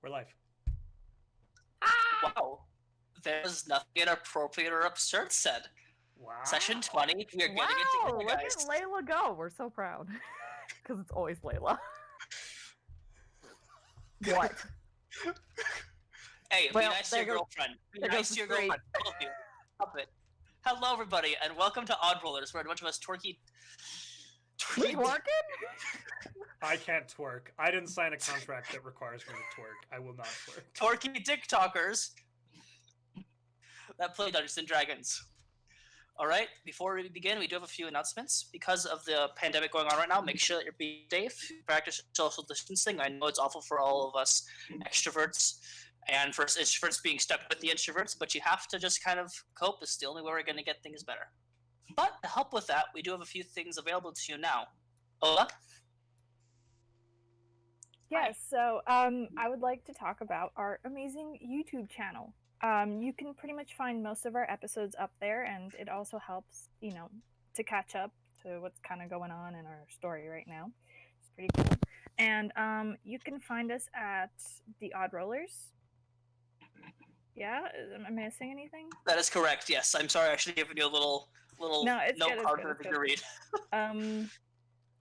We're live. Wow. There's nothing inappropriate or absurd said. Wow. Session 20, we are getting it together, Look guys. at Layla go. We're so proud. Because it's always Layla. What? Hey, Well, be nice to your girlfriend. Be nice to your straight. girlfriend. Both of you. Stop it. Hello, everybody, and welcome to Odd Rollers, where a bunch of us twerky... We twerking? I can't twerk. I didn't sign a contract that requires me to twerk. I will not twerk. Twerky dick talkers that play Dungeons & Dragons. Alright, before we begin, we do have a few announcements. Because of the pandemic going on right now, make sure that you're being safe. Practice social distancing. I know it's awful for all of us extroverts, and for us introverts being stuck with the introverts, but you have to just kind of cope. It's the only way we're going to get things better. But to help with that, we do have a few things available to you now. Ola? Yes, so I would like to talk about our amazing YouTube channel. You can pretty much find most of our episodes up there, and it also helps, to catch up to what's kind of going on in our story right now. It's pretty cool. And you can find us at The Odd Rollers. Yeah? Am I missing anything? That is correct, yes. I'm sorry, I should have given you a little No, it's note good, card it's for you to read.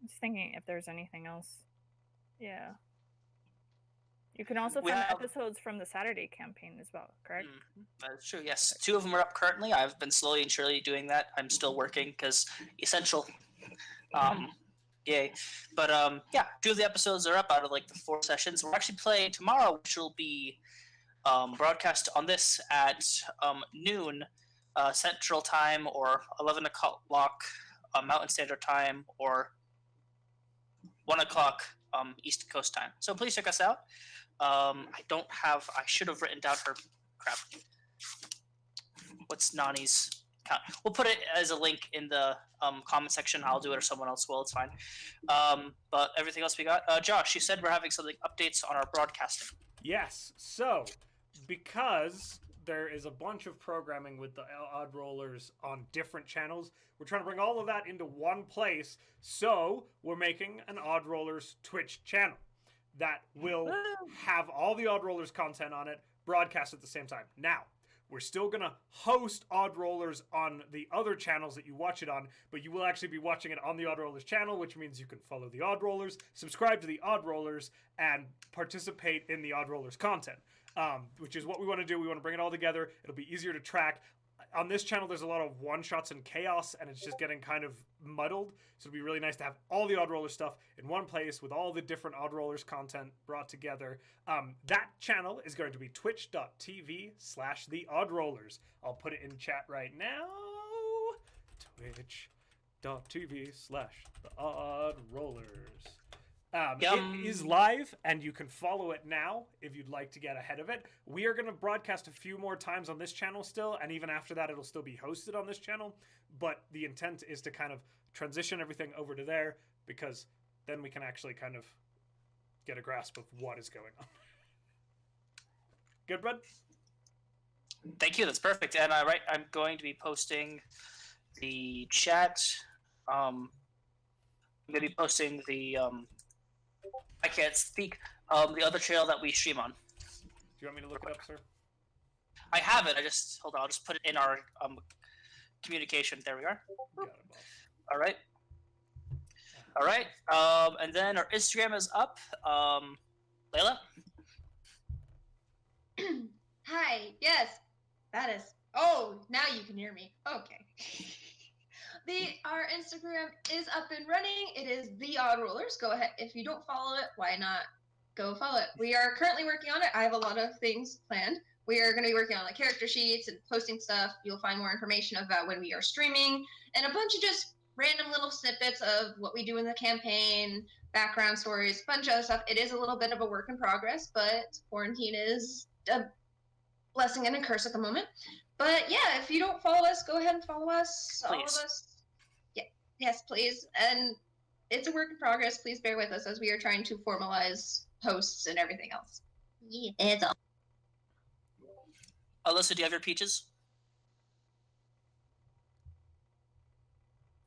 Just thinking if there's anything else. Yeah. You can also We find have- episodes from the Saturday campaign as well, correct? That is true, yes. 2 of them are up currently. I've been slowly and surely doing that. I'm still working, because essential. Yay. But, yeah, 2 of the episodes are up out of, the 4 sessions. We're actually playing tomorrow, which will be broadcast on this at noon Central Time, or 11 o'clock Mountain Standard Time, or 1 o'clock East Coast Time. So please check us out. I should have written down her crap. What's Nani's account? We'll put it as a link in the comment section. I'll do it or someone else will. It's fine. But everything else we got. Josh, you said we're having some updates on our broadcasting. Yes. So, because there is a bunch of programming with the Odd Rollers on different channels, we're trying to bring all of that into one place. So, we're making an Odd Rollers Twitch channel that will have all the Odd Rollers content on it, broadcast at the same time. Now, we're still going to host Odd Rollers on the other channels that you watch it on, but you will actually be watching it on the Odd Rollers channel, which means you can follow the Odd Rollers, subscribe to the Odd Rollers, and participate in the Odd Rollers content, which is what we want to do. We want to bring it all together. It'll be easier to track. On this channel, there's a lot of one-shots and chaos, and it's just getting kind of muddled. So it'd be really nice to have all the Odd Rollers stuff in one place with all the different Odd Rollers content brought together. That channel is going to be twitch.tv/theoddrollers. I'll put it in chat right now. Twitch.tv/theoddrollers. It is live, and you can follow it now if you'd like to get ahead of it. We are going to broadcast a few more times on this channel still, and even after that, it'll still be hosted on this channel. But the intent is to kind of transition everything over to there, because then we can actually kind of get a grasp of what is going on. Good, bud? Thank you, that's perfect. And I'm going to be posting the chat. I'm going to be posting the... I can't speak. The other channel that we stream on. Do you want me to look it up, sir? I have it. Hold on. I'll just put it in our communication. There we are. Got it, boss. All right. All right. And then our Instagram is up. Layla. Hi. Yes. That is. Oh, now you can hear me. Okay. Our Instagram is up and running. It is The Odd Rollers. Go ahead. If you don't follow it, why not go follow it? We are currently working on it. I have a lot of things planned. We are going to be working on character sheets and posting stuff. You'll find more information about when we are streaming and a bunch of just random little snippets of what we do in the campaign, background stories, a bunch of other stuff. It is a little bit of a work in progress, but quarantine is a blessing and a curse at the moment. But yeah, if you don't follow us, go ahead and follow us. Please. All of us. Yes, please. And it's a work in progress. Please bear with us as we are trying to formalize posts and everything else. Yeah, it's all. Alyssa, do you have your peaches?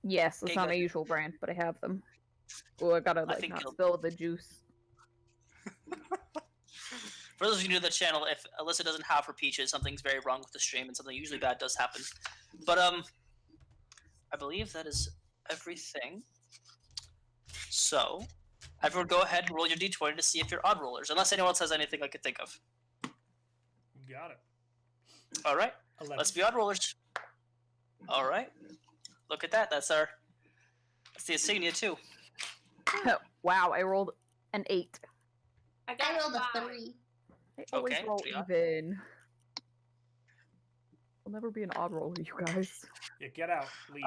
Yes, it's Okay, not good. my usual brand, but I have them. Oh, I gotta think not you'll- spill the juice. For those of you new to the channel, if Alyssa doesn't have her peaches, something's very wrong with the stream, and something usually bad does happen. But I believe that is everything. So, everyone go ahead and roll your d20 to see if you're odd rollers, unless anyone else has anything I could think of. Got it. All right, 11. let's be odd rollers. All right, look at that. That's the insignia too. Wow, I rolled an 8. I got I rolled a 5. 3. I always Okay, roll pretty odd. even. I'll never be an odd roller, you guys. Yeah, get out. Leave.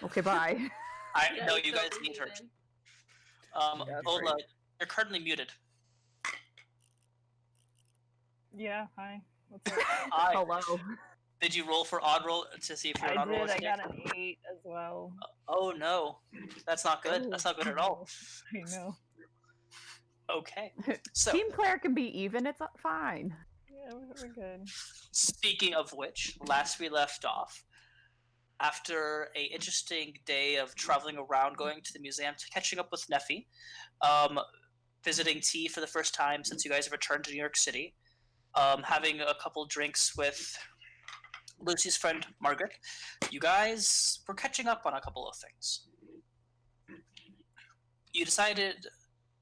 Okay, bye. Yeah, No, it's you guys so need her. even. Yeah, Ola, great. you're currently muted. Yeah, hi. What's up? Hello. Did you roll for odd roll to see if you're an I odd roller? did. I today? got an 8 as well. Oh no, that's not good. Oh, That's not good at all. I know. Okay, so Team Cleric can be even, it's fine. Yeah, we're good. speaking of which, last we left off, after a interesting day of traveling around, going to the museum, catching up with Neffy, visiting T for the first time since you guys have returned to New York City, having a couple drinks with Lucy's friend Margaret, you guys were catching up on a couple of things. You decided,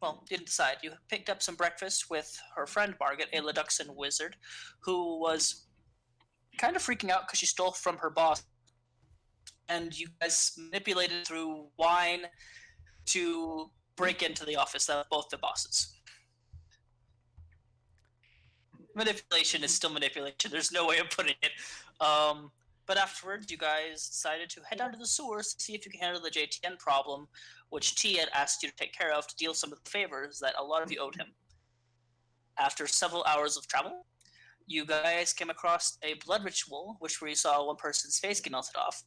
well, you didn't decide, you picked up some breakfast with her friend Margaret, a Leduxan wizard, who was kind of freaking out because she stole from her boss, and you guys manipulated through wine to break into the office of both the bosses. Manipulation is still manipulation. There's no way of putting it. But afterwards, you guys decided to head down to the sewers to see if you can handle the JTN problem, which T had asked you to take care of to deal some of the favors that a lot of you owed him. After several hours of travel, you guys came across a blood ritual, where you saw one person's face get melted off.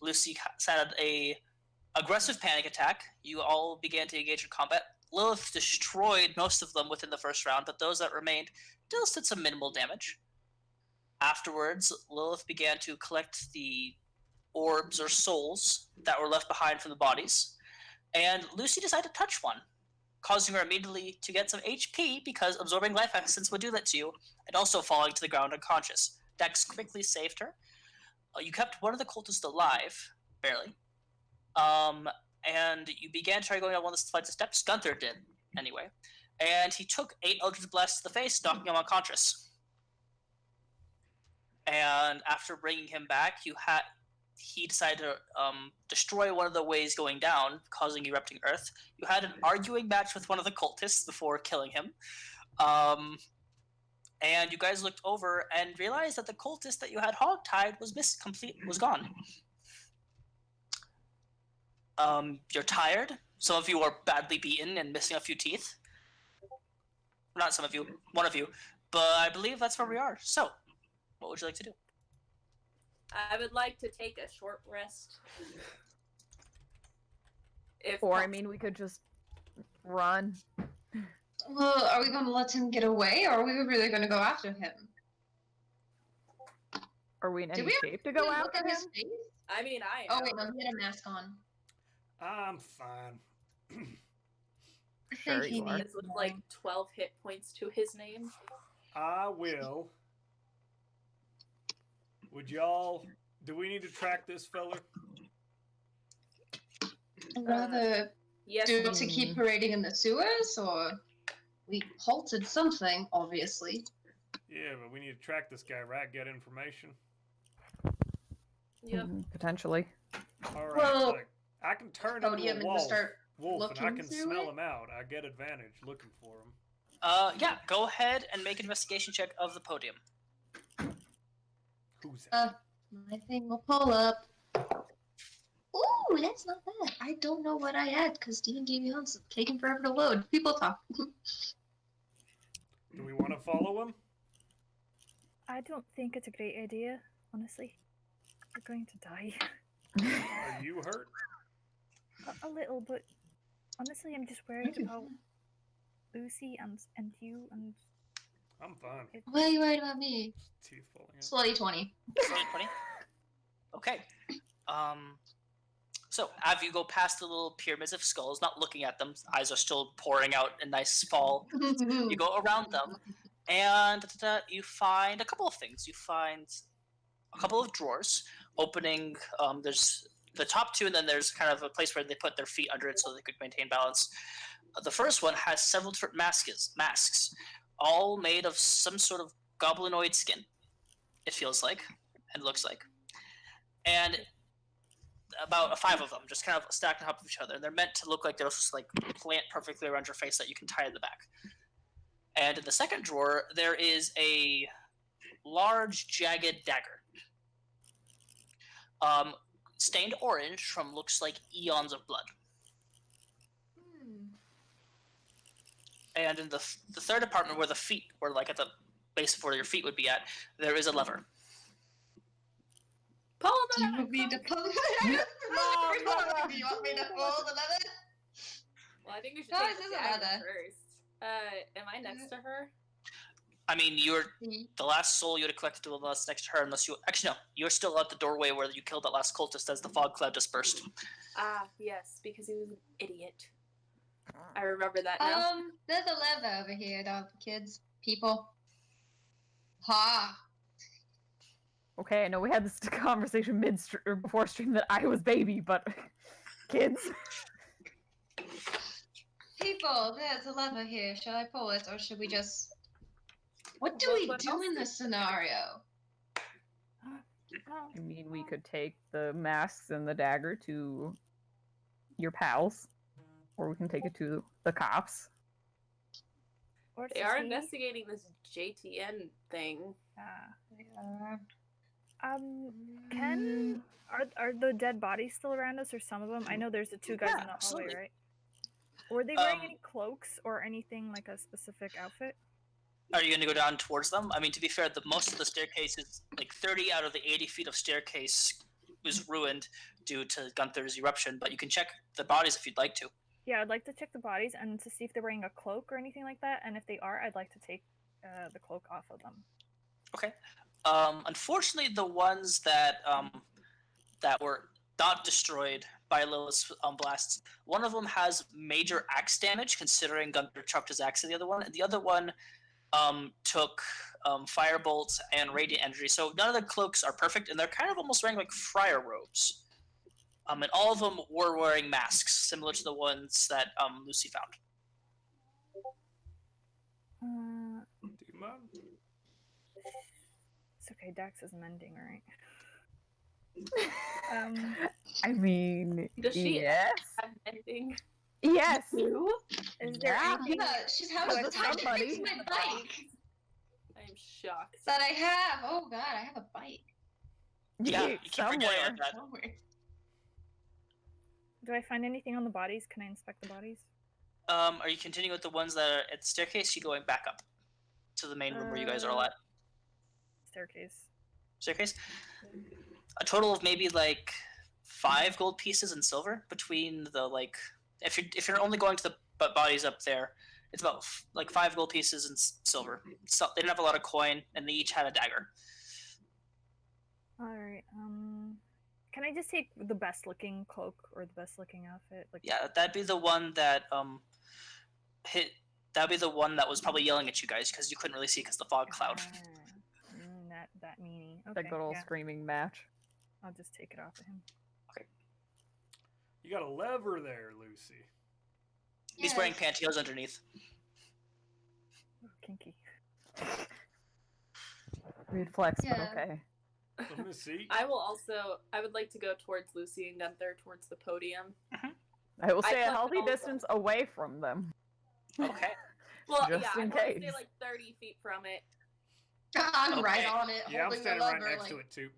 Lucy had a aggressive panic attack. You all began to engage in combat. Lillith destroyed most of them within the first round, but those that remained just did some minimal damage. Afterwards, Lillith began to collect the orbs or souls that were left behind from the bodies, and Lucy decided to touch one, causing her immediately to get some HP because absorbing life essence would do that to you, and also falling to the ground unconscious. Dex quickly saved her. You kept one of the cultists alive, barely, and you began trying going down one of the flights of steps. Gunthar did, anyway, and he took 8 Eldritch Blasts to the face, knocking him unconscious. And after bringing him back, he decided to destroy one of the ways going down, causing erupting earth. You had an arguing match with one of the cultists before killing him. And you guys looked over and realized that the cultist that you had hogtied was gone. You're tired. Some of you are badly beaten and missing a few teeth. Not some of you, one of you. But I believe that's where we are. So, what would you like to do? I would like to take a short rest. If Or, I mean, we could just run. Well, are we going to let him get away, or are we really going to go after him? Are we in Did any we shape to go Look after at him? his face? I mean, I Oh am. wait, no, he had a mask on. I'm fine. I Sure think he you are. needs With more. like 12 hit points to his name. I will. Would y'all... Do we need to track this fella? I'd rather Yes. do it to keep parading in the sewers, or we halted something, obviously. Yeah, but we need to track this guy, right? Get information. Yep. Potentially. All right. Well, look, I can turn Podium into a and just start wolf, and I looking can through smell it? him out. I get advantage looking for him. Yeah, go ahead and make an investigation check of the podium. Who's that? My thing will pull up. Ooh, that's not bad. I don't know what I had because D&D Beyond's taking forever to load. People talk. Do we want to follow him? I don't think it's a great idea, honestly. We're going to die. Are you hurt? A little, but honestly, I'm just worried about Lucy and you and I'm fine. Why are you worried about me? Teeth falling out. Slutty 20. Slowly 20. Okay. So, as you go past the little pyramids of skulls, not looking at them, eyes are still pouring out a nice fall. You go around them, and you find a couple of things. You find a couple of drawers opening. There's the top two, and then there's kind of a place where they put their feet under it so they could maintain balance. The first one has several different masks, all made of some sort of goblinoid skin. It feels like, and looks like, and about 5 of them, just kind of stacked on top of each other. And they're meant to look like they'll just like plant perfectly around your face that you can tie in the back. And in the second drawer, there is a large, jagged dagger. Stained orange from looks like eons of blood. And in the third apartment where the feet were like at the base of where your feet would be at, there is a lever. Pull Do the you want me to pull the No, lever? Do you want me to pull the lever? Well, I think we should Guys, take the there's a dagger ladder. first. Am I next to her? I mean, you're the last soul you would have collected to the last next to her, unless you actually no, you're still at the doorway where you killed that last cultist as the fog cloud dispersed. Ah, yes, because he was an idiot. I remember that now. There's a lever over here, kids, people. Ha! Okay, I know we had this conversation before stream that I was baby, but kids. People, there's a lever here. Shall I pull it, or should we just... What do Well, we what do else in do- this scenario? Oh, I mean, we could take the masks and the dagger to your pals, or we can take it to the cops. or They are Sissy. investigating this JTN thing. Can are the dead bodies still around us, or some of them? I know there's the 2 guys Yeah, in the hallway, absolutely. right? Were they wearing Um, any cloaks or anything like a specific outfit? Are you going to go down towards them? I mean, to be fair, most of the staircase is like 30 out of the 80 feet of staircase was ruined due to Gunthar's eruption, but you can check the bodies if you'd like to. Yeah, I'd like to check the bodies and to see if they're wearing a cloak or anything like that. And if they are, I'd like to take the cloak off of them. Okay. Unfortunately, the ones that that were not destroyed by Lilith's blasts, one of them has major axe damage, considering Gunthar chucked his axe at the other one, and the other one took firebolt and radiant energy. So none of the cloaks are perfect, and they're kind of almost wearing like friar robes. And all of them were wearing masks, similar to the ones that Lucy found. Duma? It's okay, Dax is mending, right? I mean, Does she yes, have anything? yes. Is there Yeah. anything? Yeah, she's having Was a it time to somebody? fix my bike. I am shocked. That I have. Oh god, I have a bike. Yeah, you keep forgetting somewhere. about that. Somewhere. Do I find anything on the bodies? Can I inspect the bodies? Are you continuing with the ones that are at the staircase? You going back up to the main room where you guys are all at? Staircase. Staircase? A total of maybe like 5 gold pieces in silver between the like. If you're only going to the bodies up there, it's about like 5 gold pieces in silver. So they didn't have a lot of coin, and they each had a dagger. All right. Can I just take the best looking cloak or the best looking outfit? Like, Yeah, that'd be the one that hit. That'd be the one that was probably yelling at you guys because you couldn't really see because the fog cloud. that meanie. The Okay, good old yeah. screaming match. I'll just take it off of him. You got a lever there, Lucy. He's wearing pantyhose underneath. Ooh, kinky. Weird flex, Yeah. but okay. Let me see. I would like to go towards Lucy and Gunthar towards the podium. I will I stay a collect healthy all of them. distance away from them. Okay. Well, Just yeah, I in want to stay case. like 30 feet from it. I'm right Okay. on it, Yeah, I'm holding the standing right lever. next like, to it too.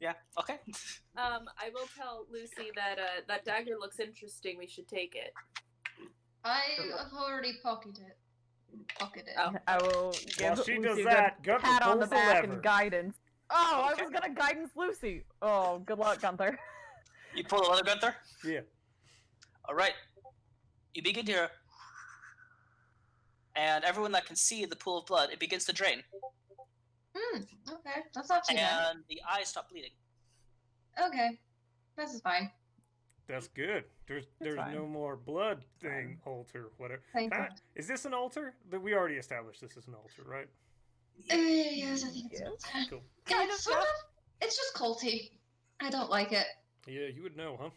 Yeah. Okay. I will tell Lucy that that dagger looks interesting. We should take it. I have already pocketed it. Pocketed. Oh. I will give While she Lucy does a that, good Gunther pat on the pulls the back lever. and guidance. Oh, Okay. I was gonna guidance Lucy. Oh, good luck, Gunther. You pull the leather, Gunthar? Yeah. All right. You begin to hear, and everyone that can see the pool of blood, it begins to drain, Okay, that's not too bad. and the eyes stop bleeding. Okay, this is fine. That's good. There's fine. no more blood thing, altar, whatever. Thank Can I- God. Is this an altar? That we already established this is an altar, right? Yes, I think it's Yes. okay. Cool. Yeah, it's sort of. It's just culty. I don't like it. Yeah, you would know, huh?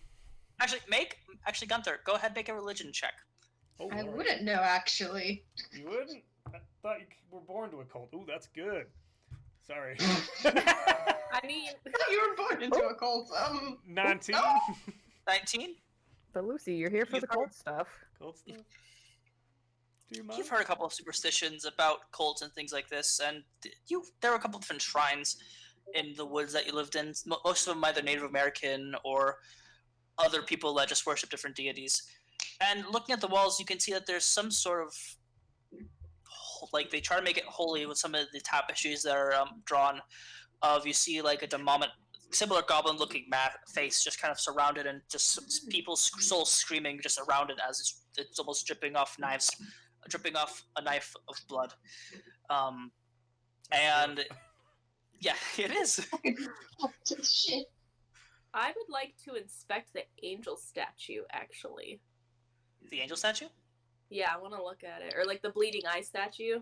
Actually, Gunthar, go ahead, make a religion check. Oh, I alright. wouldn't know, actually. You wouldn't? I thought you were born to a cult. Ooh, that's good. Sorry. I mean, You were born into a cult. 19. 19. But Lucy, you're here for You've the heard- cult stuff. Cult stuff. Do you mind? You've heard a couple of superstitions about cults and things like this, and there were a couple of different shrines in the woods that you lived in. Most of them either Native American or other people that just worship different deities. And looking at the walls, you can see that there's some sort of like they try to make it holy with some of the tapestries that are drawn. You see like a demonic, similar goblin-looking face just kind of surrounded, and just people's souls screaming just around it as it's almost dripping off a knife of blood. And yeah, it is. Shit. I would like to inspect the angel statue, actually. The angel statue? Yeah, I want to look at it. Or like the bleeding eye statue.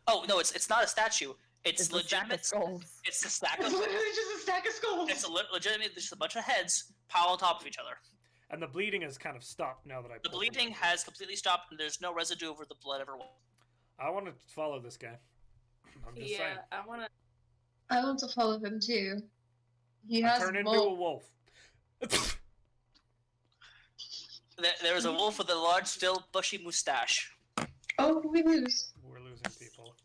Oh no, it's not a statue. It's It's a stack of legitimate. skulls. It's a stack It's of. literally just a stack of skulls. It's legitimate. Just a bunch of heads piled on top of each other. And the bleeding has kind of stopped now that I The pulled it bleeding up. has completely stopped, and there's no residue of where the blood ever was. I want to follow this guy. I'm just saying. Yeah, I want to. I want to follow him too. He I has turn into mole. a wolf. There is a wolf with a large, still bushy mustache. Oh, we lose. We're losing people.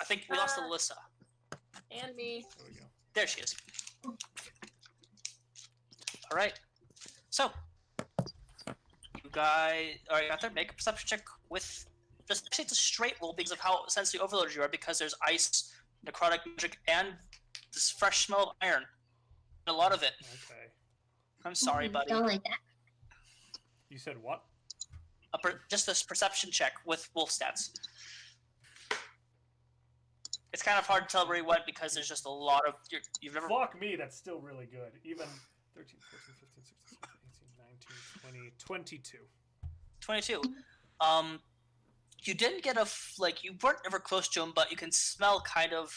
I think we lost Alyssa. And me. There we go. There she is. All right. So, you guys, all right, Gunthar, make a perception check with just actually it's a straight roll because of how sensory overloaded you are. Because there's ice, necrotic magic, and this fresh smell of iron. A lot of it. Okay. I'm sorry, buddy. Don't like that. You said what? Just this perception check with wolf stats. It's kind of hard to tell where he went because there's just a lot of you've never. Fuck me, that's still really good. Even 13, 14, 15, 16, 17, 18, 19, 20, 22. 22. You didn't get you weren't ever close to him, but you can smell kind of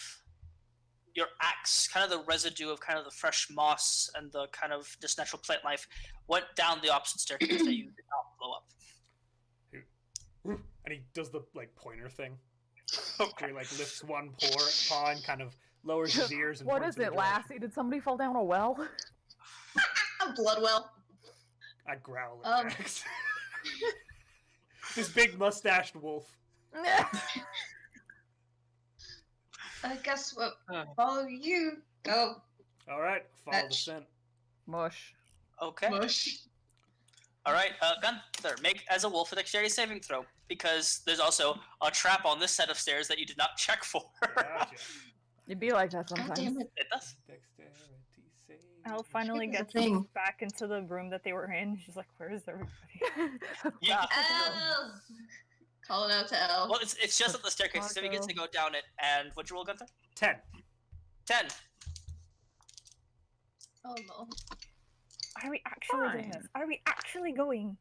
your axe, kind of the residue of kind of the fresh moss and the kind of just natural plant life went down the opposite staircase that you did not blow up. And he does the pointer thing. Okay. Where he lifts one paw and kind of lowers his ears and What points is in it, the direction. Lassie? Did somebody fall down a well? A blood well. I growl at Jax. This big mustached wolf. I guess we'll follow you. Go. Alright, follow the Fetch. scent. Mush. Okay. Mush. All right, Gunthar, make as a wolf a dexterity saving throw because there's also a trap on this set of stairs that you did not check for. Gotcha. It'd be like that God sometimes. damn it. It does. Dexterity save. Al finally Here's the gets thing. back into the room that they were in. She's like, "Where's everybody?" Yeah. Elle! Calling out to Elle. Well, it's just at the staircase, so he gets to go down it. And what'd you roll, Gunthar? 10. 10. Oh no. Are we actually doing this? Are we actually going?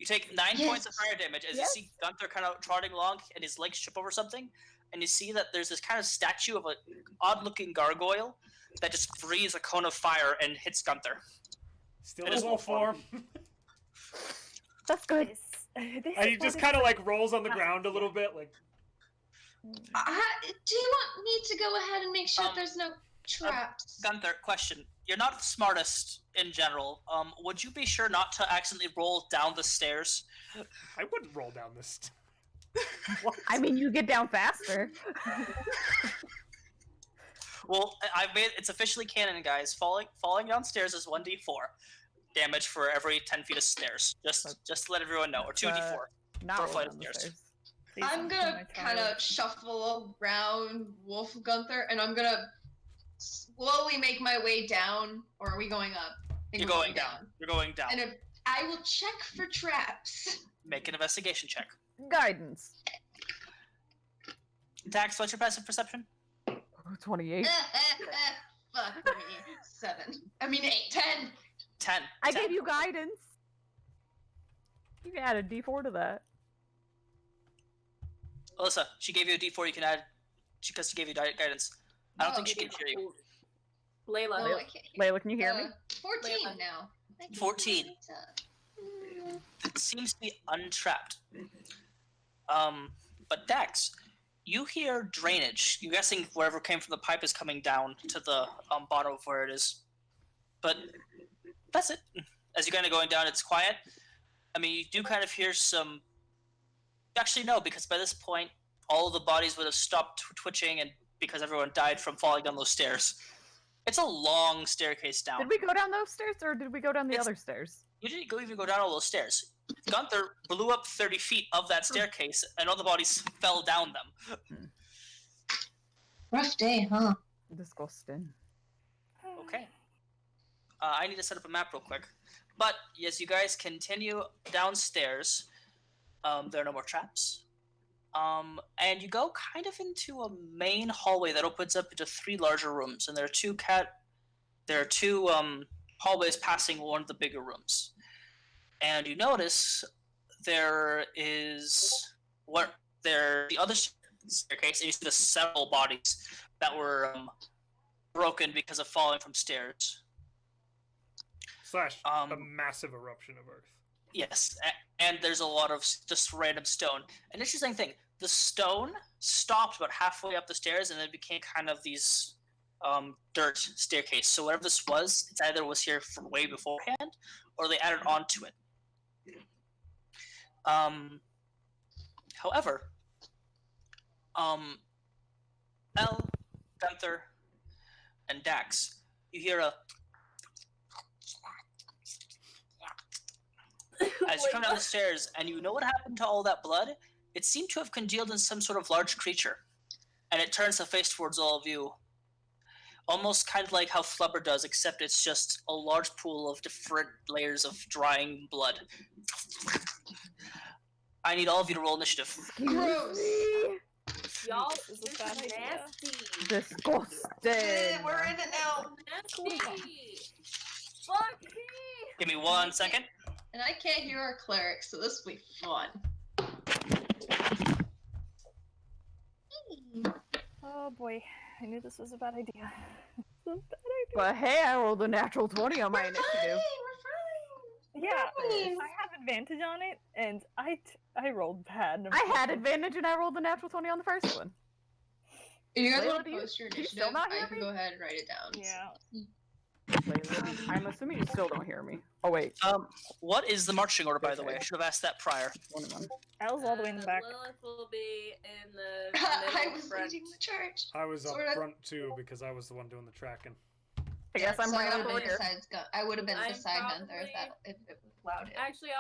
You take 9 Yes. points of fire damage as Yes. you see Gunthar kind of trotting along, and his legs trip over something, and you see that there's this kind of statue of an odd-looking gargoyle that just breathes a cone of fire and hits Gunthar. Still It in is wolf form. That's good. This And he is just what kind of it's rolls on the ground a little bit, like. Do you want me to go ahead and make sure there's no traps? Gunthar, question. You're not the smartest in general. Would you be sure not to accidentally roll down the stairs? I wouldn't roll down this. I mean, you get down faster. Well, I've made it's officially canon, guys. Falling downstairs is 1d4 damage for every 10 feet of stairs. Just to let everyone know, or 2d4. Not For a roll flight down of the stairs. stairs. Please I'm don't kill gonna my kind child. of shuffle around Wolf Gunther, and I'm gonna slowly make my way down. Or are we going up? I think You're we're going down. You're going down. And if I will check for traps. Make an investigation check. Guidance. Dax, what's your passive perception? 28. Fuck me. 7. I mean 8. 10. 10. I 10. gave you guidance. You can add a D4 to that. Alyssa, she gave you a D4. You can add because she gave you guidance. I don't think she can hear you. Layla. No, I can't hear. Layla, can you hear me? 14 Layla. now. I can't 14. hear Lisa. It seems to be untrapped. But Dex, you hear drainage. You're guessing wherever came from the pipe is coming down to the bottom of where it is. But that's it. As you're kind of going down, it's quiet. I mean, you do kind of hear some... Actually, no, because by this point, all of the bodies would have stopped twitching and because everyone died from falling down those stairs. It's a long staircase down. Did we go down those stairs, or did we go down the It's- other stairs? You didn't even go down all those stairs. Gunthar blew up 30 feet of that staircase, and all the bodies fell down them. Rough day, huh? Disgusting. Okay. I need to set up a map real quick. But as you guys continue downstairs, there are no more traps. And you go kind of into a main hallway that opens up into 3 larger rooms, and there are two hallways passing one of the bigger rooms. And you notice there is the other staircase, and you see the several bodies that were broken because of falling from stairs. / a Um, massive eruption of Earth. Yes, and there's a lot of just random stone. An interesting thing, the stone stopped about halfway up the stairs and then became kind of these dirt staircase. So whatever this was, it's either was here from way beforehand, or they added on to it. However, El, Gunthar, and Dax, you hear a... As you come down the stairs, and you know what happened to all that blood? It seemed to have congealed in some sort of large creature. And it turns the face towards all of you. Almost kind of like how Flubber does, except it's just a large pool of different layers of drying blood. I need all of you to roll initiative. Gross. Y'all, This is this a bad is idea. nasty. Disgusting. We're in it now. Nasty. Fuck me. Give me 1 second. And I can't hear our cleric, so this will be fun. Oh boy, I knew this was a bad idea. It's a bad idea. But hey, I rolled a natural 20 on my We're initiative. fine, we're fine. Yeah, Nice. I have advantage on it, and I rolled bad. I had advantage and I rolled a natural 20 on the first one. If you guys Layla, want do to you- post your do you initiative, still not hear I can me? go ahead and write it down. Yeah. Layla, I'm assuming you still don't hear me. Oh wait, What is the marching order, by the way? I should have asked that prior. 21. Elle's all the way in the back. Lillith will be in the I middle was front. leading the charge. I was up Sorta. front too because I was the one doing the tracking. I guess I'm so right I up would have been here. I would have been I'm beside Gunthar probably- if it allowed it. Actually,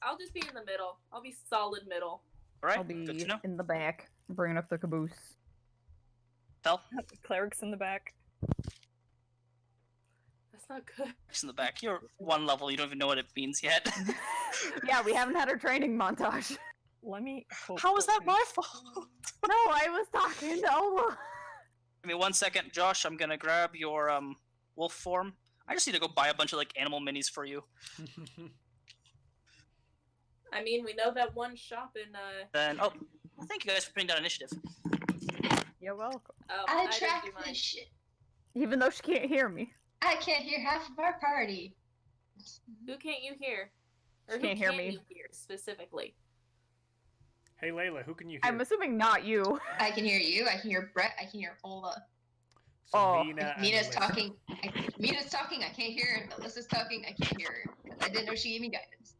I'll just be in the middle. I'll be solid middle. Alright, I'll good be to know. in the back, bringing up the caboose. Tell. Cleric's in the back. That's not good. It's in the back. You're 1 level. You don't even know what it means yet. Yeah, we haven't had our training montage. Let me hope. How is that we- my fault? No, I was talking to Ola. Give me 1 second, Josh. I'm gonna grab your wolf form. I just need to go buy a bunch of like animal minis for you. I mean, we know that one shop in Then well, thank you guys for putting down initiative. You're welcome. oh, I didn't track do mine. this shit. Even though she can't hear me. I can't hear half of our party. Who can't you hear? Or She who can't hear can me. you hear specifically? Hey Layla, who can you hear? I'm assuming not you. I can hear you. I can hear Bret. I can hear Ola. So Oh, Mina and Mina's Alyssa. talking. Mina's talking. I can't hear her. Alyssa's talking. I can't hear her. 'Cause I didn't know she gave me guidance.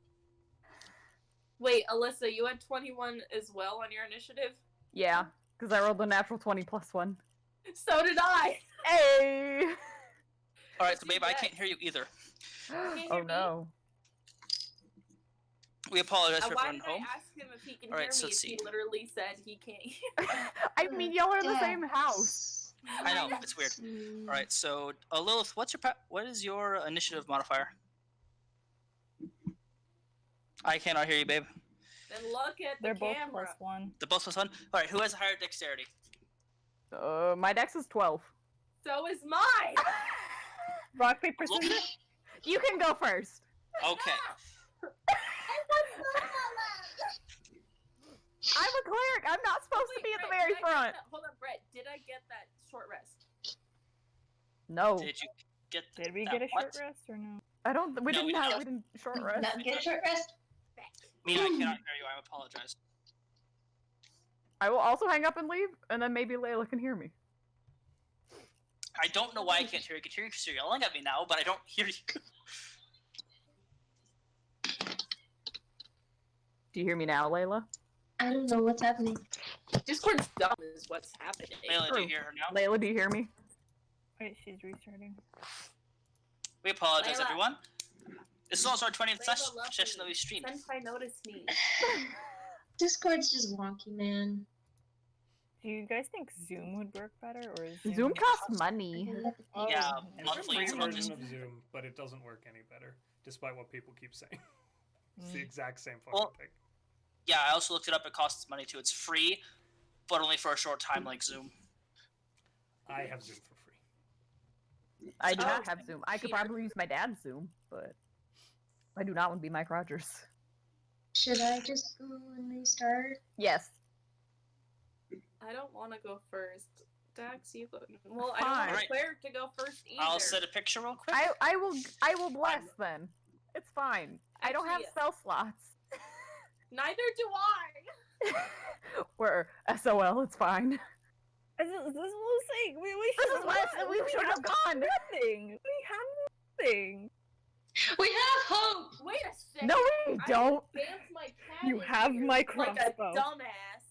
Wait, Alyssa, you had 21 as well on your initiative? Yeah, because I rolled a natural 20 plus 1. So did I! Hey! Alright, so What's your babe, I dex? can't hear you either. hear Oh me? no. We apologize for Why everyone did home. I ask him if he can Alright, hear so me if he see. literally said he can't hear? I mean, y'all are in the same house. I know, it's weird. Alright, so Lillith, what is your initiative modifier? I cannot hear you, babe. Then look at the They're both camera. +1. The both plus 1? Alright, who has a higher dexterity? My dex is 12. So is mine! Rock paper Look- scissors. You can go first. Okay. I'm a cleric. I'm not supposed to be at the very front. Hold on, Bret. Did I get that short rest? No. Did you get Did we that get a what? short rest or no? I don't. We No, didn't we have. don't. We didn't short rest. Not get a short rest. Mina, I cannot hear you. I apologize. I will also hang up and leave, and then maybe Layla can hear me. I don't know why I can't hear you. I can hear you because you're yelling at me now, but I don't hear you. Do you hear me now, Layla? I don't know what's happening. Discord's dumb is what's happening. Layla, do you hear her now? Layla, do you hear me? Wait, she's restarting. We apologize, Layla. everyone. This is also our 20th Layla, love session me. that we streamed. Senpai notice me. Discord's just wonky, man. Do you guys think Zoom would work better, or is Zoom costs money. Oh, Yeah, There's a monthly free is about version this. of Zoom, but it doesn't work any better, despite what people keep saying. It's the Mm. exact same fucking Well, thing. Yeah, I also looked it up. It costs money too. It's free, but only for a short time, like Zoom. I have Zoom for free. I do Oh, not have Zoom. I could cheater. probably use my dad's Zoom, but I do not want to be Mike Rodgers. Should I just go and restart? Yes. I don't want to go first. Dax, you go. Well, I Fine. don't want Alright. Cleric to go first either. I'll set a picture real quick. I will bless then. It's fine. I don't have Actually, spell slots. Neither do I. We're SOL, it's fine. This is Lucy. We This is what we should have gone. nothing. We have nothing. We have hope! Wait a second. No, we don't. I advanced my cat You in have here my like a crossbow. dumbass.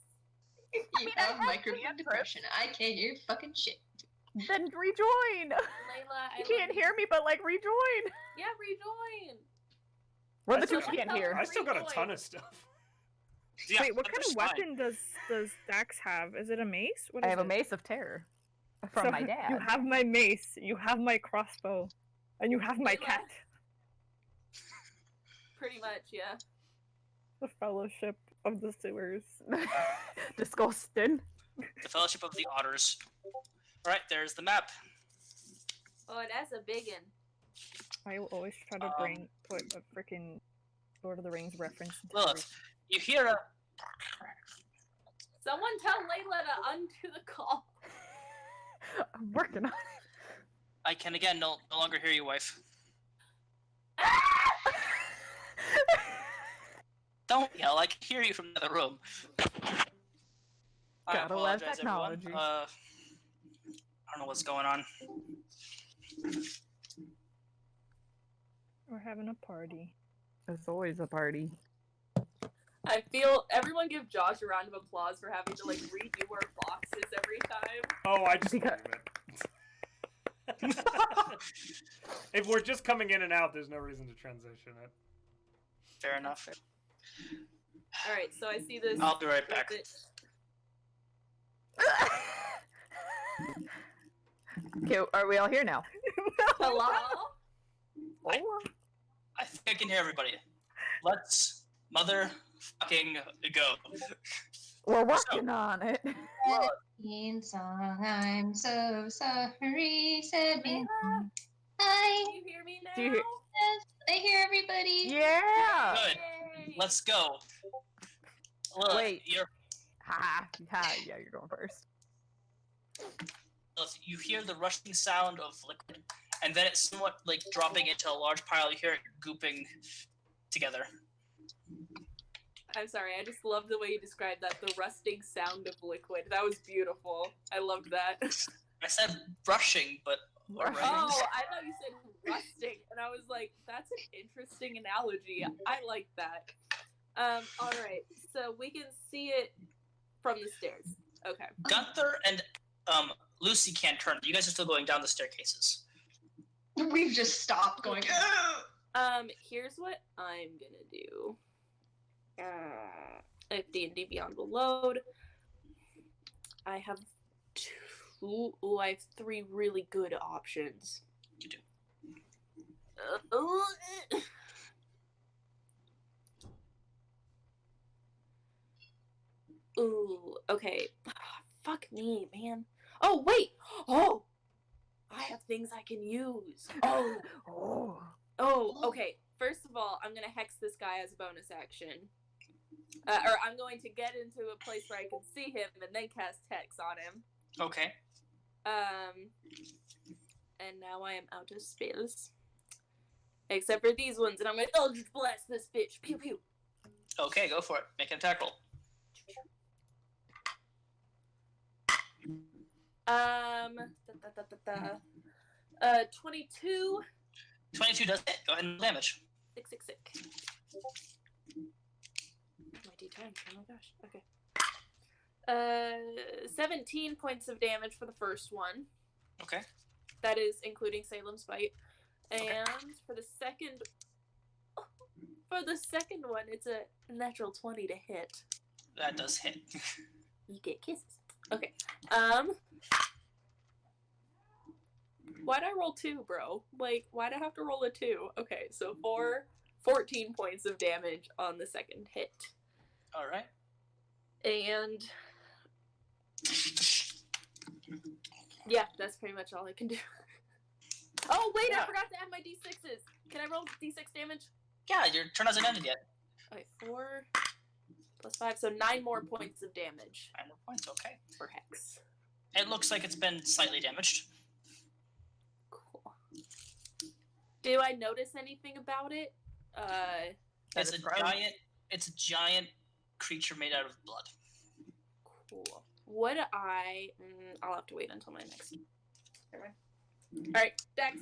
You mean, I have have microphone cantrips. depression. I can't hear fucking shit. Then rejoin. Layla, I You can't love hear me, but like rejoin. Yeah, rejoin. We're I the two still she can't got- hear. I still got a Rejoin. ton of stuff. Yeah, Wait, what but kind of that's fine. weapon does Dax have? Is it a mace? What I is have a it? mace of terror from So, my dad. You have my mace, you have my crossbow, and you have my Layla. cat. Pretty much, yeah. The Fellowship of the Sewers. Disgusting. The Fellowship of the Otters. Alright, there's the map. Oh, that's a big one. I will always try to put a freaking Lord of the Rings reference. Into Lillith, you hear a... Someone tell Layla to undo the call. I'm working on it. I can again no longer hear you, wife. Don't yell, I can hear you from the other room. I Gotta love apologize, technology. everyone. I don't know what's going on. We're having a party. There's always a party. I feel everyone give Josh a round of applause for having to like redo our boxes every time. Oh, I just Because- leave it. If we're just coming in and out, there's no reason to transition it. Fair enough. Alright, so I see this. I'll be right back. Okay, are we all here now? Hello? Hola. I think I can hear everybody. Let's motherfucking go. We're working on it. In song, I'm so sorry, said me. Layla, Hi, can you hear me now? Do you hear- yes, I hear everybody. Yeah. Good. Yay. Let's go. Lillith, Wait. You're, Ha. Yeah, you're going first. Lillith, you hear the rushing sound of liquid, and then it's somewhat like dropping into a large pile. You hear it gooping together. I'm sorry, I just love the way you described that. The rusting sound of liquid. That was beautiful. I loved that. I said rushing, but Rushing. alright. Oh, I thought you said rusting, and I was like, that's an interesting analogy. I like that. Alright, so we can see it from the stairs. Okay. Gunthar and Lucy can't turn. You guys are still going down the staircases. We've just stopped going. Here's what I'm gonna do. If D&D Beyond will load, I have I have 3 really good options. You do. Ooh, okay. Fuck me, man. Oh, wait! Oh! I have things I can use. Oh! Oh. Oh, okay. First of all, I'm gonna hex this guy as a bonus action. Or I'm going to get into a place where I can see him and then cast hex on him. Okay. And now I am out of spells. Except for these ones, and I'm gonna Eldritch Blast this bitch. Pew pew. Okay, go for it. Make an attack roll. 22. 22 does hit. Go ahead and damage. Sick. My D10. Oh my gosh. Okay. 17 points of damage for the first one. Okay. That is including Salem's Bite. And Okay. for the second one, it's a natural 20 to hit. That does hit. You get kisses. Okay. Why'd I roll 2, bro? Like, why'd I have to roll a 2? Okay, so 14 points of damage on the second hit. All right. And yeah, that's pretty much all I can do. Oh, wait, Yeah. I forgot to add my d6s. Can I roll d6 damage? Yeah, your turn hasn't ended yet. Okay, 4 plus 5, so 9 more points of damage 9 more points. Okay. for Hex. It looks like it's been slightly damaged. Cool. Do I notice anything about it? It's is a gross. giant. It's a giant creature made out of blood. Cool. Would I... I'll have to wait until my next... Alright, Dex.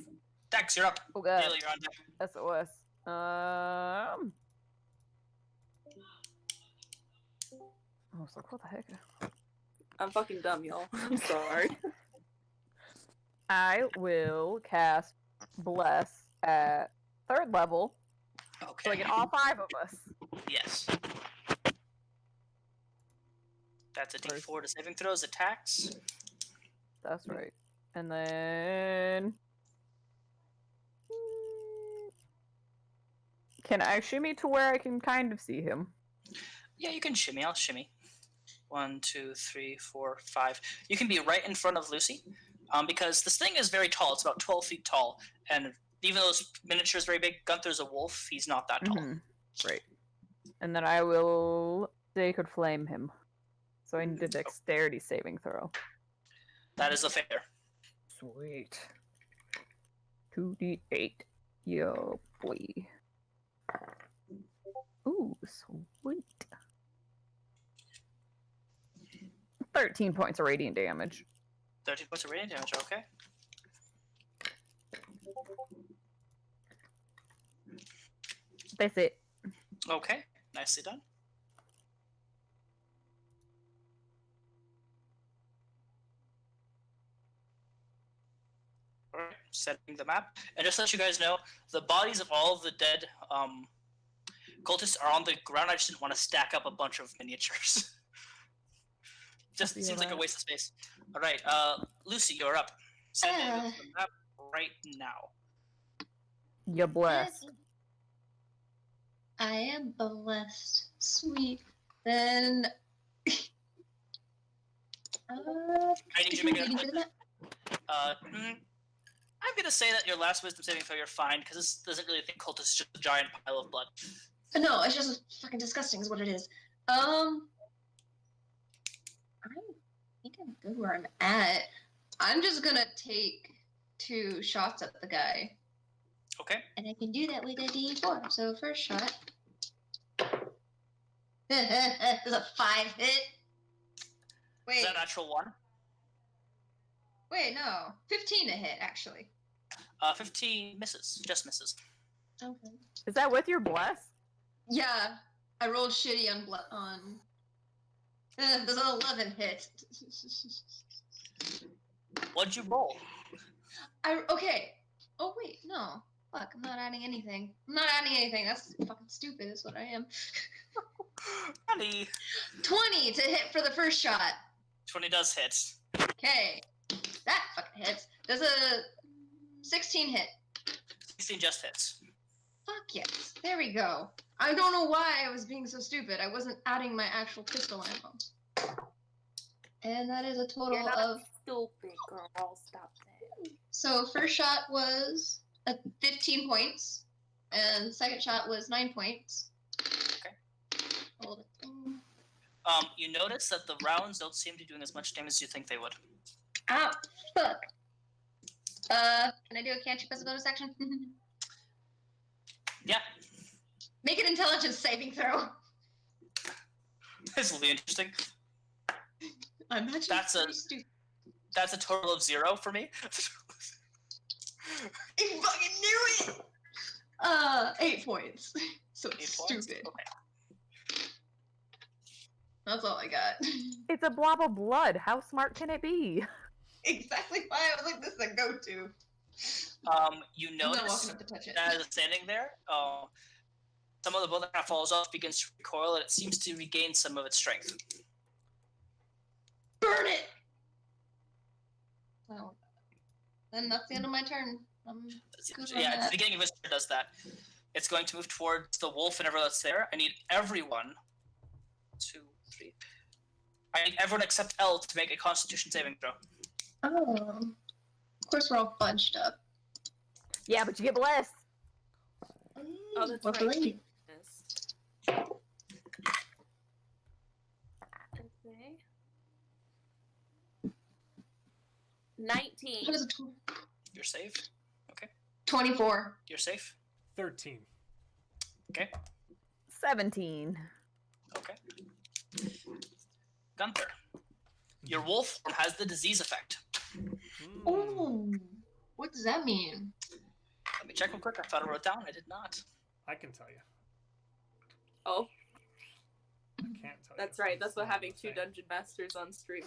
Dex, you're up. Oh god. Layla, you're on deck. SOS. I was like, what the heck? I'm fucking dumb, y'all. I'm sorry. I will cast Bless at 3rd level, Okay. so I get all 5 of us. Yes. That's a First. D4 to saving throws, attacks. That's right. And then... Can I shimmy to where I can kind of see him? Yeah, you can shimmy. I'll shimmy. 1, 2, 3, 4, 5. You can be right in front of Lucy, because this thing is very tall. It's about 12 feet tall, and even though this miniature is very big, Gunthar's a wolf. He's not that tall. Mhm. Right. And then I will Sacred Flame him. So I need a dexterity saving throw. That is a fair. Sweet. 2d8. Yo, boy. Ooh, sweet. 13 points of radiant damage. 13 points of radiant damage. Okay. That's it. Okay. Nicely done. Alright, setting the map. And just to let you guys know, the bodies of all of the dead cultists are on the ground. I just didn't want to stack up a bunch of miniatures. Just Feel seems like a that. waste of space. Alright, Lucy, you're up. Setting the map right now. You're blessed. I am blessed. Sweet. Then. I need you to make waiting for the map. I'm gonna say that your last wisdom saving throw, you're fine, because this doesn't really think cult is just a giant pile of blood. No, it's just fucking disgusting is what it is. I think I'm good where I'm at. I'm just gonna take 2 shots at the guy. Okay. And I can do that with a D4. So first shot. There's a 5 hit. Wait, Is that a natural 1? wait, no. 15 to hit, actually. 15 misses. Just misses. Okay. Is that with your bless? Yeah, I rolled shitty on there's an 11 hit. What'd you roll? Okay. Oh wait, no. Fuck, I'm not adding anything. I'm not adding anything. That's fucking stupid is what I am. Honey. 20 to hit for the first shot. 20 does hit. Okay. That fucking hits. Does a 16 hit. 16 just hits. Fuck yes. There we go. I don't know why I was being so stupid. I wasn't adding my actual pistol ammo. And that is a total You're not of... stupid, girl. Stop that. So first shot was at 15 points. And the second shot was 9 points. Okay. Hold it. You notice that the rounds don't seem to be doing as much damage as you think they would. Ow, fuck. Can I do a cantrip as a bonus action? Yeah, Make an intelligence saving throw. this will be interesting. I'm actually That's a- pretty stupid. That's a total of 0 for me. I fucking knew it! 8 points. So 8 it's points? stupid. Okay. That's all I got. It's a blob of blood. How smart can it be? Exactly why I was like, this is a go-to. You I'm not notice walking up to touch it. as it's standing there, some of the bullet that falls off begins to recoil, and it seems to regain some of its strength. Burn it! Well, then that's the end of my turn. Good on Yeah, at the that. beginning of its turn, it does that. It's going to move towards the wolf and everyone that's there. I need everyone. 2, 3. I need everyone except Elle to make a Constitution saving throw. Oh. Of course, we're all bunched up. Yeah, but you get blessed. Oh, that's What right. believe? Yes. Okay. 19. What is it? You're safe. 24. You're safe. 13. Okay. 17. Okay. Gunthar. Your wolf form has the disease effect. Oh, what does that mean? Let me check real quick. I thought I wrote it down. I did not. I can tell you. Oh, I can't tell you. that's right. That's what not having the 2 thing. dungeon masters on stream.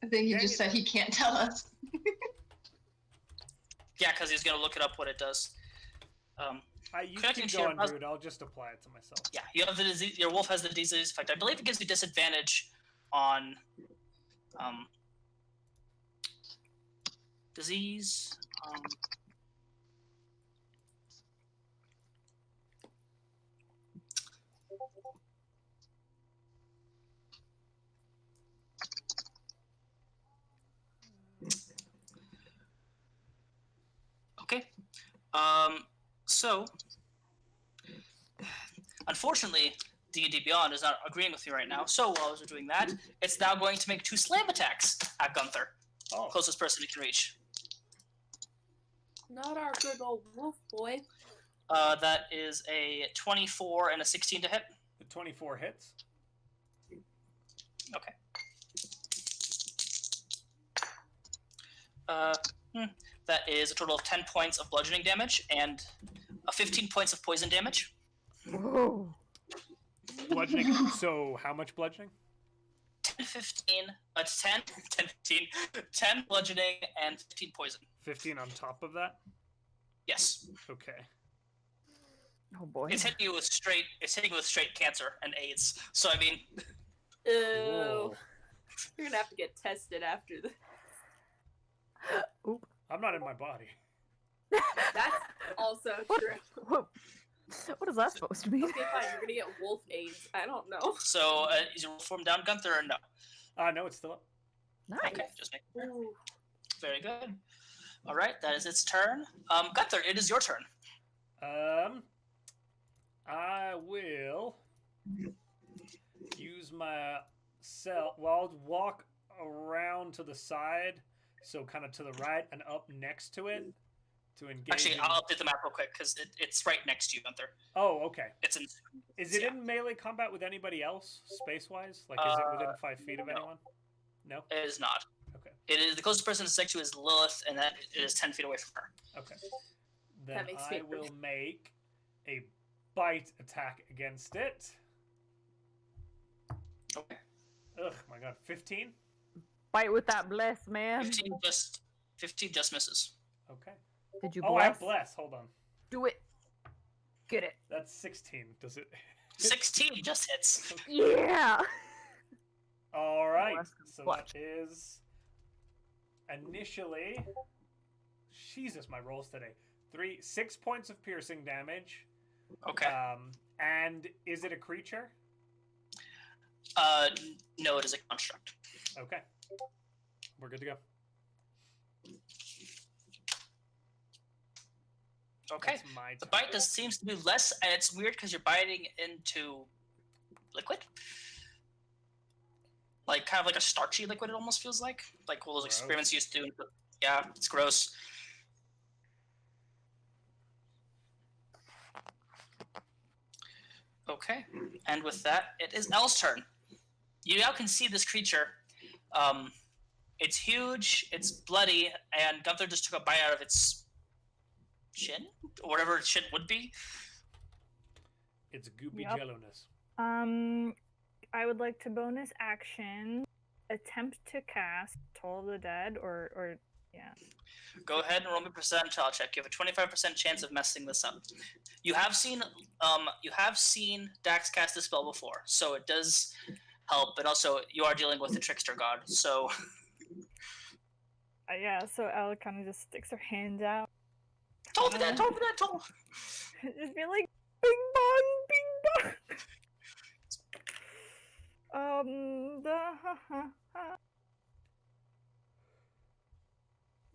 I think he Dang just it. said he can't tell us. Yeah, because he's going to look it up what it does. You Connecting can to go your on mus- Druid. I'll just apply it to myself. Yeah, you have the disease. Your wolf has the disease effect. I believe it gives you disadvantage on disease. Okay. So, unfortunately, D&D Beyond is not agreeing with me right now. So while I was doing that, it's now going to make 2 slam attacks at Gunthar, Oh, closest person it can reach. Not our good old wolf boy. That is a 24 and a 16 to hit. the 24 hits. Okay. That is a total of 10 points of bludgeoning damage and 15 points of poison damage. Whoa. Bludgeoning. So how much bludgeoning? 10, 15, it's 10, 10, 15, 10 bludgeoning and 15 poison. 15 on top of that. Yes. Okay. Oh boy. It's hitting you with straight cancer and AIDS. So I mean, Ew. Whoa. You're gonna have to get tested after this. Oop. I'm not in my body. That's also What? true. What? What is that supposed to mean? Okay, fine. You're gonna get wolf AIDS. I don't know. so is your form down, Gunthar, or no? No, it's still up. Nice. Okay, just make sure. Ooh. Very good. All right, that is its turn. Gunthar, it is your turn. I will use my cell. Well, I'll walk around to the side, so kind of to the right and up next to it to engage. Actually, in- I'll update the map real quick because it's right next to you, Gunthar. Oh, okay. It's in. Is it Yeah. in melee combat with anybody else, space-wise? Like, is it within 5 feet of no. anyone? No. It is not. Okay. It is the closest person it's next to is Lillith, and that it is 10 feet away from her. Okay. Then makes I me- will make a bite attack against it. Okay. Ugh, my god, 15. Fight with that bless, man. 15 just misses. Okay. Did you Oh, I bless? have bless. Hold on. Do it. Get it. That's 16. Does it? 16 just hits. Yeah. All right. Bless So what? that is initially. Jesus, my rolls today. 6 points of piercing damage. Okay. And is it a creature? No, it is a construct. Okay. We're good to go. Okay. That's my The turn. bite just seems to be less, and it's weird because you're biting into liquid. Like, kind of like a starchy liquid, it almost feels like. Like all those Gross. experiments you used to do. Yeah, it's gross. Okay, and with that, it is Elle's turn. You now can see this creature. It's huge, it's bloody, and Gunthar just took a bite out of its chin? Or whatever its chin would be. It's goopy Yep. jello-ness. I would like to bonus action attempt to cast Toll of the Dead or yeah. Go ahead and roll me a percentile check. You have a 25% chance of messing this up. You have seen Dax cast a spell before, so it does help, and also you are dealing with the trickster god, so Yeah, so Ella kind of just sticks her hand out. toll the dead, toll the dead, toll. Just be like, bing bong, bing bong.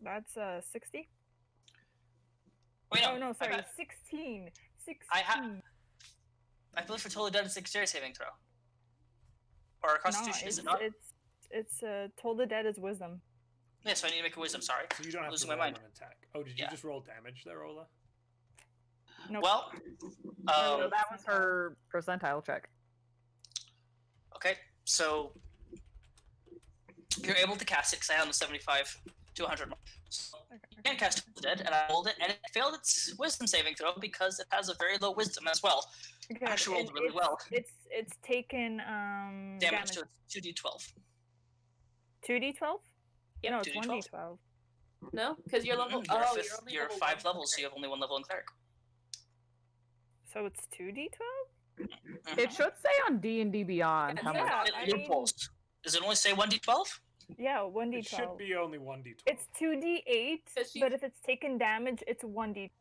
That's 60. Wait, Oh no, I sorry, got- 16. 16. I believe for totally dead, it's a dexterity saving throw. Or a constitution, is it not? It's Toll the Dead is wisdom. Yeah, so I need to make a wisdom, sorry. So you don't have Losing to my roll mind. an attack. Oh, did you Yeah. just roll damage there, Ola? Nope. Well, So that was her percentile check. okay, so you're able to cast it because I have the 75 to 100 mark. So you can cast Toll the Dead, and I rolled it, and it failed its wisdom saving throw because it has a very low wisdom as well. Okay, Actually rolled and really well. It's taken Damage to 2d12. 2d12? Yep, No, it's 2d12. 1d12. No, because you're level. You're, Oh, fifth, you're only you're level 5 1. levels, so you have only 1 level in Cleric. So it's 2d12? It should say on D&D Beyond how Yeah, much. I Your mean- pulse. Does it only say 1d12? Yeah, It 1d12. should be only 1d12. It's 2d8, Because she- but if it's taken damage, it's 1d.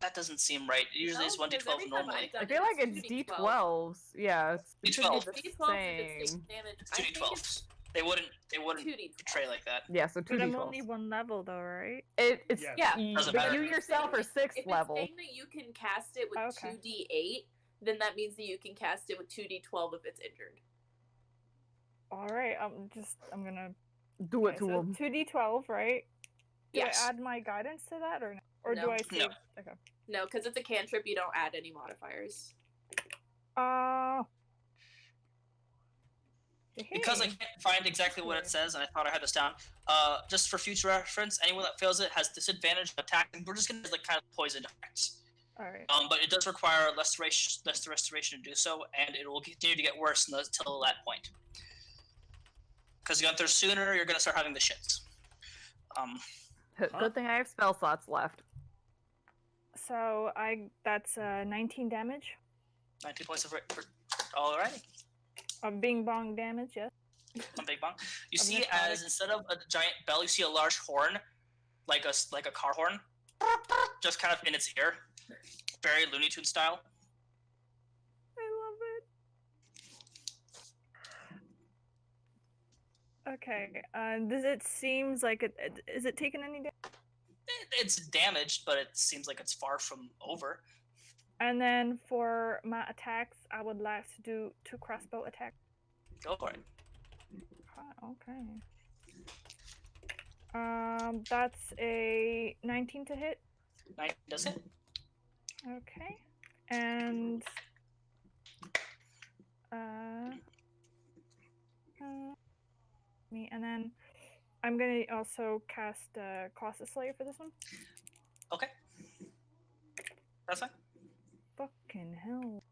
That doesn't seem right. It usually is No, because 1d12 every time normally. I've done I feel like it's 2d12. D12s. Yeah, it should D12. be It's the D12 if it's same. taking damage. It's I think 2d12s. They wouldn't it's 2d12. betray like that. Yeah, so two But I'm only D12s. 1 level though, right? It's Yes. Yeah. Doesn't but matter. you yourself are If 6th it's level. saying that you can cast it with Okay. 2d8, then that means that you can cast it with 2d12 if it's injured. Alright, I'm gonna... Do it Okay, to so him. 2d12, right? Do Yes. I add my guidance to that or no? Or do No. I save... No. Okay. No, because it's a cantrip, you don't add any modifiers. Because I hey. can't find exactly what it says, and I thought I had this down. Just for future reference, anyone that fails it has disadvantage of attacking. We're just gonna like kind of poison effects. Alright. But it does require less restoration to do so, and it will continue to get worse until that point. Because Gunthar, sooner you're gonna start having the shits. Good thing I have spell slots left. So that's 19 damage. 19 points of alrighty. Bing bong damage, yes. On Big Bang. You Of see it necrotic. as instead of a giant bell, you see a large horn, like a car horn, just kind of in its ear, very Looney Tunes style. I love it. Okay. Does it seems like is it taking any damage? It's damaged, but it seems like it's far from over. And then for my attacks, I would like to do 2 crossbow attacks. Go for it. Okay. That's a 19 to hit. 9 does it? Okay. And and then I'm gonna also cast Colossus Slayer for this one. Okay. That's fine. Fucking hell!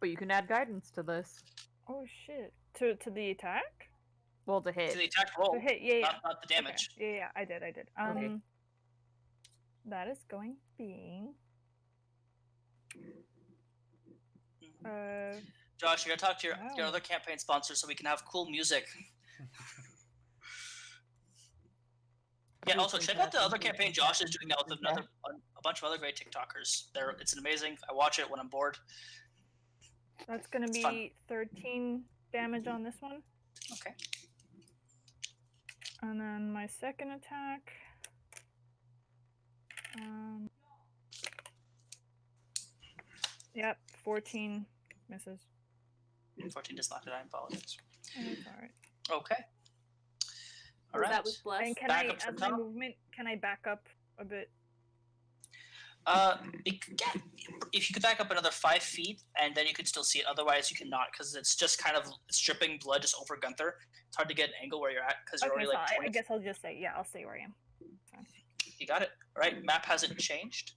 But you can add guidance to this. Oh shit! To the attack? Well, to hit. To the attack roll, To hit? Yeah. not the damage. Okay. Yeah, I did. Okay. That is going to be. Josh, you gotta talk to your Wow. other campaign sponsor so we can have cool music. Yeah, also check out the other campaign Josh is doing now with a bunch of other great TikTokers. It's amazing. I watch it when I'm bored. That's gonna It's be fun. 13 damage on this one. Okay. And then my second attack. Yep, 14 misses. 14 does not hit. I apologize. That's all right. Okay. All Was right. that with bless? And can Back I, up to as the my top. movement, can I back up a bit? Yeah, if you could back up another 5 feet, and then you could still see it. Otherwise, you cannot, because it's just kind of dripping blood just over Gunthar. It's hard to get an angle where you're at, because you're Okay, already so like I 20. guess I'll just say, yeah, I'll stay where I am. You got it. All right, map hasn't changed.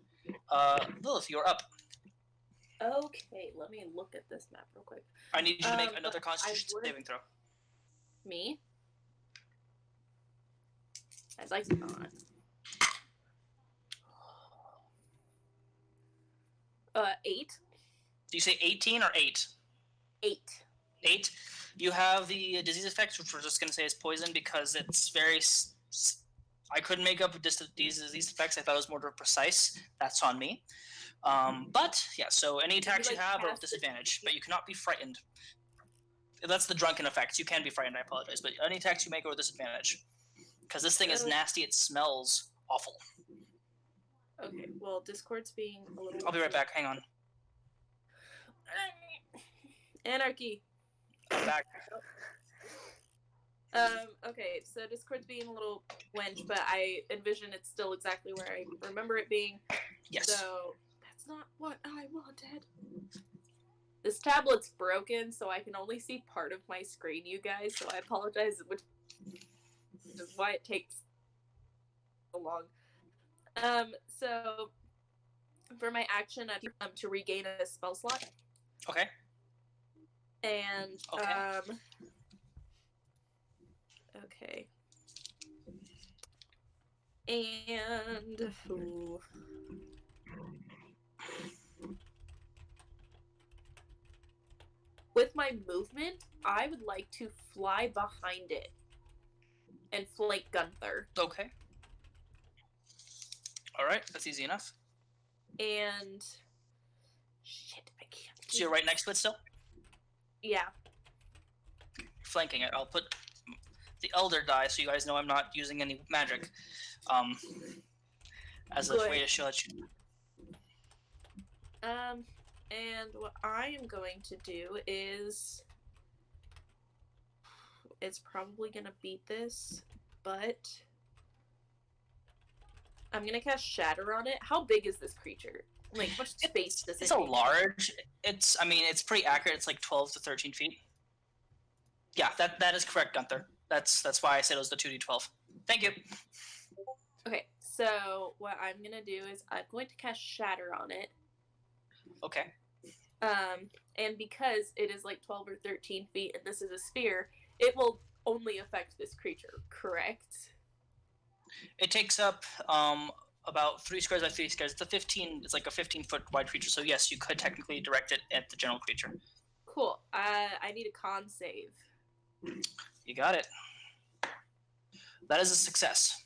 Lillith, you're up. Okay, let me look at this map real quick. I need you to make But another I Constitution wouldn't- saving throw. Me? I'd like to not. 8. Do you say 18 or 8? 8. 8. You have the disease effects, which we're just going to say is poison because it's very... I couldn't make up these disease effects. I thought it was more precise. That's on me. But, yeah, so any attacks you like have are with cast disadvantage, but you cannot be frightened. That's the drunken effects. You can be frightened, I apologize, but any attacks you make are with disadvantage. Because this thing is nasty, it smells awful. Okay, well, Discord's being a little... I'll be right back, hang on. Anarchy. I'm back. Okay, so Discord's being a little wench, but I envision it's still exactly where I remember it being. Yes. So, that's not what I wanted. This tablet's broken, so I can only see part of my screen, you guys, so I apologize, which is why it takes so long. So, for my action, I do to regain a spell slot. Okay. And, Okay. Okay. And... Ooh. With my movement, I would like to fly behind it and flank Gunthar. Okay. Alright, that's easy enough. And... Shit, I can't... So you're right next to it still? Yeah. Flanking it. I'll put the Elder die so you guys know I'm not using any magic. As a way to show that you... And what I am going to do is... It's probably going to beat this, but... I'm going to cast Shatter on it. How big is this creature? Like, how much space does it It's a take? large... I mean, it's pretty accurate. It's like 12 to 13 feet. Yeah, that is correct, Gunthar. That's why I said it was the 2d12. Thank you. Okay, so what I'm going to do is I'm going to cast Shatter on it. Okay. And because it is like 12 or 13 feet and this is a sphere, it will only affect this creature, correct? It takes up about 3 squares by 3 squares. It's like a 15-foot wide creature, so yes, you could technically direct it at the general creature. Cool. I need a con save. You got it. That is a success.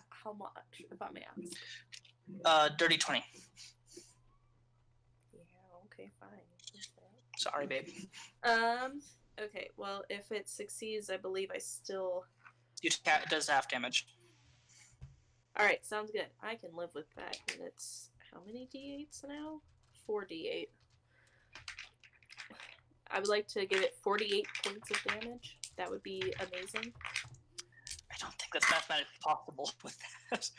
How much, if I may ask? Dirty 20. Yeah, okay, fine. Sorry, babe. Okay, well, if it succeeds, I believe I still... It does half damage. Alright, sounds good. I can live with that. And it's... How many d8s now? 4 d8. I would like to give it 48 points of damage. That would be amazing. I don't think that's mathematically possible with that.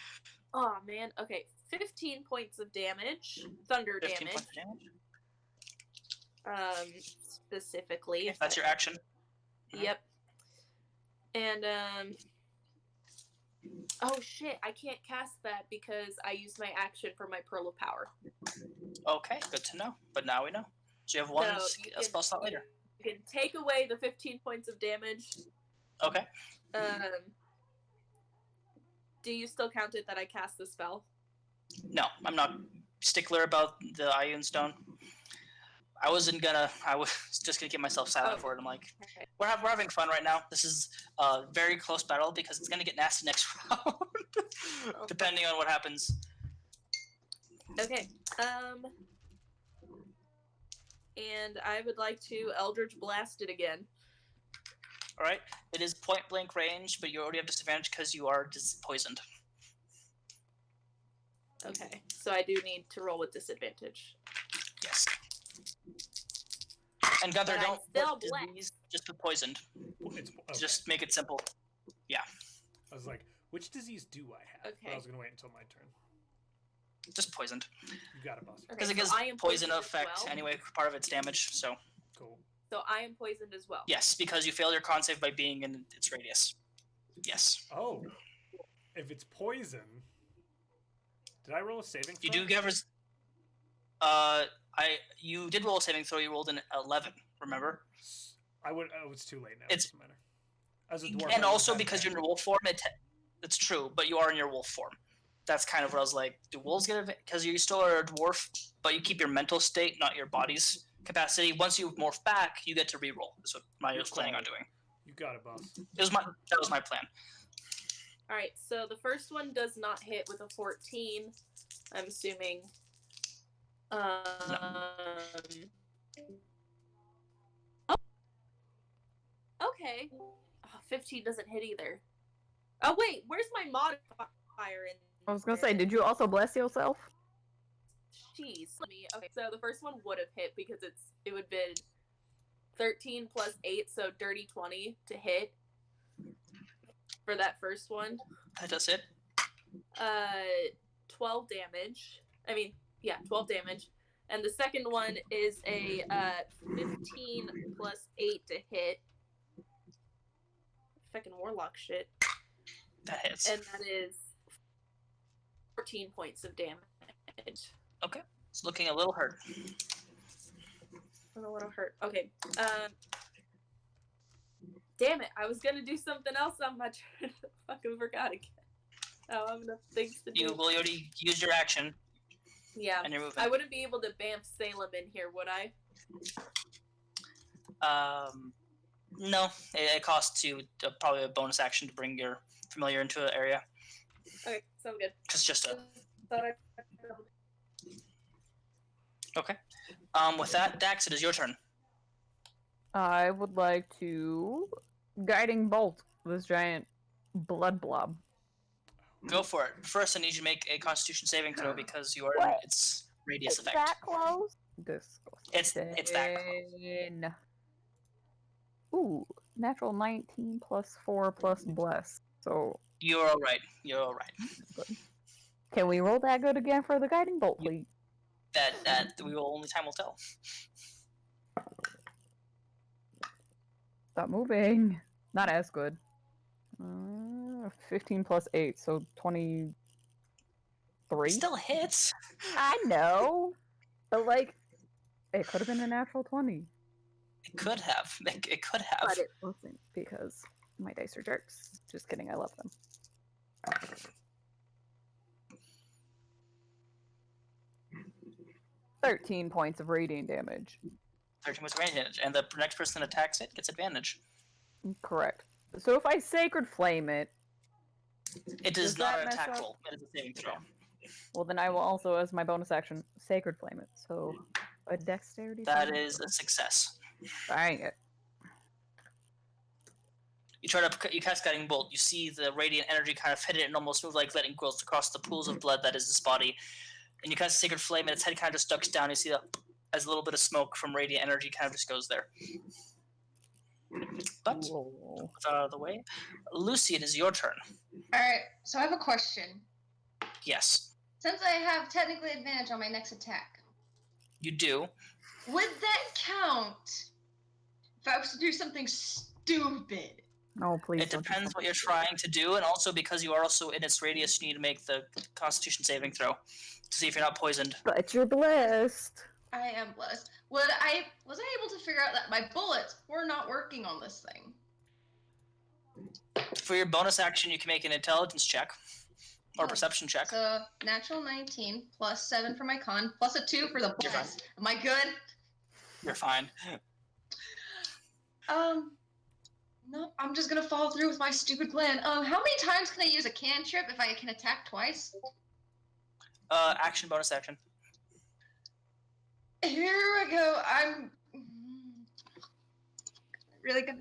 Oh, man. Okay, 15 points of damage. Thunder 15 damage. points of damage? Specifically. If That's your action? Yep. And, oh shit, I can't cast that because I used my action for my Pearl of Power. Okay, good to know. But now we know. So you have one So you spell slot later. You can take away the 15 points of damage. Okay. Do you still count it that I cast the spell? No, I'm not stickler about the Ioun Stone. I was just gonna keep myself silent for it. I'm like, Okay. we're having fun right now. This is a very close battle because it's gonna get nasty next round, depending on what happens. Okay. And I would like to Eldritch Blast it again. All right, it is point blank range, but you already have disadvantage because you are poisoned. Okay, so I do need to roll with disadvantage. Yes. And Gunthar, But don't I'm still put blessed. disease, just put poisoned. It's, okay. Just make it simple. I was like, which disease do I have? But I Okay. was gonna wait until my turn. Just poisoned. You got it, boss. Okay, Because it so gives I am poison poisoned as effect well. anyway, part of its damage, so. Cool. So I am poisoned as well. Yes, because you failed your con save by being in its radius. Yes. Oh, if it's poison, did I roll a saving throw? You do get you did roll a saving throw, you rolled an 11, remember? I would. Oh, it's too late now. It's- It doesn't matter. As a dwarf, And I also would have because you're in advantage. your wolf form, it's true, but you are in your wolf form. That's kind of what I was like, do wolves get it? Because you still are a dwarf, but you keep your mental state, not your body's capacity. Once you morph back, you get to reroll. Is what I was planning on doing. You got it, boss. That was my plan. Alright, so the first one does not hit with a 14, I'm assuming. Okay. Oh, 15 doesn't hit either. Oh, wait, where's my modifier in I was gonna say, did you also bless yourself? Jeez. Okay, so the first one would have hit because it would have been 13 plus 8, so dirty 20 to hit for that first one. That does it. 12 damage. 12 damage. And the second one is a 15 plus 8 to hit. Fucking Warlock shit. That hits. And that is 14 points of damage. Okay. It's looking a little hurt. A little hurt. Okay. Damn it! I was gonna do something else on my turn. Fucking forgot again. I don't have enough things to do. You will already use your action, Yeah. and you're moving. I wouldn't be able to Bamf Salem in here, would I? No. It costs you probably a bonus action to bring your familiar into an area. Okay, sounds good. Because just a. Thought I- Okay. With that, Dax, it is your turn. I would like to guiding bolt this giant blood blob. Go for it. First, I need you to make a Constitution saving throw because you are in What? its radius It's effect. that close? It's that close. Disgusting. Ooh, natural 19 plus 4 plus bless. So, You're all right. You're all right. can we roll that good again for the guiding bolt, please? That we will only time will tell. Stop moving. Not as good. 15 plus 8, so 23? Still hits. I know. But, like, it could have been a natural 20. It could have. It could have. But it wasn't because my dice are jerks. Just kidding, I love them. 13 points of radiant damage. 13 points of advantage, and the next person that attacks it gets advantage. Correct. So if I Sacred Flame it, It Does is not that an mess attack up? roll. It is a saving throw. well, then I will also, as my bonus action, Sacred Flame it. So a dexterity. That saving is throw. a success. Dang it. You cast Guiding Bolt. You see the radiant energy kind of hit it and almost move like letting goes across the pools of blood that is its body. And you cast Sacred Flame, and its head kind of just ducks down. You see as a little bit of smoke from radiant energy kind of just goes there. But Whoa. with out of the way, Lucy, it is your turn. Alright, so I have a question. Yes, Since I have technically advantage on my next attack, you do. would that count if I was to do something stupid? No, please. It don't do depends what something you're trying to do, and also because you are also in its radius, you need to make the Constitution saving throw to see if you're not poisoned. But you're blessed. I am blessed. Was I able to figure out that my bullets were not working on this thing? For your bonus action, you can make an intelligence check or Oh, perception check. So natural 19 plus 7 for my con plus a 2 for the You're fine. bless. Am I good? You're fine. No, I'm just gonna follow through with my stupid plan. How many times can I use a cantrip if I can attack twice? Action, bonus action. Here we go. I'm really gonna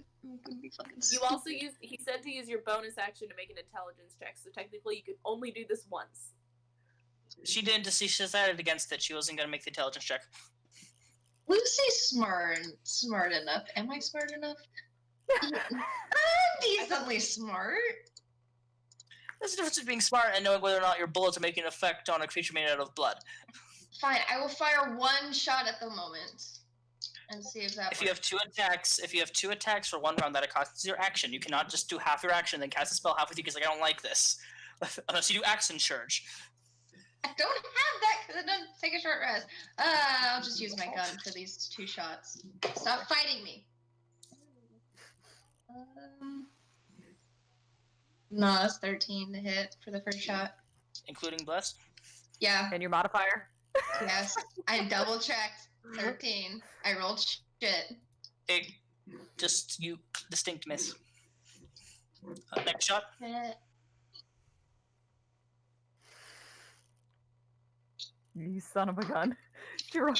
be fucking You stupid. also used. He said to use your bonus action to make an intelligence check, so technically you could only do this once. She didn't. She decided against it. She wasn't going to make the intelligence check. Lucy's smart enough. Am I smart enough? I'm decently smart. There's a difference between being smart and knowing whether or not your bullets are making an effect on a creature made out of blood. Fine, I will fire one shot at the moment and see if that If you have two attacks for 1 round, that costs your action. You cannot just do half your action and then cast a spell halfway through because like, I don't like this. Unless you do action surge. I don't have that because I don't take a short rest. I'll just use my gun for these 2 shots. Stop fighting me. No, that's 13 to hit for the first shot. Including blessed? Yeah, And your modifier? yes. I double checked. 13. I rolled shit. You distinct miss. Next shot. You son of a gun. You're It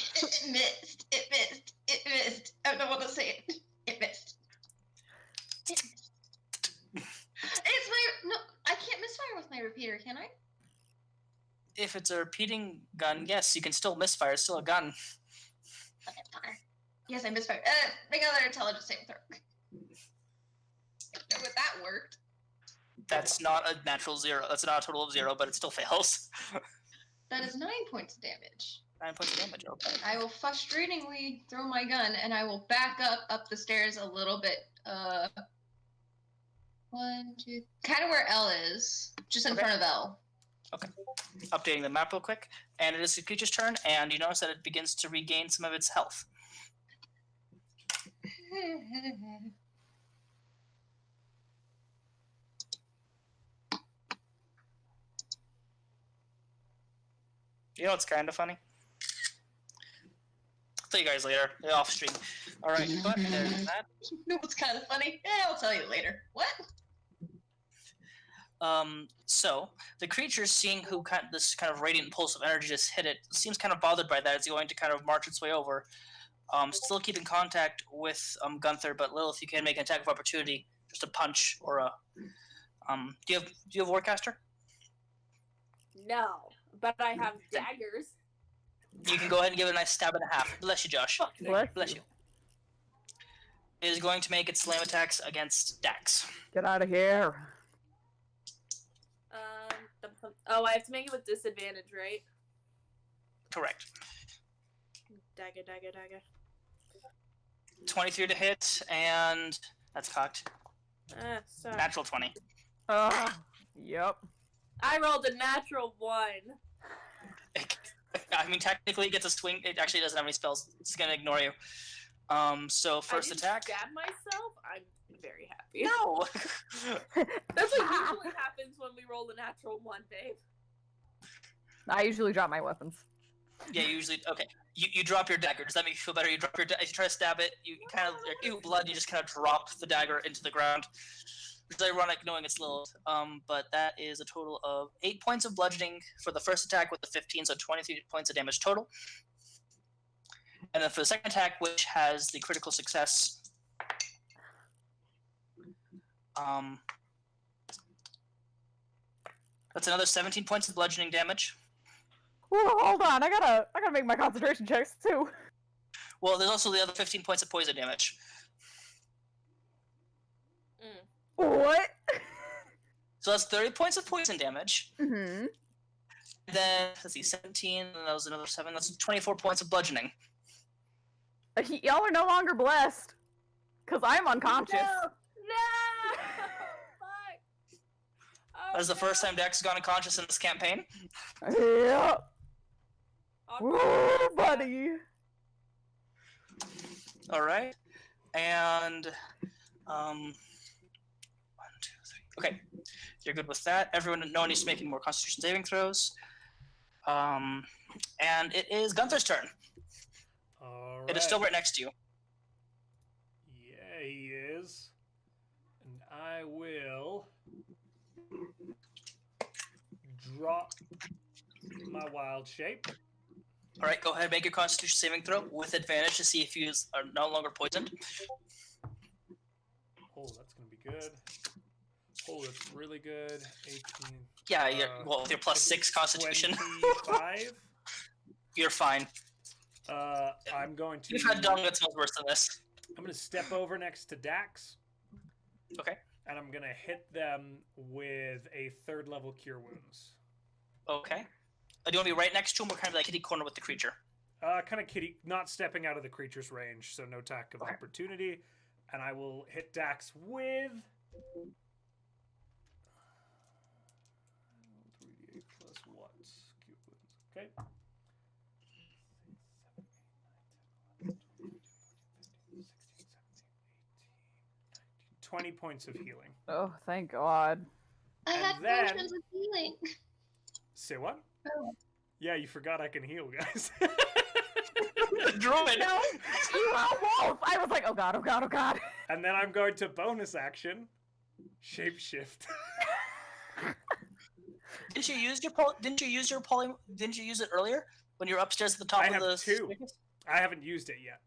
missed. It missed. It missed. I don't want to say it. It missed. It missed. It's my no. I can't misfire with my repeater, can I? If it's a repeating gun, yes, you can still misfire. It's still a gun. Yes, I misfired. Make another intelligence saving throw. But that worked. That's not a natural 0. That's not a total of 0, but it still fails. That is 9 points of damage. 9 points of damage. Okay. I will frustratingly throw my gun, and I will back up the stairs a little bit. 1, 2, kind of where L is, just in front of L. Okay. Updating the map real quick, and it is the creature's turn, and you notice that it begins to regain some of its health. You know what's kind of funny? I'll tell you guys later. Off stream. All right, but there's that. You know what's kind of funny? I'll tell you later. What? So the creature, seeing this kind of radiant pulse of energy just hit it, seems kind of bothered by that. It's going to kind of march its way over. Still keeping contact with Gunthar, but Lillith, you can make an attack of opportunity, just a punch or a. Do you have Warcaster? No, but I have daggers. You can go ahead and give it a nice stab and a half. Bless you, Josh. Bless you. It is going to make its slam attacks against Dax. Get out of here. Oh, I have to make it with disadvantage, right? Correct. Dagger. 23 to hit, and that's cocked. Sorry. Natural 20. Yep. I rolled a natural 1. I mean, technically it gets a swing. It actually doesn't have any spells. It's going to ignore you. So first attack. Stab myself? I'm very happy. No! That's what usually happens when we roll a natural 1, babe. I usually drop my weapons. Yeah, usually. Okay. You drop your dagger. Does that make you feel better? You drop your dagger. You try to stab it. You kind of, ew, blood. You just kind of drop the dagger into the ground. Which is ironic knowing it's Lillith. But that is a total of 8 points of bludgeoning for the first attack with the 15, so 23 points of damage total. And then for the second attack, which has the critical success, that's another 17 points of bludgeoning damage. Ooh, hold on, I gotta make my concentration checks too. Well, there's also the other 15 points of poison damage. What? So that's 30 points of poison damage. Mm-hmm. Then, let's see, 17, and that was another 7. That's 24 points of bludgeoning. Y'all are no longer blessed. Because I'm unconscious. No! Fuck! Oh, That is the first time Dex has gone unconscious in this campaign. Yep. Woo, buddy. Alright. And, 1, 2, 3. Okay. You're good with that. Everyone, no one needs to make any more Constitution saving throws. And it is Gunthar's turn. All right. It is still right next to you. Yeah, he is. And I will drop my wild shape. Alright, go ahead and make your Constitution saving throw with advantage to see if you are no longer poisoned. Oh, that's going to be good. Oh, that's really good. 18. Yeah, well, with your +6 Constitution, 25. you're fine. I'm going to. You've had dung that smells worse than this. I'm going to step over next to Dax. Okay. And I'm going to hit them with a 3rd level Cure Wounds. Okay. Do you want to be right next to him or kind of like kitty corner with the creature? Kind of kitty, not stepping out of the creature's range, so no attack of opportunity. And I will hit Dax with 3d8 plus what? Cure Wounds. Okay. 20 points of healing. Oh, thank God. I And had then- potions of healing. Say what? Oh. Yeah, you forgot I can heal, guys. Druid! No, you are a wolf! I was like, oh God, oh God, oh God. And then I'm going to bonus action, shapeshift. Didn't you use it earlier when you were upstairs at the top I of have the 2. I haven't used it yet.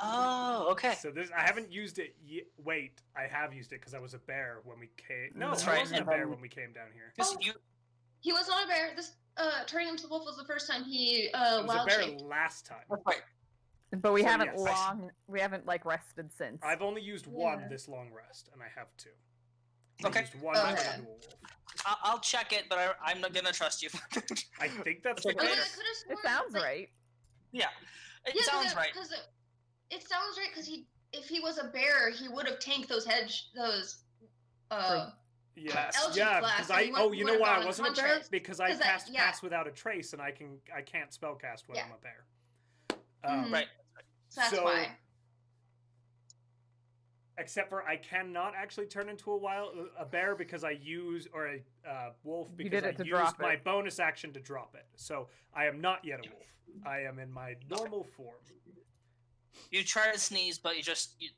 Oh, okay. So I haven't used it yet. Wait, I have used it because I was a bear when we came. No, That's I right. wasn't a bear when we came down here. Because you He was not a bear. This turning into a wolf was the first time he I was a wild bear shaped. last time. That's right. But we So, haven't yes. we haven't like rested since. I've only used 1 Yeah. this long rest, and I have 2. Okay. I used 1 Okay. to turn into a wolf. I'll check it, but I'm not gonna trust you. I think that's the Okay. I mean, I case. could have sworn. It sounds like, right. Yeah, it Yeah, sounds right. Because it sounds right. Because if he was a bear, he would have tanked those Yes, Eldritch yeah, Blast, because and I. he Oh, would've you know why gone I wasn't a one bear? trace. Because I 'Cause cast yeah. Pass Without a Trace, and I can't spellcast when Yeah. I'm a bear. Mhm. Right. So that's So- why. Except for I cannot actually turn into a bear because I use or a wolf You because did I it to used drop my it. bonus action to drop it. So I am not yet a wolf. I am in my normal form. You try to sneeze, but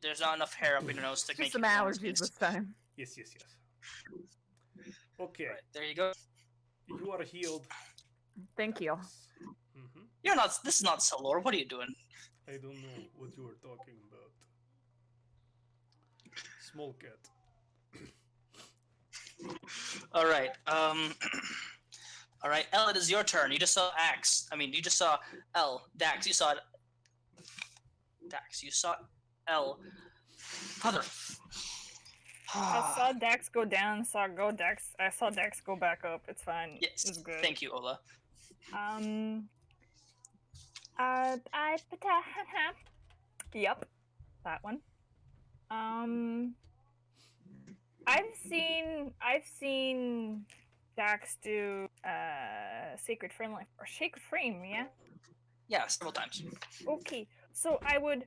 there's not enough hair up in your nose to Just make some you allergies sneeze. this time. Yes. Okay, Right, there you go. you are healed. Thank you. Mm-hmm. You're not. This is not Solor. What are you doing? I don't know what you are talking about. Small cat. All right. All right, Elle, it is your turn. You just saw Axe. You just saw Elle. Dax, you saw Dax, you saw Elle. Father. I saw Dex go down. I saw Dex go back up. It's fine. Yes. It's good. Thank you, Ola. Yep, that one. I've seen Dax do Sacred Frame or Sacred Frame, yeah. Yeah, several times. Okay, so I would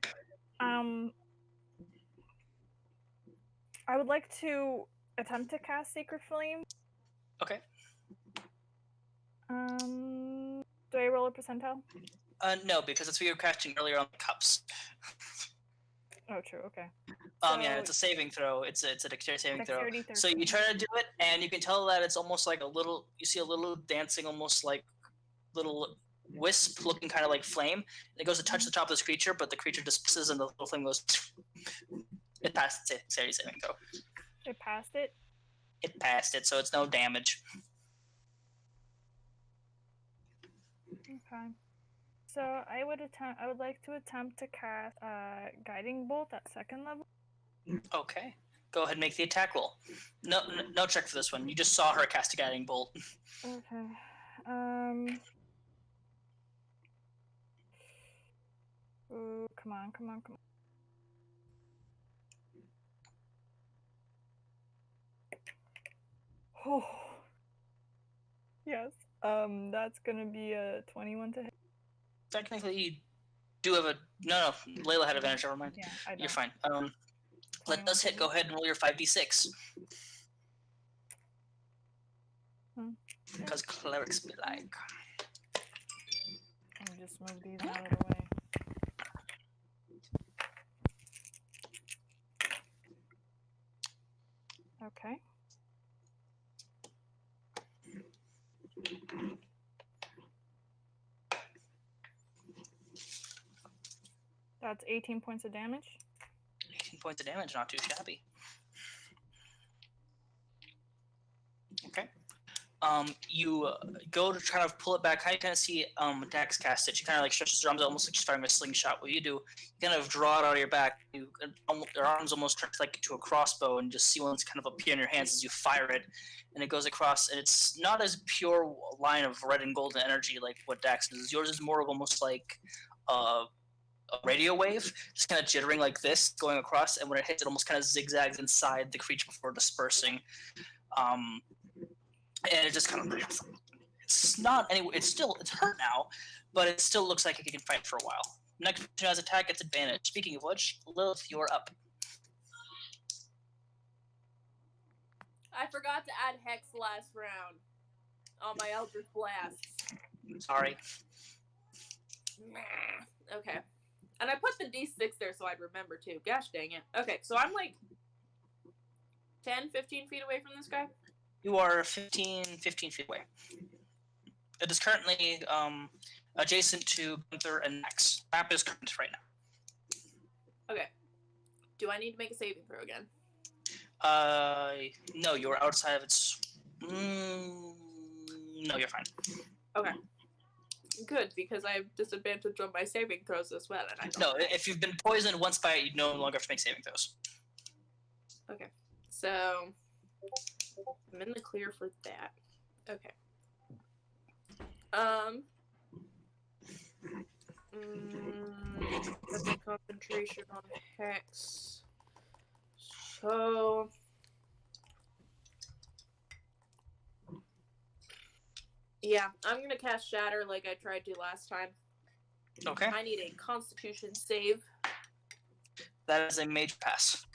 like to attempt to cast Sacred Flame. Okay. Do I roll a percentile? No, because it's what you were catching earlier on the cups. Oh, true. Okay. Yeah, So- it's a saving throw. It's a dexterity saving Dexterity throw. So you 13. try to do it, and you can tell that it's almost like you see a little dancing, almost like little wisp looking kind of like flame. And it goes to touch the top of this creature, but the creature disperses and the little flame goes. It passed the dexterity saving throw. I passed it. It passed it, so it's no damage. Okay. So I would like to attempt to cast Guiding Bolt at 2nd level. Okay. Go ahead and make the attack roll. No check for this one. You just saw her cast a guiding bolt. Okay. Ooh, come on. Oh. Yes. That's gonna be a 21 to hit. Technically, you do have a no. Layla had advantage. Never mind. Yeah, I don't. You're fine. Let us hit. Go ahead and roll your 5d6. Because clerics be like. Let me just move these out of the way. Okay. That's 18 points of damage. 18 points of damage, not too shabby. you go to try to pull it back. How you kind of see Dax cast it. She kind of like stretches her arms, almost like she's firing a slingshot. What you do, you kind of draw it out of your back. Your arms almost turn like to a crossbow, and just see ones kind of appear in your hands as you fire it, and it goes across. And it's not as pure line of red and golden energy like what Dax does. Yours is more of almost like a radio wave, just kind of jittering like this, going across. And when it hits, it almost kind of zigzags inside the creature before dispersing. And it just kind of, it's not anyway. It's hurt now, but it still looks like it can fight for a while. Next person has attack gets advantage. Speaking of which, Lillith, you're up. I forgot to add Hex last round on my Eldritch Blasts. Sorry. Okay. And I put the D6 there so I'd remember too. Gosh dang it. Okay, so I'm like 10, 15 feet away from this guy? You are 15 feet away. It is currently adjacent to Gunthar and Max. Map is current right now. Okay. Do I need to make a saving throw again? No, you're outside of its... no, you're fine. Okay. Good, because I have disadvantage on my saving throws as well, and I don't. No, if you've been poisoned once by it, you no longer have to make saving throws. Okay. So I'm in the clear for that. Okay. Heavy concentration on Hex. So yeah, I'm gonna cast Shatter like I tried to last time. Okay. I need a Constitution save. That is a major pass.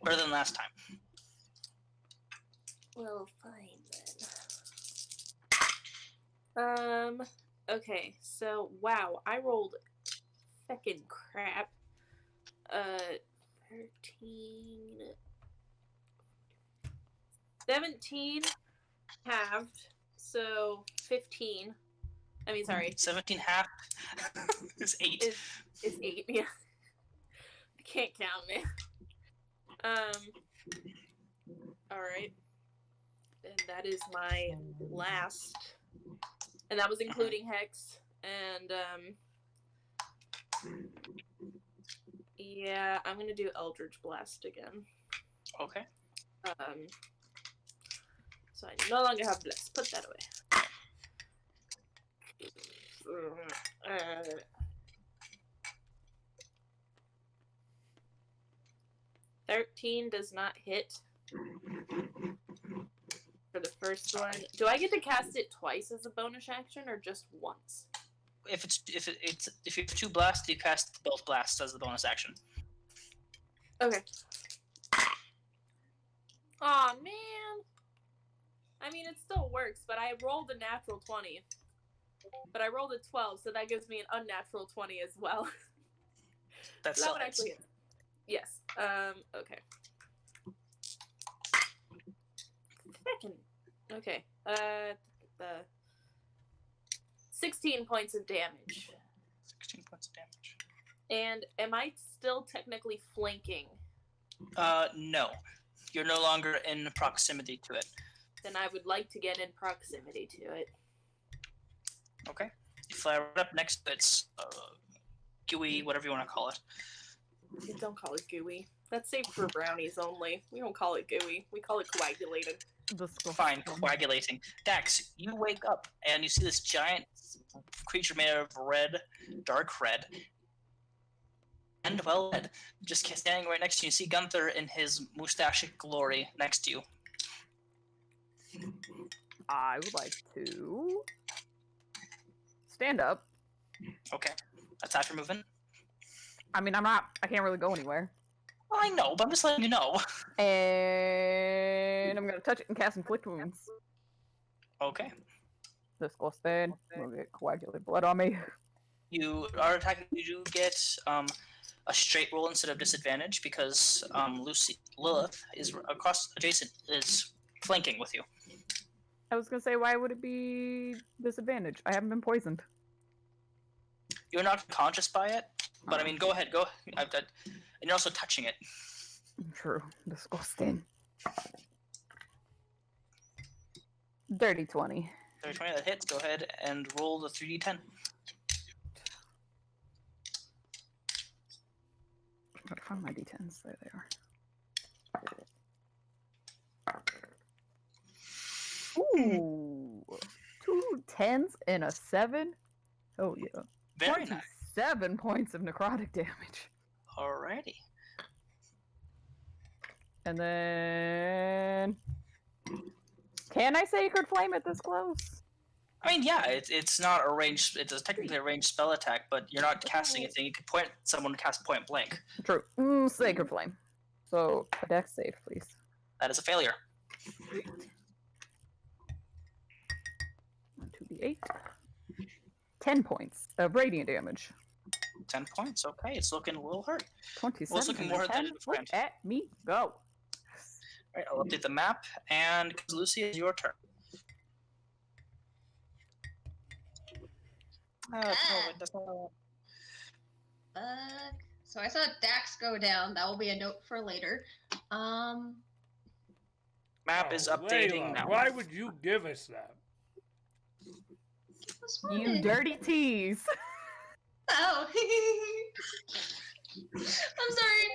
Better than last time. Well, fine then. Okay, so wow, I rolled feckin' crap. 13, 17 halved, so 15. I mean, sorry. 17 half is 8. Is 8, yeah. I can't count, man. Alright. And that is my last. And that was including Hex. And, yeah, I'm gonna do Eldritch Blast again. Okay. So I no longer have Bless. Put that away. 13 does not hit for the first one. Do I get to cast it twice as a bonus action or just once? If you have 2 blasts, you cast both blasts as the bonus action. Okay. Aw, man. I mean, it still works, but I rolled a natural 20. But I rolled a 12, so that gives me an unnatural 20 as well. That's so that would actually hit. Yes. Okay. Okay. 16 points of damage. 16 points of damage. And am I still technically flanking? No. You're no longer in proximity to it. Then I would like to get in proximity to it. Okay. You fly right up next to its gooey, whatever you want to call it. Don't call it gooey. That's safe for brownies only. We don't call it gooey. We call it coagulated. Fine, coagulating. Dax, you wake up and you see this giant creature made of red, dark red, and well red, just standing right next to you. You see Gunthar in his mustachic glory next to you. I would like to stand up. Okay, that's after moving. I mean, I can't really go anywhere. Well, I know, but I'm just letting you know. And I'm gonna touch it and cast Inflict Wounds. Okay. Disgusted. We'll get coagulated blood on me. You are attacking. You do get a straight roll instead of disadvantage because Lillith is is flanking with you. I was gonna say, why would it be disadvantage? I haven't been poisoned. You're not conscious by it, but I mean, go ahead, go. And you're also touching it. True. Disgusting. Dirty 20. Dirty 20, that hits. Go ahead and roll the 3d10. Gotta find my d10s. There they are. Ooh, 2 10s and a 7. Oh yeah. Very nice. 7 points of necrotic damage. Alrighty. And then, can I Sacred Flame at this close? I mean, yeah, it's not a ranged. It's technically a ranged spell attack, but you're not casting anything. You could point someone to cast point blank. True. Sacred Flame. So a dex save, please. That is a failure. 2d8. 10 points of radiant damage. 10 points. Okay, it's looking a little hurt. 27. Well, it's looking more than 10. Look at me go. All right, I'll update the map, and Lucy, it's your turn. No, that's not. Fuck. So I saw Dax go down. That will be a note for later. Map is updating Layla, now. why would you give us that? You dirty tease. Oh. I'm sorry.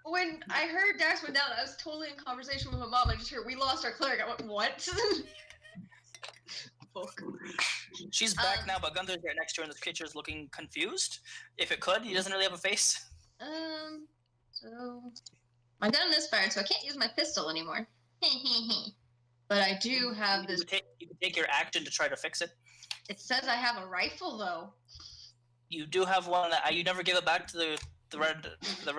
When I heard Dax went down, I was totally in conversation with my mom. I just heard, we lost our cleric. I went, what? Fuck. She's back now, but Gunther's right next to her, and the creature is looking confused. If it could, he doesn't really have a face. So my gun is fired, so I can't use my pistol anymore. But I do have this. You can take your action to try to fix it. It says I have a rifle, though. You do have one that you never give it back to the Red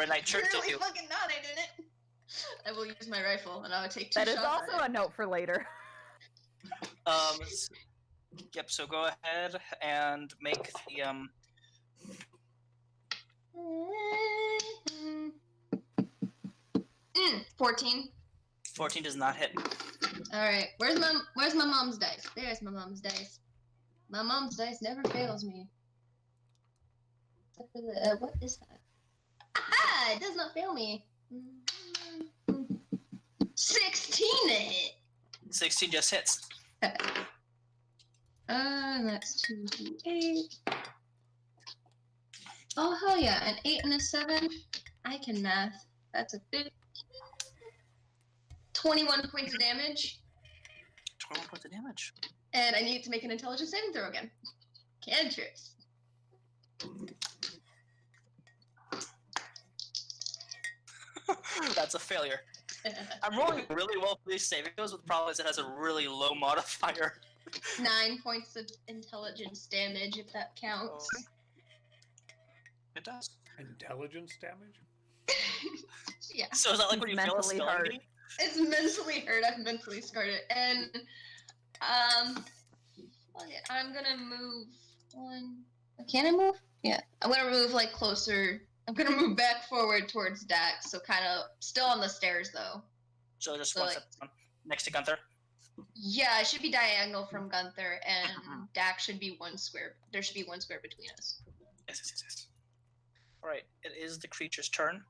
Knight Church, did Really you? fucking not, I didn't. I will use my rifle, and I will take 2 That shots. is also at a note for later. Yep. So go ahead and make the 14. 14 does not hit. All right. Where's my mom's dice? There's my mom's dice. My mom's dice never fails me. Except for the what is that? Aha! It does not fail me. 16 to hit. 16 just hits. That's 2d8. Oh hell yeah! An 8 and a 7. I can math. That's a 21 points of damage. 21 points of damage. And I need to make an intelligence saving throw again. Cantrips. That's a failure. I'm rolling really well for these saving throws, but the problem is it has a really low modifier. 9 points of intelligence damage, if that counts. It does. Intelligence damage? Yeah. So is that like when you fail a Mentally spell? hurt. ending? It's mentally hurt. I've mentally scarred it. And, fuck it. I'm gonna move one. Can I move? Yeah. I'm gonna move, like, closer. I'm gonna move back forward towards Dax, so kind of still on the stairs, though. So just So, one like- step down, next to Gunther. Yeah, it should be diagonal from Gunther, and Dax should be 1 square. There should be 1 square between us. Yes. Alright, it is the creature's turn.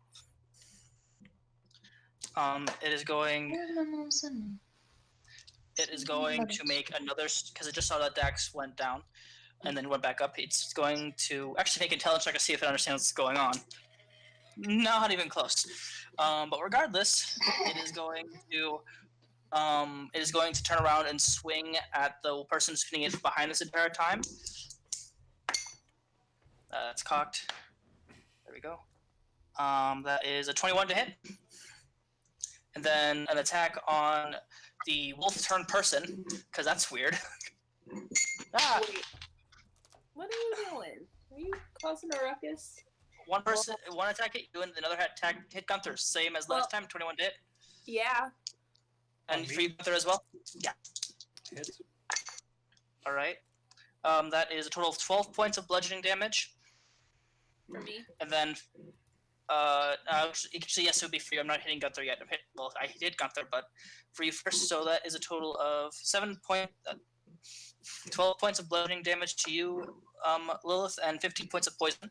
It is going Where's my mom sending? It is going to make another, because it just saw that Dax went down and then went back up. It's going to actually make intelligence check to see if it understands what's going on. Not even close. But regardless, it is going to turn around and swing at the person spinning it behind this entire time. It's cocked. There we go. That is a 21 to hit. And then an attack on the wolf turn person, because that's weird. Ah, Wait, what are you doing? Are you causing a ruckus? One attack hit you, and another attack hit Gunther. Same as last time, 21 to hit. Yeah. And On for me? you, Gunther, as well? Yeah. Hits. Alright. That is a total of 12 points of bludgeoning damage. For me. And then, actually, yes, it would be for you. I'm not hitting Gunther yet. I did Gunther, but for you first. So that is a total of 12 points of bludgeoning damage to you, Lillith, and 15 points of poison.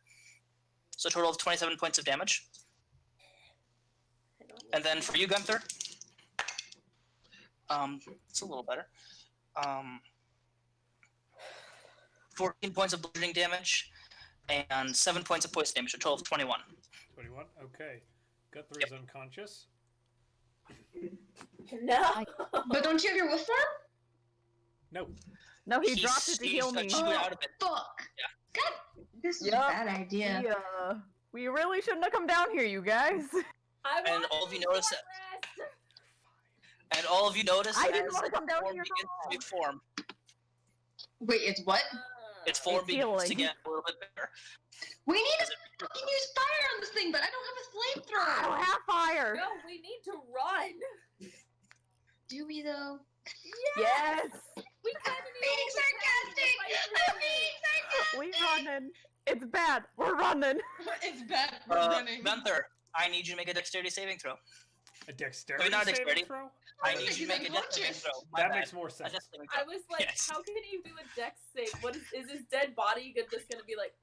So a total of 27 points of damage. And then for you, Gunther, it's a little better. 14 points of bludgeoning damage, and 7 points of poison damage, a total of 21. 21? Okay. Gunthar is unconscious. No. But don't you have your wolf form? No. No, he dropped it to heal me. Chewed out of it. Fuck. Yeah. God, this is Yep. a bad idea. We really shouldn't have come down here, you guys. And all of you notice that. And all of you notice I didn't as want to come the down form here begins at all. to form. Wait, it's what? Its form It's begins to healing. get a little bit better. We need to fucking use fire on this thing, but I don't have a I don't flamethrower. have fire. No, we need to run. Do we though? Yes. We kind of need Being sarcastic. I'm being We sarcastic. running. It's bad. We're running. It's bad. We're running. Gunthar, I need you to make a dexterity saving throw. A dexterity not saving dexterity. throw? I Oh, need you to he's make a dex saving unconscious. throw. My That bad. makes more A sense. dex saving I throw. was like, Yes. how can he do a dex save? What is his dead body just gonna be like?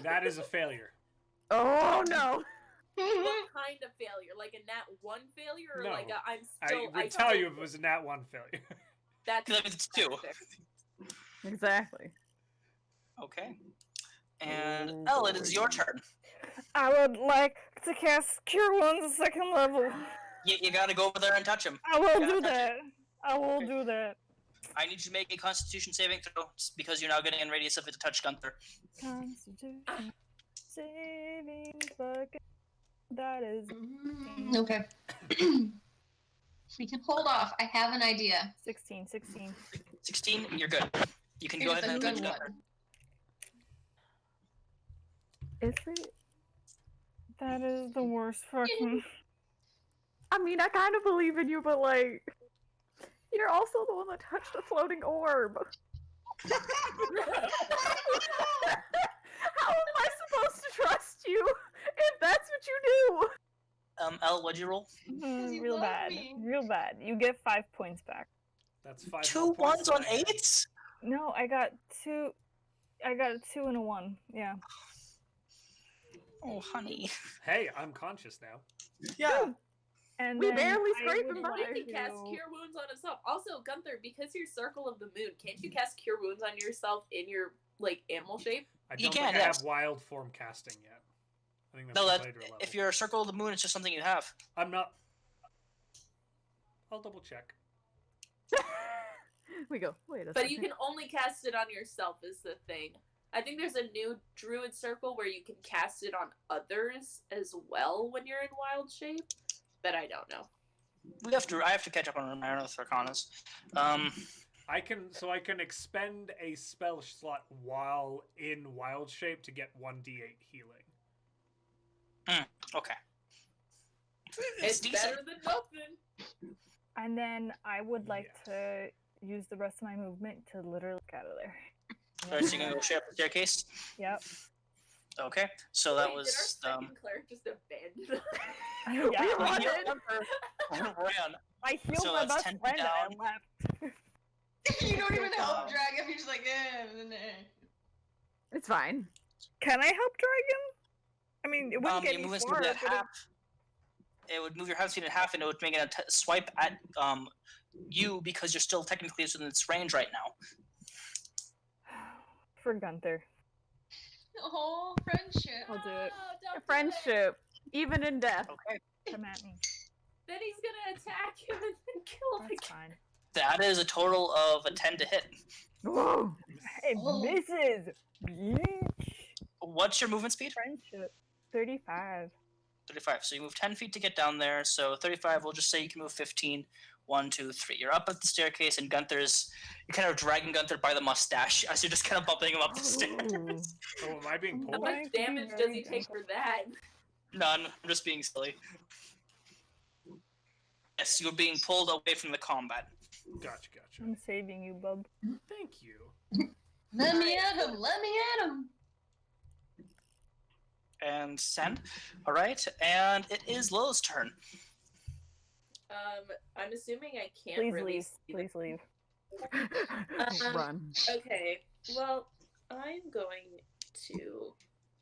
That is a failure. Oh no. What kind of failure? Like a nat 1 failure, or No. like a I'm I still? would tell you if it was a nat 1 failure. That's That means it's 2. Exactly. Okay. And Elle, it is your turn. I would like to cast Cure Wounds 2nd level. You gotta go over there and touch him. I will Gotta do touch that. him. I will Okay. do that. I need you to make a Constitution saving throw because you're now getting in radius of it to touch Gunthar. Constitution saving fucking. That is Okay. We can hold off. I have an idea. 16. 16, you're good. You can It's go ahead a and good touch one. Gunthar. Is it? That is the worst fucking. I mean, I kind of believe in you, but like, you're also the one that touched a floating orb. How am I supposed to trust you if that's what you do? Elle, what'd you roll? you Real love bad. me. Real bad. You get 5 points back. That's 5 2 more points 1s than on I had. 8s? No, I got 2. I got a 2 and a 1. Yeah. Oh, honey. Hey, I'm conscious now. Yeah. And We then barely I scraped would him Well, by. he can cast Cure Wounds on himself. Also, Gunther, because you're Circle of the Moon, can't you cast Cure Wounds on yourself in your like animal shape? I You don't can, think I yes. have wild form casting yet. I think that's No, the that later level. if you're a Circle of the Moon, it's just something you have. I'm not. I'll double check. We go. Wait a But second. you can only cast it on yourself is the thing. I think there's a new Druid circle where you can cast it on others as well when you're in wild shape, but I don't know. I have to catch up on my Earth Arcanas. I can expend a spell slot while in wild shape to get 1d8 healing. Okay. It's decent. better than nothing. And then I would like to use the rest of my movement to literally get out of there. Alright, so you're gonna go straight up the staircase? Yep. Okay. So that Wait, was did our second cleric just abandon us? Yeah, We I, ran. I healed So my that's best 10 friend down. and I left. You don't even help drag him. You're just like, eh. It's fine. Can I help drag him? I mean, it wouldn't get You me move his far. speed at but half. It would move your half speed in half, and it would make a swipe at you because you're still technically within its range right now. For Gunthar. Oh, friendship. I'll do it. Oh, don't do it. Friendship, even in death. Okay. Come at me. Then he's gonna attack him and then kill him That's again. fine. That is a total of a 10 to hit. Whoa. It Oh. misses. Bitch. What's your movement speed? Friendship. 35. 35. So you move 10 feet to get down there. So 35, we'll just say you can move 15. 1, 2, 3. You're up at the staircase, and you're kind of dragging Gunthar by the mustache as you're just kind of bumping him up the stairs. Oh, am I being How pulled? Why much could you damage very does he take for that? None. I'm just being silly. Yes, you're being pulled away from the combat. Gotcha. I'm saving you, bub. Thank you. Let me at him. Let me at him. And send. All right, and it is Lilith's turn. I'm assuming I can't Please really leave. see Please leave. Run. Okay, well, I'm going to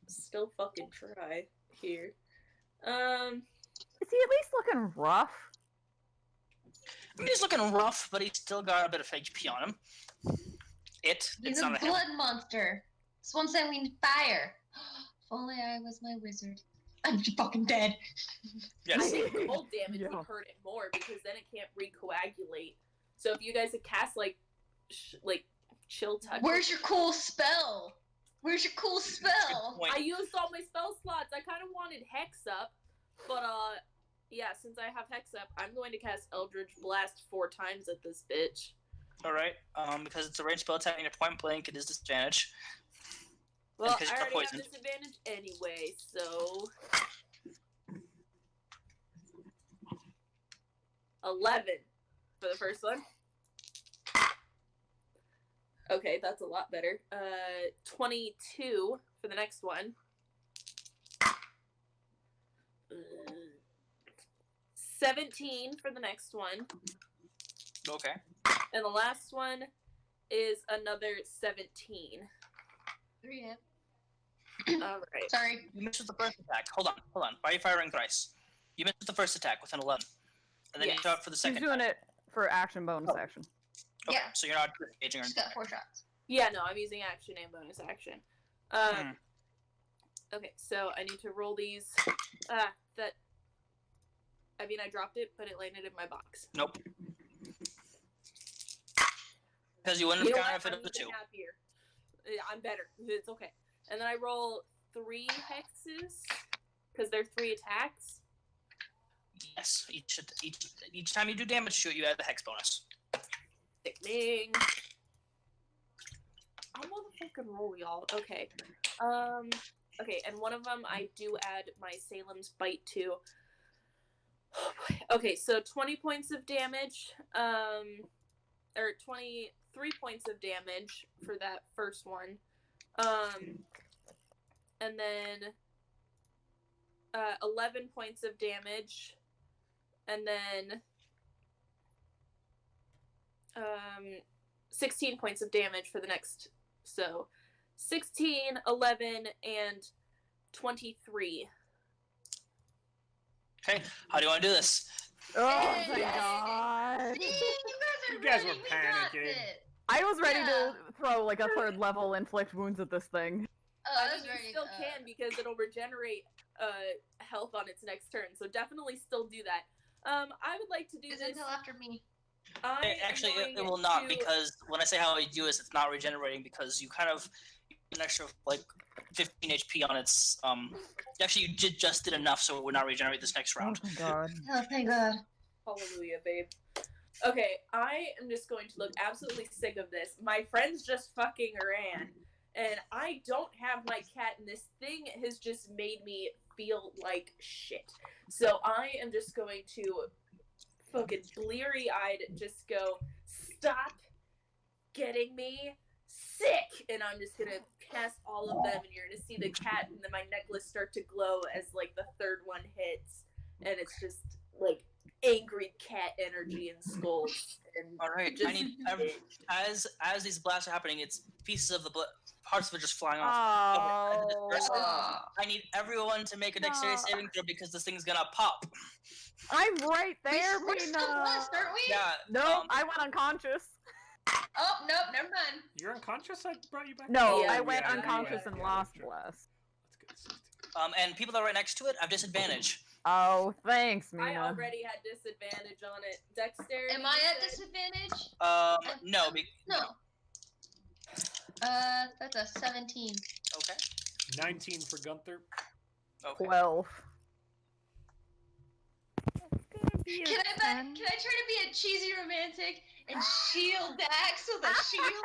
still fucking try here. Is he at least looking rough? I mean, he's looking rough, but he's still got a bit of HP on him. It's He's a not a him. blood monster. This one said we need fire. If only I was my wizard. I'm fucking dead. I Yes. think cold damage Yeah. would hurt it more because then it can't recoagulate. So if you guys had cast like chill touch. Where's your cool spell? Where's your cool spell? Point. I used all my spell slots. I kind of wanted Hex up, but yeah, since I have Hex up, I'm going to cast Eldritch Blast 4 times at this bitch. All right. Because it's a ranged spell attack and your point blank, it is disadvantage. Well, because I you're already have poisoned. disadvantage anyway, so 11 for the first one. Okay, that's a lot better. 22 for the next one. 17 for the next one. Okay. And the last one is another 17. 3 hit. Alright. Sorry. You missed with the first attack. Hold on. Why are you firing thrice? You missed with the first attack with an 11. And then you Yes. shot for the She's second doing attack. it for action bonus action. Okay, Yeah. so you're not engaging or She's got 4 shots. Yeah, no, I'm using action and bonus action. Okay, so I need to roll these. I dropped it, but it landed in my box. Nope. Because you wouldn't You know have what? counted if it I'm was a 2. even happier. I'm better. It's okay. And then I roll 3 hexes, because they're 3 attacks. Yes. Each time you do damage to it, you add the hex bonus. Sickening. I want to fucking roll, y'all. Okay. Okay, and one of them I do add my Salem's Bite to. Okay, so 20 points of damage, or 23 points of damage for that first one. And then 11 points of damage, and then 16 points of damage for the next. So 16, 11, and 23. Okay, how do you want to do this? Oh Hey, my yes. god! See, you You guys guys are were ready. We got panicking. this. I was ready Yeah. to throw like a 3rd level inflict wounds at this thing. Oh, I I mean, was you ready. still can because it'll regenerate health on its next turn. So definitely still do that. I would like to do Is this. until after me. Actually, it will not, because when I say how I do is it's not regenerating because you kind of an extra like 15 HP on its Actually, you just did enough, so it would not regenerate this next round. Oh my god. Oh, thank God. Hallelujah, babe. Okay, I am just going to look absolutely sick of this. My friends just fucking ran, and I don't have my cat, and this thing has just made me feel like shit. So I am just going to fucking bleary-eyed just go, stop getting me sick! And I'm just gonna cast all of them, and you're gonna see the cat and then my necklace start to glow as, like, the 3rd one hits. And it's just, like, angry cat energy and skulls. And All right, I need as these blasts are happening, it's pieces of the parts of it just flying off. Oh. Oh. I need everyone to make a dexterity saving throw because this thing's gonna pop. I'm right there, We're still Mina! blessed, aren't we? Yeah. Nope, I went unconscious. Oh, nope, never mind. You're unconscious? I brought you back? No, Yeah, I went yeah, unconscious yeah, and yeah, lost sure. bless. That's good. And people that are right next to it have disadvantage. Oh, thanks, I Mina. already had disadvantage on it. Dexterity. Am I you at said? disadvantage? No. No. That's a 17. Okay. 19 for Gunthar. Okay. 12. Can I try to be a cheesy romantic and shield Dax with a shield?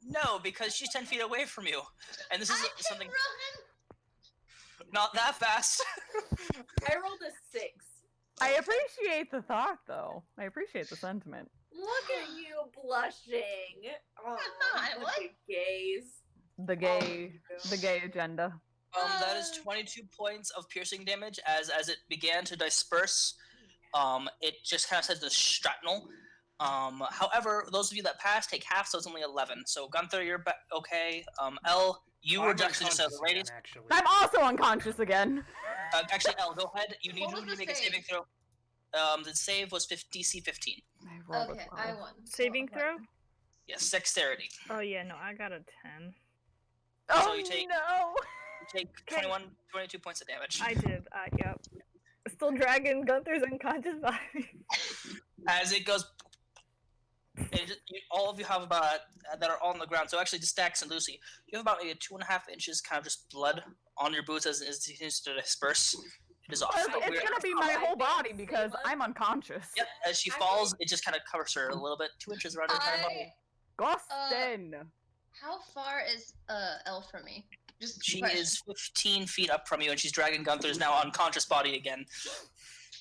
No, because she's 10 feet away from you, and this is I can something run. not that fast. I rolled a 6. I appreciate the thought, though. I appreciate the sentiment. Look at you blushing. Oh, not, look what? at gays. The gay agenda. That is 22 points of piercing damage. As it began to disperse, it just kind of says the shrapnel. However, those of you that passed take half, so it's only 11. So Gunthar, you're okay. L, you were I'm actually just out of the unconscious radius. again, actually. I'm also unconscious again. Actually, L, go ahead. You need What to was the make a save? saving throw. The save was DC 15. I rolled a Okay, 12. I won. Saving So, throw? Yes, dexterity. Oh yeah, no, I got a 10. Oh So you take- no! You take Okay. 22 points of damage. I did. Yep. Still dragging Gunther's unconscious body. As it goes, all of you have about that are on the ground. So actually, just Dax and Lucy, you have about maybe 2.5 inches, kind of just blood on your boots as it continues to disperse. It is off. It's gonna be my whole body because Layla. I'm unconscious. Yep. As she falls, it just kind of covers her a little bit, 2 inches around her entire body. Gostin! How far is Elle from me? Just She question. is 15 feet up from you, and she's dragging Gunther's now unconscious body again.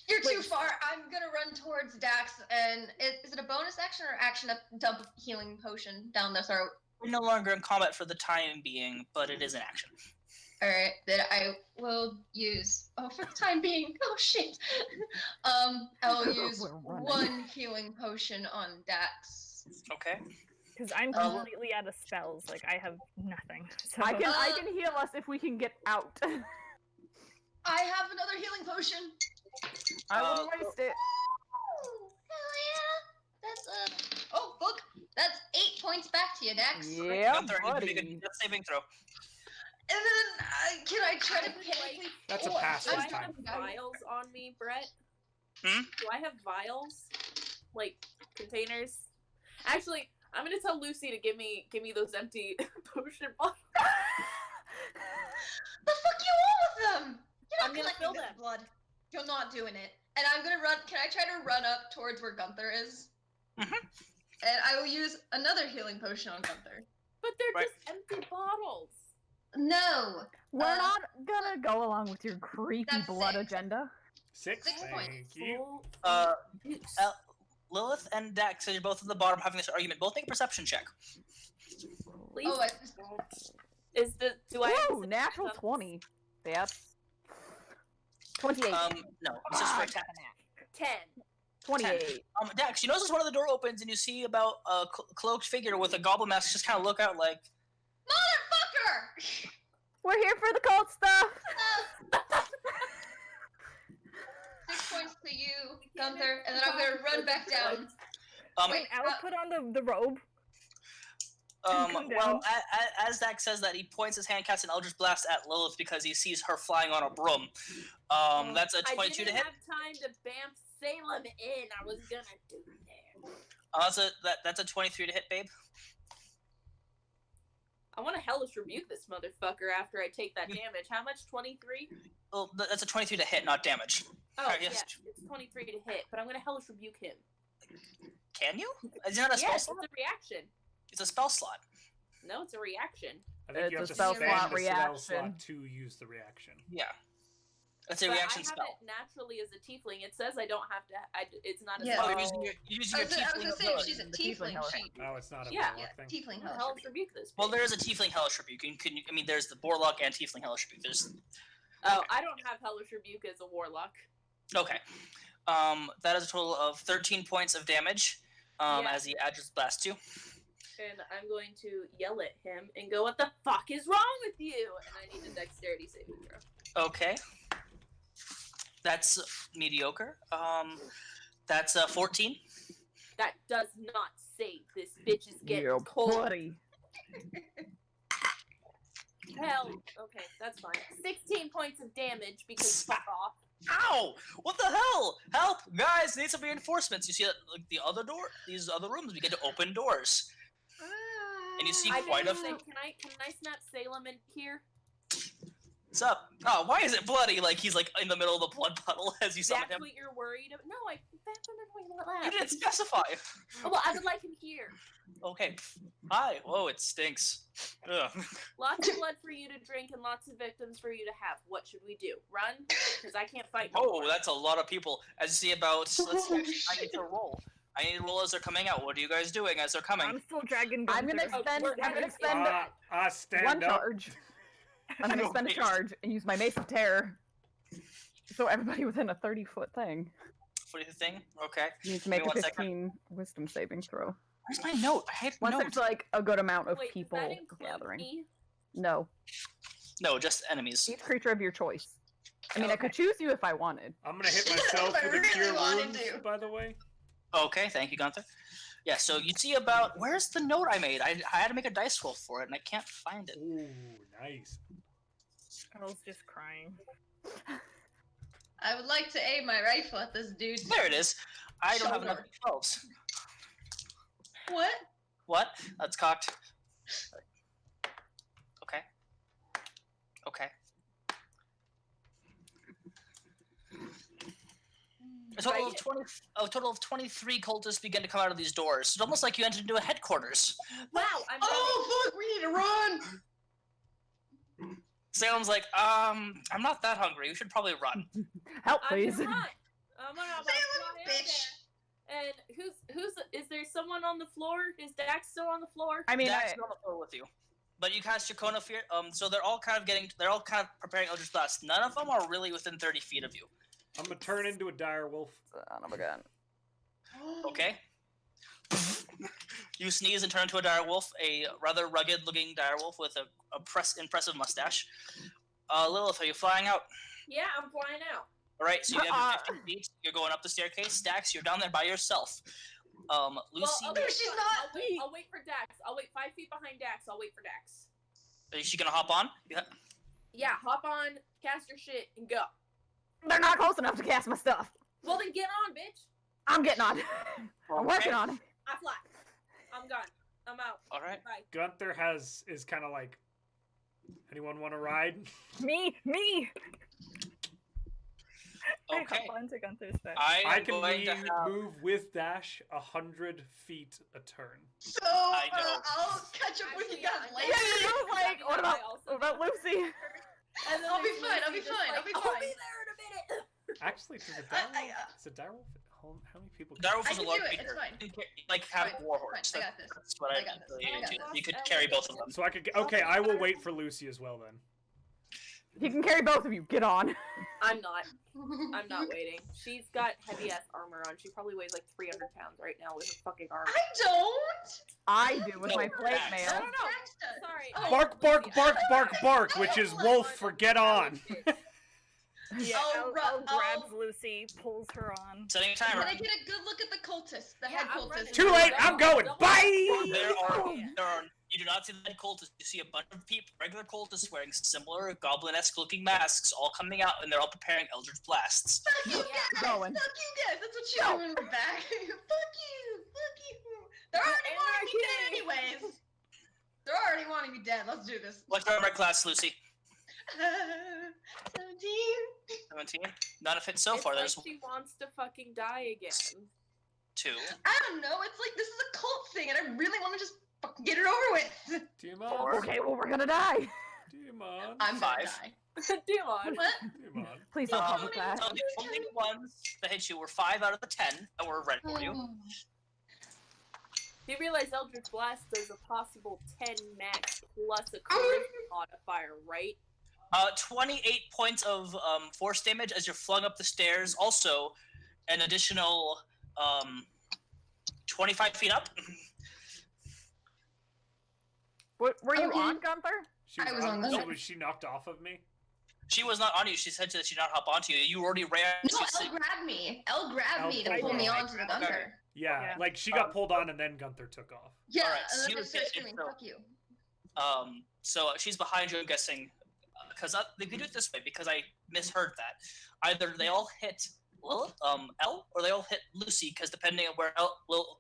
You're too far. I'm gonna run towards Dax, and is it a bonus action or action to dump a healing potion down their throat? We're no longer in combat for the time being, but it is an action. All right, then I will use. Oh, for the time being. Oh shit. I will use We're running. 1 healing potion on Dax. Okay. Because I'm completely out of spells. Like, I have nothing. So I can heal us if we can get out. I have another healing potion. I wouldn't waste it. Oh, hell yeah! That's oh, look, that's 8 points back to you, Dax. Yeah, Gunther, you can make a buddy. death saving throw. And then can I try to I would panically? That's a pull- pass Do this I time. have vials on me, Bret? Hmm? Do I have vials? Like containers? Actually, I'm gonna tell Lucy to give me those empty potion bottles. The fuck you want with them? You're I'm not gonna collecting fill this them. blood. You're not doing it. And I'm gonna run. Can I try to run up towards where Gunthar is? Mhm. And I will use another healing potion on Gunthar. But they're Right. just empty bottles. No. We're not gonna go along with your creepy That's blood 6. agenda. 6. 6 Thank points. you. Full use. Lilith and Dax, you're both at the bottom having this argument. Both make a perception check. Please Oh, I, don't. Do I have Ooh, to- natural 20. That's 28. No, it's just for attack. 10. 28. Dax, you notice one of the door opens and you see about a cloaked figure with a goblin mask just kind of look out like, motherfucker! We're here for the cult stuff. 6 points to you, Gunthar, and then I'm gonna run back down. Wait, I'll put on the robe. come well, down. as Dax says that, he points his hand, casts an Eldritch Blast at Lilith because he sees her flying on a broom. That's a 22 I to didn't hit. have time to bamf Salem in. I was gonna do that. That's a 23 to hit, babe. I want to hellish rebuke this motherfucker after I take that damage. How much? 23? Well, that's a 23 to hit, not damage. Oh, Sorry, yeah, yes. it's 23 to hit, but I'm gonna hellish rebuke him. Can you? Is it not a spell Yes, slot? it's a reaction. It's a spell slot. No, it's a reaction. I think you have It's to a spell spend slot the spell reaction. slot to use the reaction. Yeah. It's a But reaction I have spell. it naturally as a tiefling. It says I don't have to. It's not a Yeah. Oh, spell. you're using I your was gonna tiefling say, ability. she's a The tiefling tiefling. hellish. She, Oh, it's not a Yeah. warlock thing. tiefling I'm gonna hellish. hellish rebuke this. Well, bitch. there is a tiefling hellish rebuke. I mean, there's the warlock and tiefling hellish rebuke. There's Oh, I don't have hellish rebuke as a warlock. okay. That is a total of 13 points of damage. Yeah. As he Eldritch blasts you. And I'm going to yell at him and go, "What the fuck is wrong with you?" And I need a dexterity saving throw. Okay. That's mediocre. That's 14. That does not save. This bitch is getting Yeah, cold. buddy. Hell, okay, that's fine. 16 points of damage because fuck off. Ow! What the hell? Help! Guys, need some reinforcements. You see that, like, the other door? These other rooms begin to open doors. And you see I quite a... can I snap Salem in here? What's up? Oh, why is it bloody? Like, he's, like, in the middle of the blood puddle as you summon That's him. what you're worried about? No, that's what I'm You didn't specify! Oh, well, I would like him here. Okay. Hi. Whoa, it stinks. Ugh. Lots of blood for you to drink and lots of victims for you to have. What should we do? Run? Because I can't fight no Oh, more. that's a lot of people. As you see about... Let's see, actually, I need to roll. I need to roll as they're coming out. What are you guys doing as they're coming? I'm still dragging I'm gonna Gunther. expend. we're I'm gonna gonna- expend Stand one up. charge. I'm gonna expend a charge and use my Mace of Terror. So everybody within a 30-foot thing What do you think? Okay. needs to Give me make a 1 second. 15 Wisdom saving throw. Where's my note? I had Once notes. it's like a good amount of Wait, people does that include gathering. me? No, No, just enemies. each creature of your choice. I mean, I could choose you if I wanted. I'm gonna hit myself I with a really cure wanted wounds, to. by the way. Okay, thank you, Gunthar. Yeah, so you see about where's the note I made? I had to make a dice roll for it, and I can't find it. Ooh, nice. Earl's just crying. I would like to aim my rifle at this dude. There it is. I don't have enough Shoulder. D12s. What? What? That's cocked. Okay. Okay. A total of 23 cultists begin to come out of these doors. It's almost like you entered into a headquarters. Wow, I'm Oh fuck! We need to run. Salem's like, I'm not that hungry. We should probably run. Help, I'm please. gonna run. I'm gonna Salem, fly out bitch. there. And who's is there someone on the floor? Is Dax still on the floor? I mean, Dax is on the floor with you. But you cast your cone of fear. So they're all kind of preparing Eldritch Blast. None of them are really within 30 feet of you. I'm gonna turn into a dire wolf. son of a gun. Okay. You sneeze and turn into a direwolf, a rather rugged-looking direwolf with a impressive mustache. Lillith, are you flying out? Yeah, I'm flying out. All right, so you have your 15 feet. You're going up the staircase. Stax, you're down there by yourself. Lucy, Well, okay, she's fine. not- I'll wait for Dax. I'll wait 5 feet behind Dax. I'll wait for Dax. is she gonna hop on? Yeah. Yeah, hop on, cast your shit, and go. They're not close enough to cast my stuff. Well, then get on, bitch. I'm getting on. I'm working on it. I fly. I'm gone. I'm out. All right. Bye. Gunther is kind of like, anyone want to ride? Me! I Okay. hop onto Gunther's back. I I am can going to have. move with dash 100 feet a turn. So I know. I'll catch up with you Actually, guys yeah, later. Yeah, I was like, what about Lucy? And then I'll be there's fine, I'll be Lucy just fine, like, I'll be I'll fine. be there in a minute. Actually, does a direwolf? How many people? Direwolf I is a can large do it, creature. it's fine. You can like have Fine, warhorse. fine, I got this. That's what I got this, really I got do. this. You could carry both of them. So I could. Okay, I will wait for Lucy as well then. He can carry both of you. Get on. I'm not waiting. She's got heavy ass armor on. She probably weighs like 300 pounds right now with her fucking armor. I don't. I do with No, my plate Dax. I mail. don't know. Dax does. Sorry. Oh. Bark, bark, bark, bark, bark, which is wolf for get on. Yeah, Oh, El grabs oh. Lucy, pulls her on. Setting a Can timer. I get a good look at the cultists? The Yeah, head I'm cultists. running. Too late. I'm going. Bye. There are. Yeah. You do not see the head cultists. You see a bunch of people, regular cultists wearing similar goblin-esque looking masks, all coming out, and they're all preparing Eldritch Blasts. Fuck you Yeah, guys! going. Fuck you guys! That's what you're doing in the back. Fuck you! Fuck you! They're already wanting me dead anyways. They're already wanting me dead. Let's do this. What's your armor class, Lucy? 17. 17. None of it so It's far. like There's she wants to fucking die again. 2. I don't know. It's like this is a cult thing, and I really want to just fucking get it over with. Demon. Okay, well, we're gonna die. Demon. I'm gonna 5. die. Demon. What? Demon. Please don't Um, public that. So the only ones that hit you were 5 out of the 10 that were red for you. You realize Eldritch Blast does a possible 10 max plus a charisma modifier, right? 28 points of force damage as you're flung up the stairs. Also, an additional 25 feet up. Were you Okay. on, Gunther? She I was on the- Was she knocked off of me? She was not on you. She said that she did not hop onto you. You already ran. No, Elle grabbed me. Elle grabbed me to pull me onto the Gunthar. Yeah, Yeah. like she got pulled on and then Gunther took off. Yeah, Alright, and so then I you started get screaming, it, so- fuck you. So she's behind you, I'm guessing, because they could do it this way because I misheard that. Either they all hit Lilith, Elle, or they all hit Lucy, because depending on where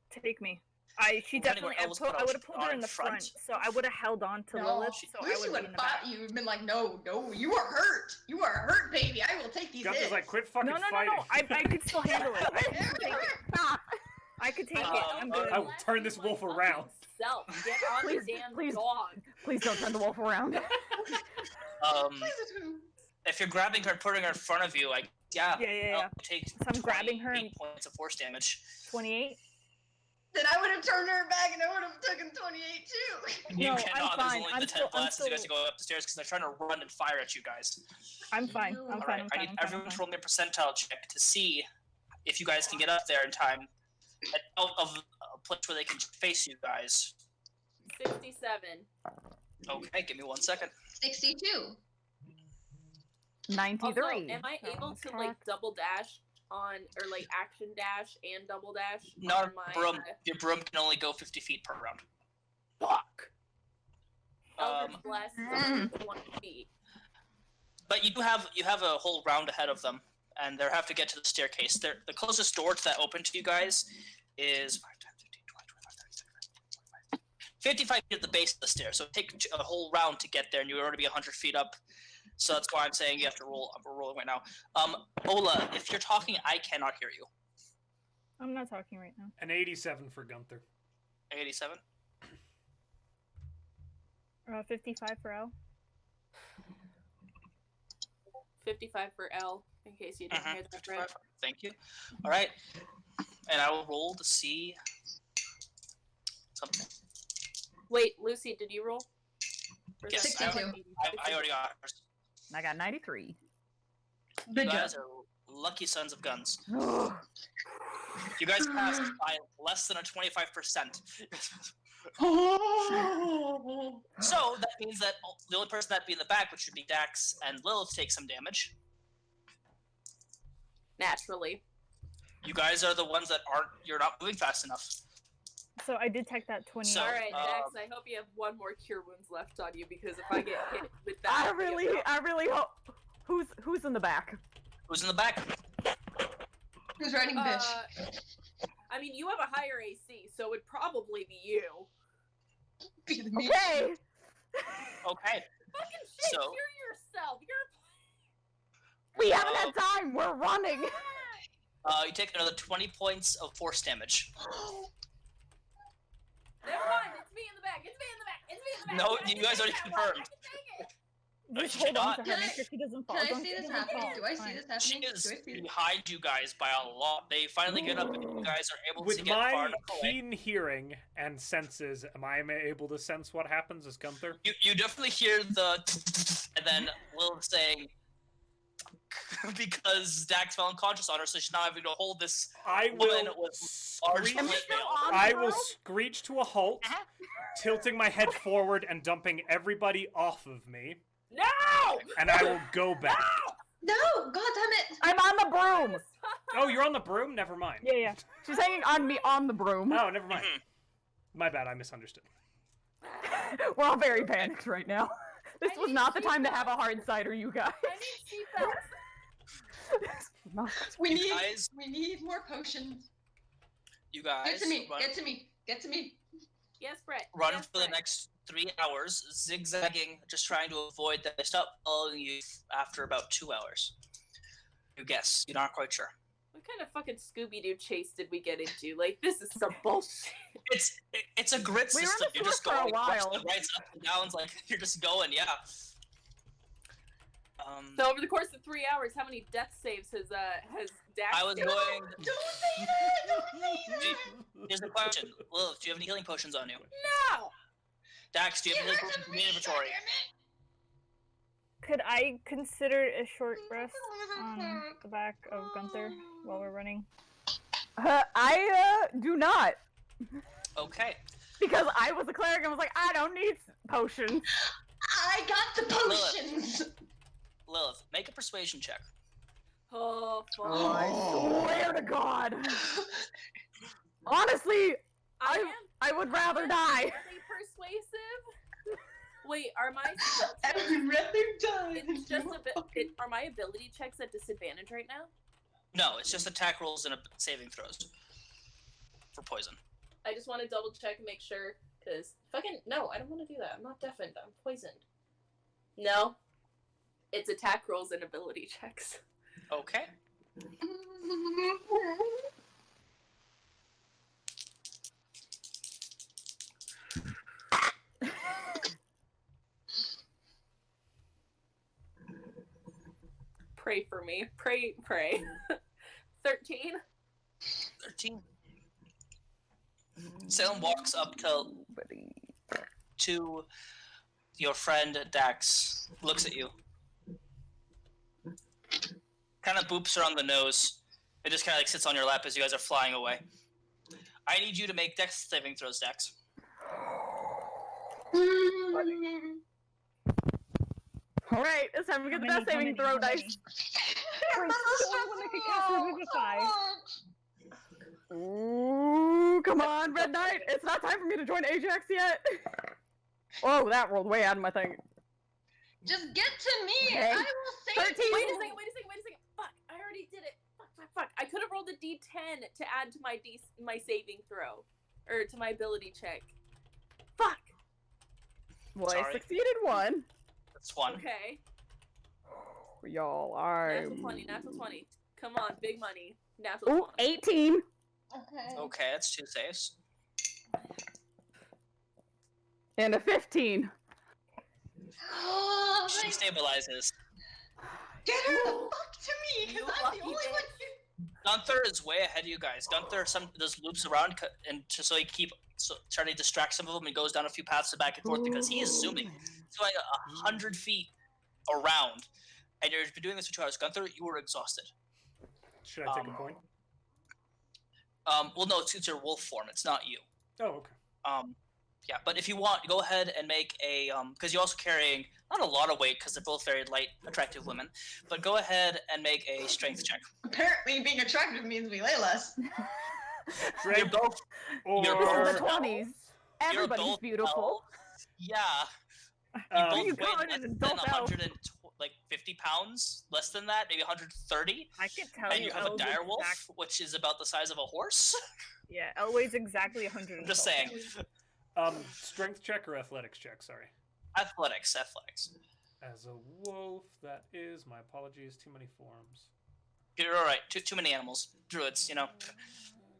Take me. She Depending definitely. where Elle's I put would have pulled her in the front, so I would have held on to No, Lilith. So I Lucy would would be have in the back. fought you and been like, no, you are hurt. You are hurt, baby. I will take these Gunther's hits. like, quit fucking No. fighting. I could still handle it. I could take it. I'm good. I will turn this wolf around. Self. Get on Please, the damn please. dog. Please don't turn the wolf around. Please do. if you're grabbing her and putting her in front of you, like, Yeah. Elle takes So I'm grabbing her 28 and- points of force damage. 28. Then I would have turned her back and I would have taken 28 too. You No, cannot. I'm There's fine. only I'm the 10 still- I'm blasts as you guys are still- going up the stairs because they're trying to run and fire at you guys. I'm fine. I'm All fine. right, I'm I fine. need I'm fine. everyone to roll me a percentile check to see if you guys can get up there in time, out of a place where they can face you guys. 67. Okay, give me 1 second. 62. 93. Also, am I That able one's to like correct. double dash on, or like action dash and double dash Not on my broom. Your broom can only go 50 feet per round. fuck? Eldritch Blast is Mm. 120 feet. But you have a whole round ahead of them, and they have to get to the staircase. The closest door to that open to you guys is 5, 10, 15, 20, 25, 30, 35, 55 feet at the base of the stairs. So it takes a whole round to get there, and you're already be 100 feet up. So that's why I'm saying you have to roll. We're rolling right now. Ola, if you're talking, I cannot hear you. I'm not talking right now. An 87 for Gunthar. 87. 55 for L. 55 for L, in case you didn't hear that, 55. Bret. Thank you. All right, and I will roll to see something. Wait, Lucy, did you roll? Or is Yes, that 62. I already got hers. I got 93. You guys are lucky sons of guns. Ugh. You guys passed by less than a 25%. So that means that the only person that'd be in the back, which would be Dax and Lilith, take some damage. Naturally. You guys are the ones that you're not moving fast enough. So I did take that 20. So- Alright, Dax, I hope you have one more cure wounds left on you, because if I get hit with that... I really hope. Who's in the back? Who's in the back? Who's riding bitch? I mean, you have a higher AC, so it would probably be you. Be me. Okay. Okay. Fucking shit, So- cure yourself! We haven't had time. We're running. You take another 20 points of force damage. Never mind, it's me in the back, it's me in the back, it's me in the back! No, I you can guys take already that one, confirmed. I can take it! Just you hold on cannot. to her, make sure she doesn't fall. Can I Don't see she this doesn't happening? fall. Do I see Fine. this She happening? is Do I see this? behind you guys by a lot. They finally get up and you guys are able to With get far my enough away. keen hearing and senses, am I able to sense what happens as Gunthar? You definitely hear the and then Lilith saying because Dax fell unconscious on her, so she's now having to hold this I woman will with large screech. Am I plate still mail. on the I will broom? screech to a halt, tilting my head forward and dumping everybody off of me, No! and I will go back. No! God damn it! I'm on the broom. Oh, you're on the broom? Never mind. Yeah. She's hanging on me on the broom. Oh, never mind. My bad, I misunderstood. We're all very panicked right now. This I was need not the time to seatbelts. have a hard cider, you guys. I need seatbelts! We need guys- more potions. You Get guys to me! run, Get to me! Get to me! Yes, Bret. run yes, for the Bret. next 3 hours, zigzagging, just trying to avoid that. They stop following you after about 2 hours. You guess. You're not quite sure. What kind of fucking Scooby-Doo chase did we get into? Like, this is some bullshit. It's a grid We were in system. the You're just sewer for a going left while. and right, up and downs, like you're just going, yeah. So over the course of 3 hours, how many death saves has Dax I was done? going. Don't say that! Don't say that! Here's the question, Lilith. Do you have any healing potions on you? No! Dax, do you have any It healing hurts potions to in your breathe, inventory? goddammit! Could I consider a short rest on the back of Gunthar while we're running? I do not. Okay. Because I was a cleric and was like, I don't need potions. I got the potions! Lilith, make a persuasion check. Oh, fuck. I swear to God. Honestly, I I would rather am die. really persuasive. Wait, are my spell I checks- would rather die! it's just than a bit. fucking- Are my ability checks at disadvantage right now? No, it's just attack rolls and saving throws for poison. I just want to double check and make sure, cause fucking no, I don't want to do that. I'm not deafened. I'm poisoned. No, it's attack rolls and ability checks. Okay. Pray for me. Pray. 13. 13. Salem walks up to your friend Dax, looks at you, kind of boops her on the nose, and just kind of like sits on your lap as you guys are flying away. I need you to make dex saving throws, Dax. Alright, it's time to get the How death many, saving throw dice. Wait, the only one that could cast Revivify. Ooh, come on, Red Knight! It's not time for me to join Ajax yet! Oh, that rolled way out of my thing. Just get to me. Okay. I will save 13. you. Wait a second. Fuck, I already did it. Fuck. I could have rolled a d10 to add to my saving throw. Or to my ability check. Fuck. Well, I Sorry. succeeded one. That's one. Okay. Y'all are... Natural 20. Come on, big money. Natural Ooh, 20. 18. Okay. Okay, that's 2 saves. And a 15. Oh, She stabilizes. get her the fuck to me, You because I'm the lucky only bitch. one Gunther is way ahead of you guys. Gunther does loops around and just so he trying to distract some of them and goes down a few paths back and forth because he is zooming. He's going 100 feet around, and you've been doing this for 2 hours. Gunther, you were exhausted. Should I take a point? Well, no, it's your wolf form. It's not you. Oh, okay. Yeah, but if you want, go ahead and make a because you're also carrying not a lot of weight because they're both very light, attractive women. But go ahead and make a strength check. Apparently, being attractive means we lay less. You're Strength both. or you're This is both- the 20s. you're Everybody's both beautiful. elves. Yeah, you Um, both you weigh call it less an than adult elf? 150 pounds, less than that, maybe 130. I can tell And you have a Elwood's dire wolf, exact- which is about the size of a horse. Yeah, El weighs exactly 100. I'm just saying. strength check or athletics check? Sorry. Athletics. As a wolf, that is. My apologies. Too many forms. You're all right. Too many animals. Druids, you know.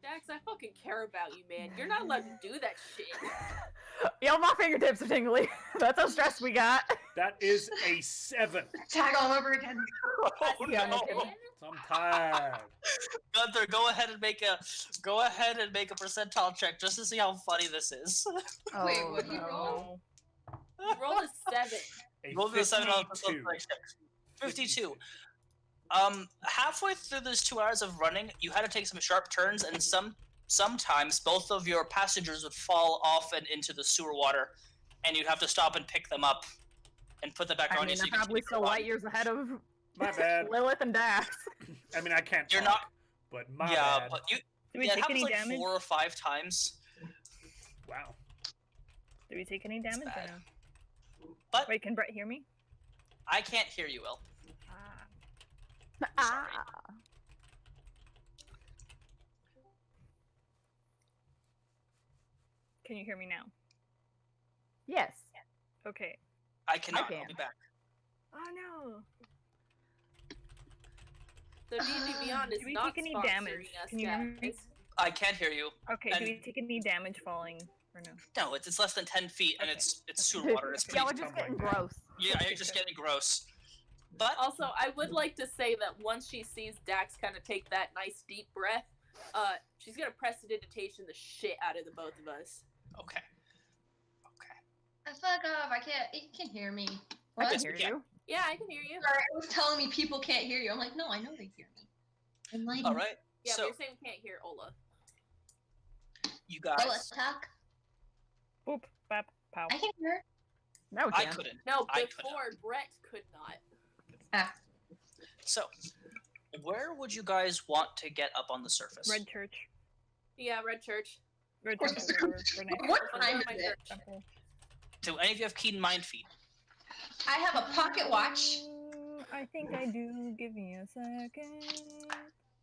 Dax, I fucking care about you, man. You're not allowed to do that shit. Yo, my fingertips are tingly. That's how stressed we got. That is a 7. Tag all over again. Oh Yeah, no. okay. I'm tired. Gunther, go ahead and make a percentile check just to see how funny this is. Wait, what do you roll? You rolled a 7. A Roll the 7 on the 52. 52. Halfway through those 2 hours of running, you had to take some sharp turns, and sometimes both of your passengers would fall off and into the sewer water, and you'd have to stop and pick them up and put them back I on mean, you. So I'm you could probably keep still your run. light years ahead of My bad. Lillith and Dax. I mean, I can't You're talk, not. but my Yeah, bad. but you. Do we Yeah, it take happens any like damage? 4 or 5 times. Wow. Do we take any damage or bad. no? But Wait, can Bret hear me? I can't hear you, El. Ah. Can you hear me now? Yes. Okay. I cannot. can. I'll be back. Oh no. So D&D Beyond is Do we not take any sponsoring damage? us, Can you hear me? guys. I can't hear you. Okay, And- do we take any damage falling or no? No, it's less than 10 feet, and Okay. it's sewer water. It's Y'all pretty. are just getting tumbling down. gross. Yeah, you're just getting gross. But Also, I would like to say that once she sees Dax kind of take that nice deep breath, she's gonna prestidigitation the shit out of the both of us. okay. Fuck off! I can't. You can hear me. I What? can hear Yeah. you. Yeah, I can hear you. Sorry, it was telling me people can't hear you. I'm like, no, I know they hear me. Enlighten All right. Yeah, So but you're saying we can't hear Ola. you me. guys, Let's talk. Boop, bap, pow. I can hear. No, I Jan. couldn't. No, I could before Bret could not. Ah, So, where would you guys want to get up on the surface? Red Church. Yeah, Red Church. Red Where's Church. the- Whatever. We're nice. what Let's go time to my is it? church. Temple. Do any of you have keen mind feet? I have a pocket watch. I think I do. Give me a second.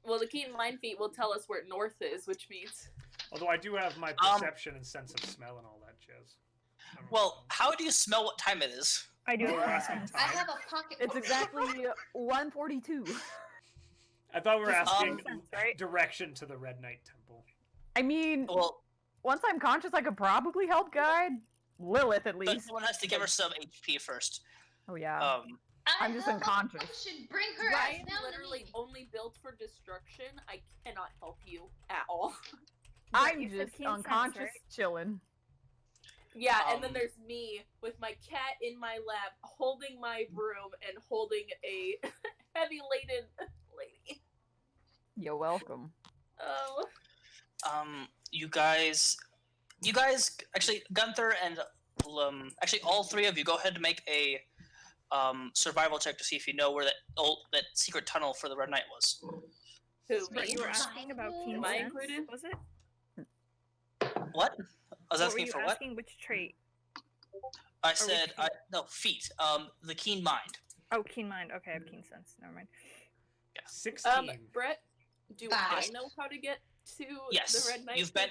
Well, the Keen Mind Feat will tell us where north is, which means Although I do have my perception and sense of smell and all that jazz. I don't Well, know. how do you smell what time it is? I do. Oh, we're asking I time. have a pocket. It's watch. exactly 1:42. I thought we were asking sense, right? direction to the Red Knight Temple. I mean, Well, once I'm conscious, I could probably help guide Lillith at but least. someone has to give her some HP first. Oh yeah. I'm just have a unconscious. potion. Bring her I ass am down literally to me. only built for destruction. I cannot help you at all. I'm you said just keen sense, unconscious, right? chilling. Yeah, and then Um, there's me with my cat in my lap, holding my broom and holding a heavy laden lady. You're welcome. Oh, You guys, actually, Gunther and actually all 3 of you, go ahead and make a survival check to see if you know where that secret tunnel for the Red Knight was. Who, But me? you were asking about keen Am I sense, included? was it? What? I was What were asking you for what? asking which trait? I said, no, feet. The keen mind. Oh, keen mind. Okay, I have keen sense. Never mind. Yeah. 16. Brett, do Five. I know how to get to Yes, the Red Knight? you've been.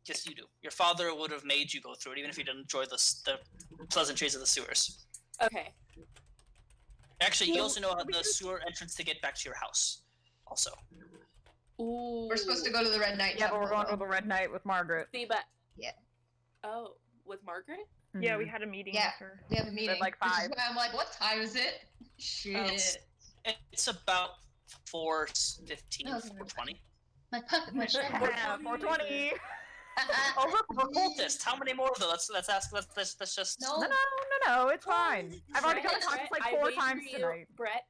Yes, you do. Your father would have made you go through it, even if you didn't enjoy the pleasantries of the sewers. Okay. Actually, you also know how the sewer entrance to get back to your house. Also. Ooh. We're supposed to go to the Red Knight. Yeah, but we're Temple, going to though. the Red Knight with Margaret. See, but... Yeah. Oh, with Margaret? Yeah, we Mhm. had a meeting Yeah. with her. We have a meeting. like which is 5. why I'm like, what time is it? Shit. It's about 4:15, No, 4:20. My pocket watch. Yeah, 420. Oh look, we're cultists. How many more of those? Let's ask. Let's just. No. No, it's fine. I've already got Brett, conscious like I 4 wager times you, tonight. Brett,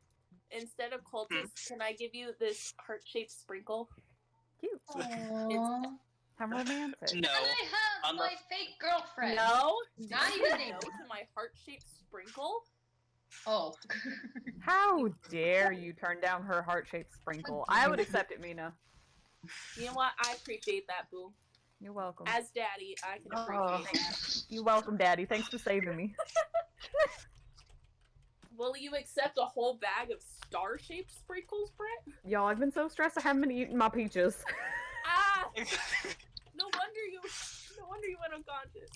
instead of cultists, can I give you this heart-shaped sprinkle? Cute. Aww. How romantic. No. Can I have On the- my fake girlfriend? No. Not You even no named. to my heart-shaped sprinkle? Oh. How dare you turn down her heart-shaped sprinkle? I would accept it, Mina. You know what? I appreciate that, boo. You're welcome. As daddy, I can Oh. appreciate that. You're welcome, Daddy. Thanks for saving me. Will you accept a whole bag of star-shaped sprinkles, Brett? Y'all, I've been so stressed I haven't been eating my peaches. Ah! No wonder you went unconscious.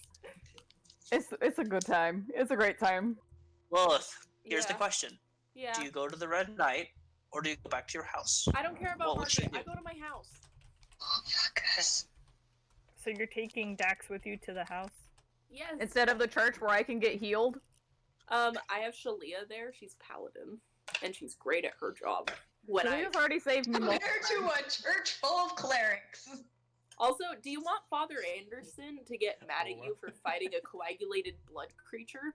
It's a good time. It's a great time. Lilith, here's the Yeah. question: Yeah. Do you go to the Red Knight, or do you go back to your house? I don't care about What would she Margaret. I do? go to my house. So you're taking Dax with you to the house? Yes. Instead of the church where I can get healed. I have Shalia there. She's paladin, and she's great at her job. When I Shalia's already saved me Compared multiple to a church full of clerics. also, do you want Father Anderson to get mad at you for fighting a coagulated blood creature?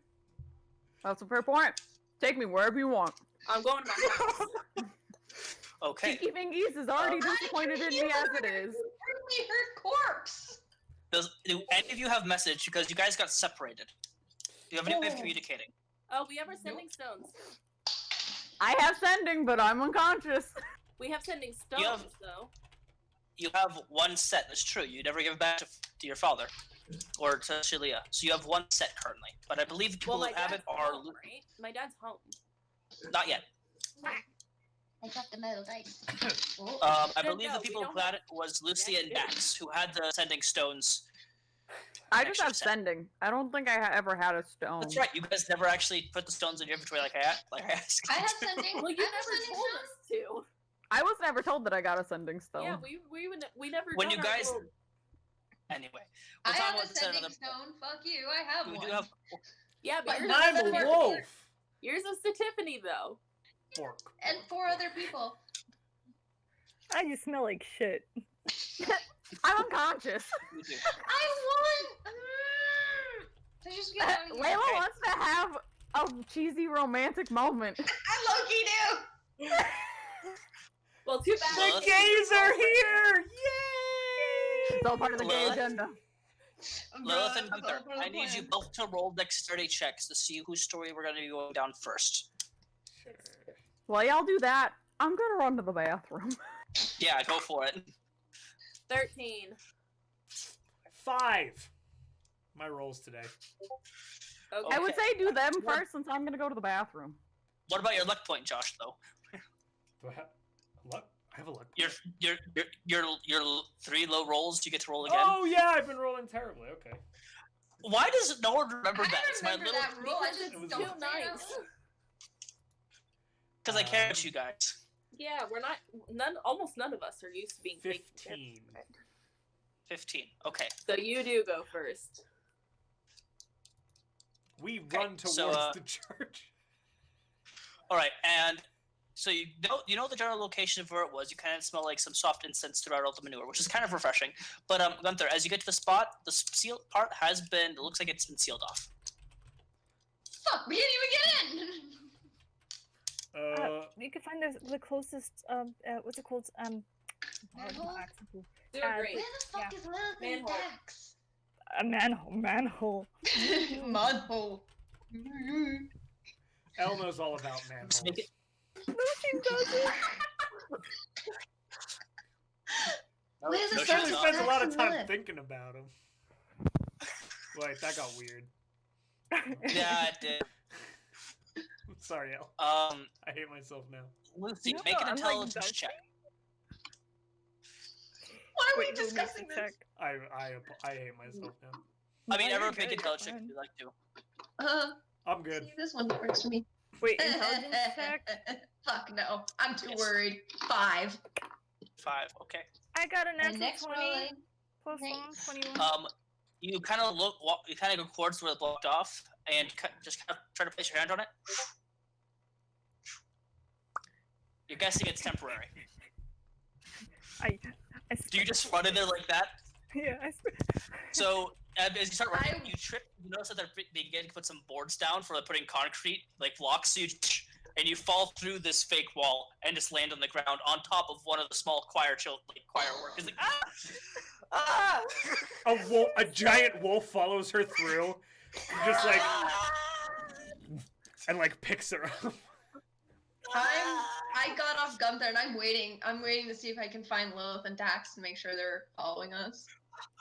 That's a fair point. Take me wherever you want. I'm going to my house. Okay. Cheeky Fingies is already disappointed in me as it is. Really her corpse. Do any of you have message? Because you guys got separated. Do you have any way of communicating? Oh, we have our sending stones. I have sending, but I'm unconscious. We have sending stones, have- though. You have one set. That's true. You never give it back to your father, or to Shalia. So you have one set currently. But I believe the people Well, my who have dad's it are home, right? My dad's home. not yet. I got the metal dice. I Then believe no, the we people who don't had have- it was Lucy Yes, and we do. Dax, who had the sending stones. I just Actually, have sending. I don't think I ever had a stone. That's right. You guys never actually put the stones in your inventory like I asked. I you have to. sending. Well, you I have never sending told stone. us to. I was never told that I got a sending stone. Yeah, we never. When done you our guys- little- Anyway, I we'll talk have about a this another. sending stone. Fuck you. I have We one. do have. Yeah, but But yours, I'm is a to- wolf. yours is to Tiffany, though. Pork. And 4 other people. I just smell like shit. I'm unconscious. We do. I won. So just get out of here. Layla Okay. wants to have a cheesy romantic moment. I low-key do. Well, too bad. Lilith? The gays are here! Yay! It's all part of the gay Lilith? agenda. Lilith and Bruh, it's all Gunther, part of I the need you plan. both to roll dexterity checks to see whose story we're going to be going down first. While y'all do that, I'm gonna run to the bathroom. Yeah, go for it. 13. 5. My rolls today. Okay. I would say do them first since I'm gonna go to the bathroom. What about your luck point, Josh? Though Do I have luck? I have a luck. your 3 low rolls, you get to roll again. Oh yeah, I've been rolling terribly. Okay. Why does no one remember I that? It's my remember little that rule. I Because just it's don't too say it out nice. loud. because I care about you guys. Yeah, we're not. Almost none of us are used to being taken care of. 15. 15. Okay. So you do go first. We Okay, run towards so, the church. All right, and so you know the general location of where it was. You kind of smell like some soft incense throughout all the manure, which is kind of refreshing. But Gunther, as you get to the spot, the seal part has been. It looks like it's been sealed off. Fuck, we didn't even get in. You can find the closest, what's it called? Manhole? Doing great. Where the fuck is Lilith and Manhole. Dax? A manhole. Manhole. Elle knows all about manholes. Make it- No, she doesn't. Liz no, is she She does not. spends a lot of time Lillith. thinking about him. Wait, that got weird. Yeah, it did. Sorry, Elle. I hate myself now. Lucy, No, make an I'm, like, intelligence dodging. check. Why are we Wait, who needs discussing to this? check? I hate myself now. I mean, No, everyone you're make an good, you're intelligence check if fine. you'd like to. I'm good. See, this one works for me. Wait, intelligence check? Fuck no. I'm too Yes. worried. 5. 5, okay. I got a And natural next 20 one. plus Nice. 1, 21. You kind of you kind of go towards where it blocked off, and just kind of try to place your hand on it. You're guessing it's temporary. I Do you just run in there like that? Yeah, So as you start running, I- you trip. You notice that they're beginning to put some boards down for putting concrete, like blocks. So and you fall through this fake wall and just land on the ground on top of one of the small choir workers. Like ah, ah! A giant wolf follows her through, just like, and like picks her up. I got off Gunthar and I'm waiting. I'm waiting to see if I can find Lilith and Dax to make sure they're following us.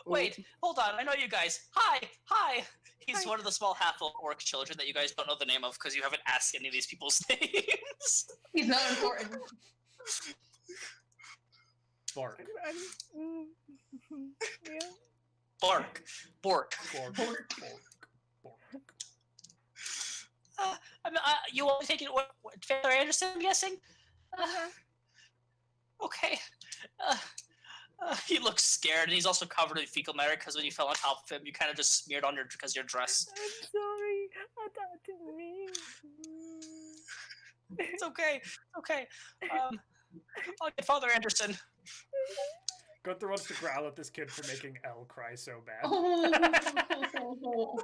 Wait, hold on. I know you guys. Hi. He's Hi. one of the small half-orc children that you guys don't know the name of because you haven't asked any of these people's names. He's not important. Bark. Yeah. Bork. Bark. I mean, you want to take it? What Father Anderson? I'm guessing. Okay. He looks scared, and he's also covered in fecal matter because when you fell on top of him, you kind of just smeared on because your dress. I'm sorry. I thought I didn't mean to. It's okay. Okay. Okay, Father Anderson. Gunther wants to growl at this kid for making Elle cry so bad. Oh.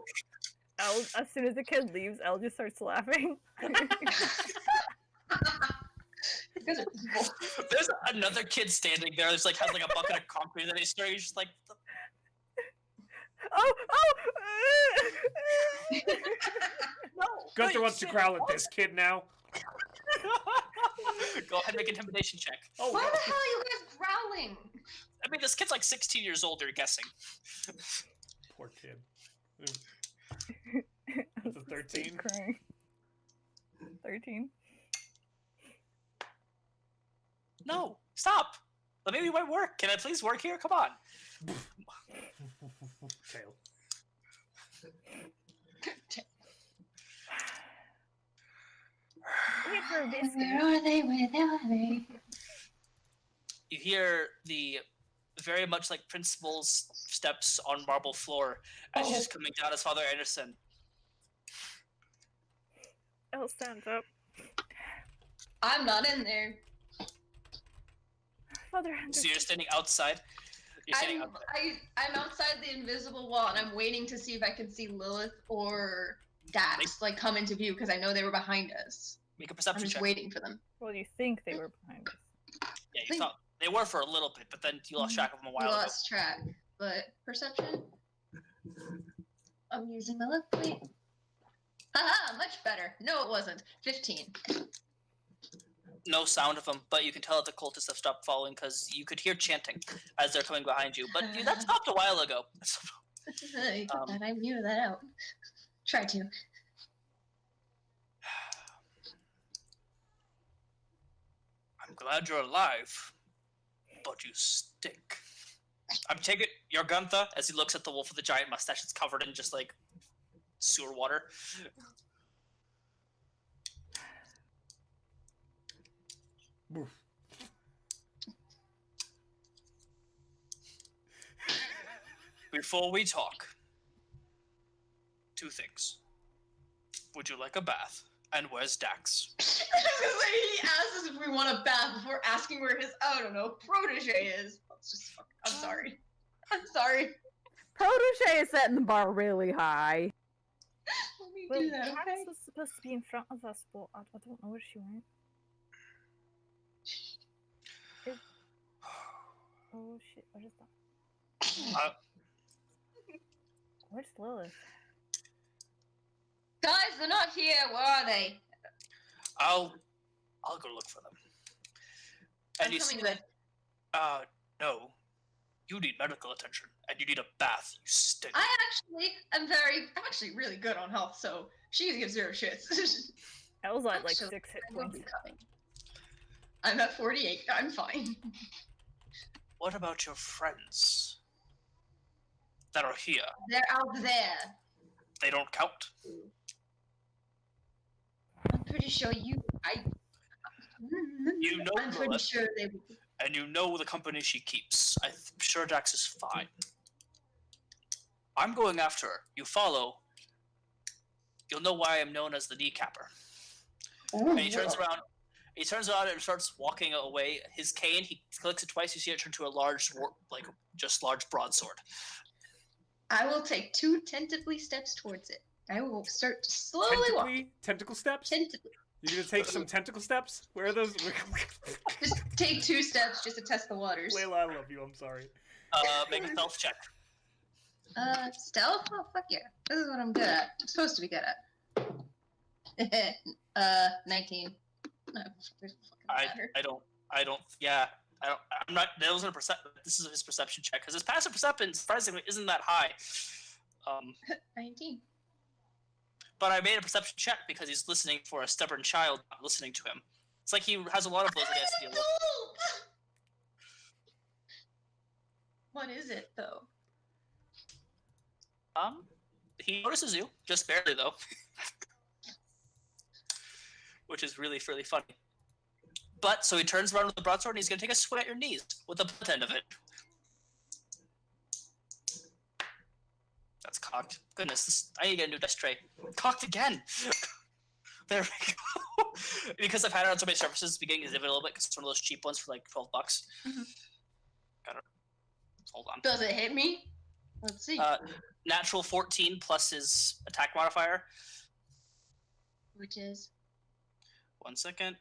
Elle, as soon as the kid leaves, Elle just starts laughing. You guys are evil. There's another kid standing there. There's like has like a bucket of concrete that he's stirring. He's just like, Oh! no. Gunther wait, wants to shit. growl at this kid now. Go ahead and make an intimidation check. Oh, Why the hell are you guys growling? I mean, this kid's like 16 years old. You're guessing. poor kid. That's a 13. Crying. 13. No, stop. Let me work. Can I please work here? Come on. Tail. Wait for a biscuit. Where are they without me? You hear the very much like Principal's steps on marble floor as she's coming down as Father Anderson. Elle stands up. I'm not in there. Father So Anderson. you're standing outside. You're standing outside. I'm outside the invisible wall and I'm waiting to see if I can see Lilith or Dax like come into view because I know they were behind us. Make a I'm perception just check. waiting for them. Well, you think they were behind us. Yeah, you thought they were for a little bit, but then you lost track of them a while ago. Lost track, but perception. I'm using my left. Wait. Haha, much better. No, it wasn't. 15. No sound of them, but you can tell that the cultists have stopped following because you could hear chanting as they're coming behind you. But that stopped a while ago. I got that. I muted that out. Try to. I'm glad you're alive, but you stink. I'm taking your Gunthar as he looks at the wolf with the giant mustache that's covered in just like sewer water. Before we talk, two things. Would you like a bath? And where's Dax? I was gonna say, he asked us if we want a bath before asking where his, I don't know, protege is. Let's just fuck. I'm sorry. I'm sorry. Protege is setting the bar really high. Let me Well, do that, Dax okay? was supposed to be in front of us, but I don't know where she went. Oh shit, what is that? Where's Lillith? Guys, they're not here. Where are they? I'll go look for them. And I'm you coming see with. that? No. You need medical attention, and you need a bath. You stink. I'm actually really good on health, so she gives 0 shits. I was at like Actually, 6 hit I will points. be coming. I'm at 48. I'm fine. What about your friends that are here? They're out there. They don't count. I'm pretty sure you. You know I'm pretty Lillith, sure they would. and you know the company she keeps. I'm sure Dax is fine. I'm going after her. You follow. You'll know why I'm known as the kneecapper. And he turns around. He turns around and starts walking away. His cane, he clicks it twice. You see it turn to a large, large broadsword. I will take 2 tentatively steps towards it. I will start to slowly walk. Tentacle steps? Tentatively. You're gonna take some tentacle steps? Where are those? Just take 2 steps just to test the waters. Layla, I love you. I'm sorry. Make a stealth check. Stealth? Oh, fuck yeah. This is what I'm good at. I'm supposed to be good at. 19. No, there's fucking matter. I'm not, that wasn't a perception, this is his perception check, because his passive perception, surprisingly, isn't that high. 19. But I made a perception check because he's listening for a stubborn child not listening to him. It's like he has a lot of those that he has to deal with. What is it, though? He notices you, just barely though. Which is really funny. But, so he turns around with the broadsword and he's going to take a swing at your knees with the butt end of it. That's cocked. Goodness, I need to get a new dice tray. Cocked again! There we go. Because I've had it on so many surfaces, it's beginning to divot a little bit because it's one of those cheap ones for like $12. Mm-hmm. Got it. Hold on. Does it hit me? Let's see. Natural 14 plus his attack modifier. Which is? 1 second.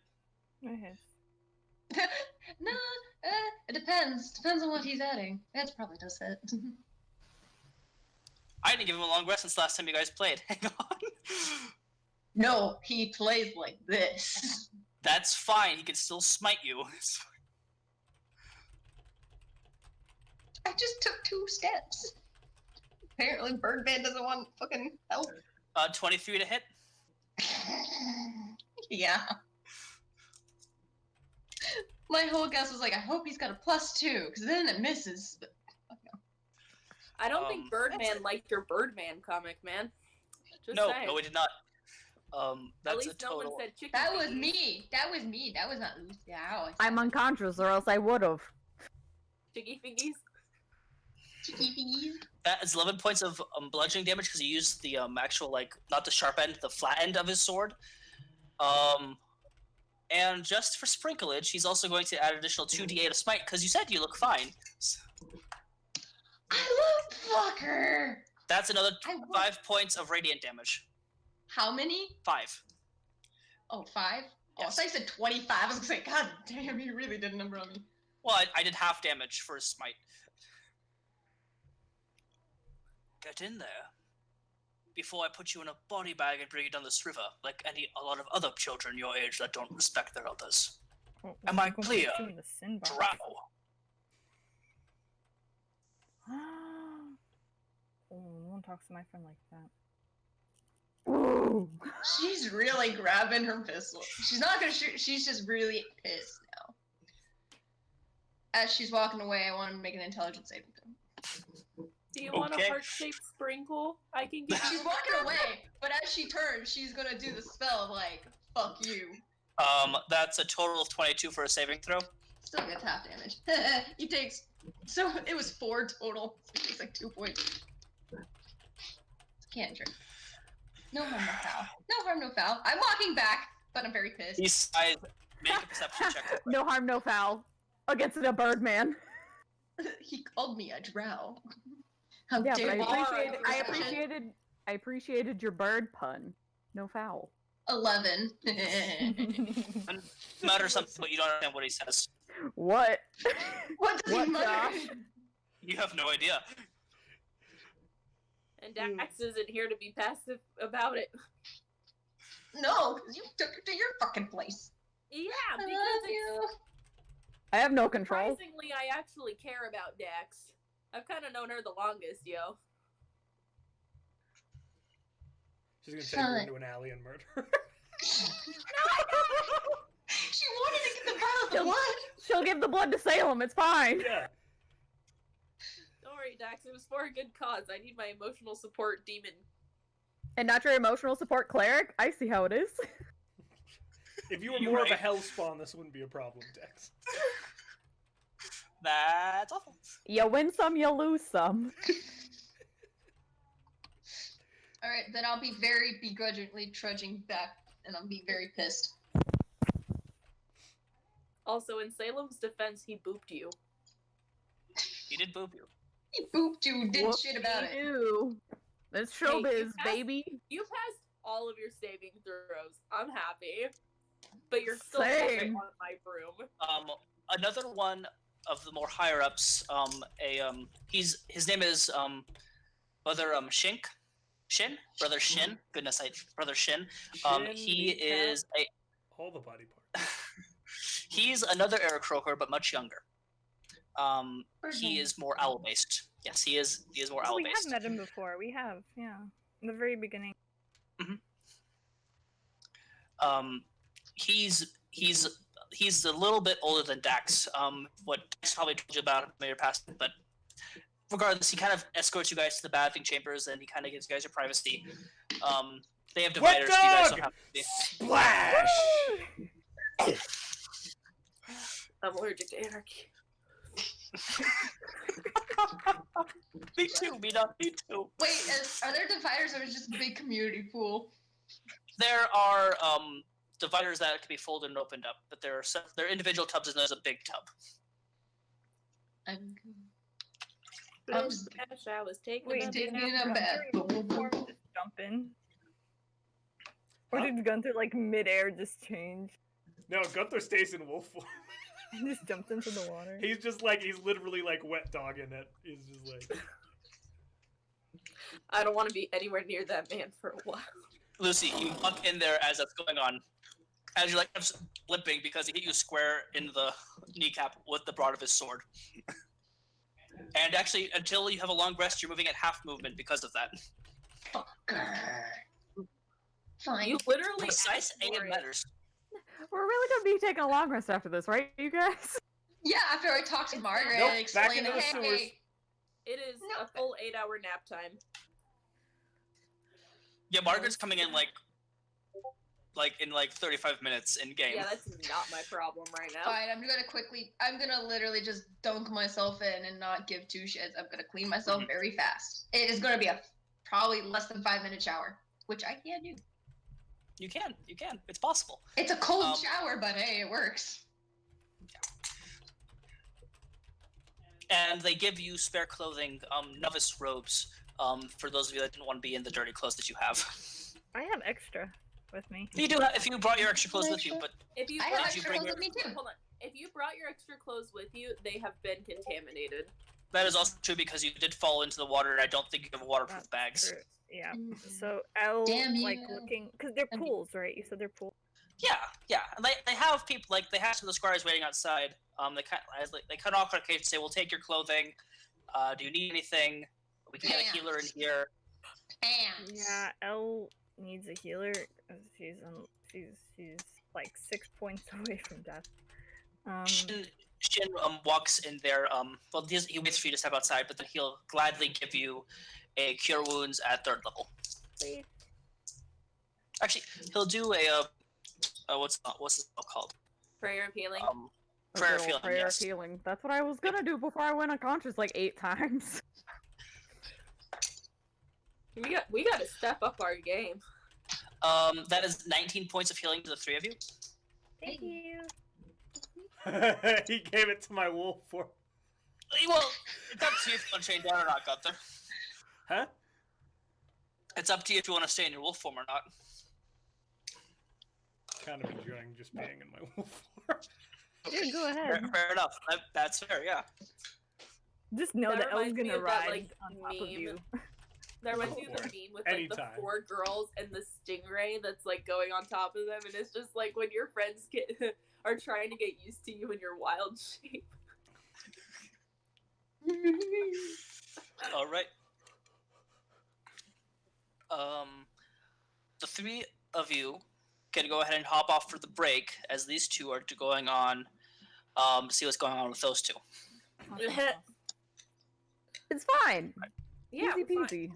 Okay. No, it depends. Depends on what he's adding. That probably does it. I didn't give him a long rest since last time you guys played. Hang on. No, he plays like this. That's fine. He can still smite you. I just took 2 steps. Apparently, Birdman doesn't want fucking help. 23 to hit. Yeah. My whole guess was like, I hope he's got a +2, because then it misses. But, no. I don't think Birdman liked your Birdman comic, man. Just No, saying. no, we did not. That's At least a total. no one said chicken. That was thingies. me. That was me. That was not Lucianna. I'm unconscious, or else I would've. Chicky fingies. That is 11 points of bludgeoning damage because he used the actual, like, not the sharp end, the flat end of his sword. And just for sprinklage, he's also going to add an additional 2d8 of smite because you said you look fine. I look fucker. That's another 5 points of radiant damage. How many? 5. Oh, 5? Oh, Yes. I thought you said 25. I was gonna say, God damn, you really did a number on me. Well, I did half damage for his smite. Get in there. Before I put you in a body bag and bring you down this river, like a lot of other children your age that don't respect their elders. Well, Am we're I going to clear? put you in the sin box. Drow. Oh, no one talks to my friend like that. Ooh. She's really grabbing her pistol. She's not gonna shoot. She's just really pissed now. As she's walking away, I want to make an intelligence saving throw. Do you want Okay. a heart-shaped sprinkle? I can give She's you. walking away, but as she turns, she's gonna do the spell of like, fuck you. That's a total of 22 for a saving throw. Still gets half damage. He takes, so it was 4 total. So he takes like 2 points. Cantrip. No harm, no foul. No harm, no foul. I'm walking back, but I'm very pissed. He's make a perception check. No harm, no foul. Against the Birdman. He called me a drow. How Yeah, dare but you? I appreciated your bird pun. No foul. 11. Matter something, but you don't understand what he says. What? What does What, he mutter? Josh? You have no idea. And Dax isn't here to be passive about it. No, because you took her to your fucking place. Yeah, I because love it's, you. I have no control. surprisingly, I actually care about Dax. I've kind of known her the longest, yo. She's gonna take her into an alley and murder her. She wanted to get the vial of the blood. She'll give the blood to Salem. It's fine. Yeah. Don't worry, Dax. It was for a good cause. I need my emotional support demon. And not your emotional support cleric. I see how it is. If you were more of a hellspawn, this wouldn't be a problem, Dex. That's awful. You win some, you lose some. Alright, then I'll be very begrudgingly trudging back, and I'll be very pissed. Also, in Salem's defense, he booped you. He did boop you. He booped you, did shit about it. Ew. It's Hey, showbiz, you passed- baby. You passed all of your saving throws. I'm happy. But you're still Same. on my broom. Another one of the more higher ups. His name is Brother Brother Shin. Goodness, Brother Shin. Shin, He kneecap, is a. all the body parts. He's another Air Croaker, but much younger. He is more owl based. Yes, he is. He is more owl We have based. met him before. We have, yeah. In the very beginning. He's a little bit older than Dax. What Dax probably told you about in your past, but regardless, he kind of escorts you guys to the bathing chambers, and he kind of gives you guys your privacy. They have Wet dividers. So you guys dog! don't have to be. Splash! I'm allergic to anarchy. Me too, Mina. Me too. Wait, are there dividers or is it just a big community pool? There are dividers that can be folded and opened up, but there are individual tubs, and there's a big tub. I'm I was taking Wait, a taking nap. a bath. Just jump in. Or Huh? did Gunthar like midair just change? No, Gunthar stays in wolf form. And just jumped into the water. He's literally like wet dogging it. He's just like. I don't want to be anywhere near that man for a while. Lucy, you walk in there as that's going on. As you're like limping because he hit you square in the kneecap with the broad of his sword. And actually, until you have a long rest, you're moving at half movement because of that. Fucker. Fine. You literally Precise asked for aim it. matters. We're really gonna be taking a long rest after this, right, you guys? Yeah, after I talked to Margaret Nope, and back explained, into the sewers. hey, It is No. a full 8-hour nap time. Yeah, Margaret's coming in in 35 minutes in game. Yeah, that's not my problem right now. fine, I'm gonna literally just dunk myself in and not give two shits. I'm gonna clean myself Mhm. very fast. It is gonna be a probably less than 5-minute shower, which I can do. You can. It's possible. It's a cold shower, but hey, it works. And they give you spare clothing, novice robes, for those of you that didn't want to be in the dirty clothes that you have. I have extra with me. You do if you brought your extra clothes with you, but If you I brought have Did you extra bring clothes with me too. Hold on. If you brought your extra clothes with you, they have been contaminated. that is also true because you did fall into the water, and I don't think you have waterproof bags. True. Yeah. So L Damn like you. looking because they're pools, right? You said they're pools. Yeah. And they have people they have some of the squires waiting outside. They kind of off on occasion say, "We'll take your clothing. Do you need anything? We can get a healer in here." Pants. Yeah, L needs a healer. 'Cause she's like 6 points away from death. Shin walks in there. Well, he waits for you to step outside, but then he'll gladly give you a cure wounds at 3rd level. Sweet. Actually, he'll do a what's the spell called? Prayer of healing. A Prayer good of old healing. prayer Yes. of healing. That's what I was gonna do before I went unconscious like 8 times. We gotta step up our game. That is 19 points of healing to the 3 of you. Thank you. He gave it to my wolf form. Well, it's up to you if you want to change down or not, Gunther. Huh? It's up to you if you want to stay in your wolf form or not. Kind of enjoying just being in my wolf form. Yeah, go ahead. Fair enough. That's fair, yeah. Just know That that L's reminds me gonna of that, ride like, on top of meme. you. There might be the meme with like Anytime. the 4 girls and the stingray that's like going on top of them, and it's just like when your friends are trying to get used to you in your wild shape. All right. The 3 of you can go ahead and hop off for the break, as these 2 are going on to see what's going on with those 2. It's fine. Yeah, Easy we're fine. peasy.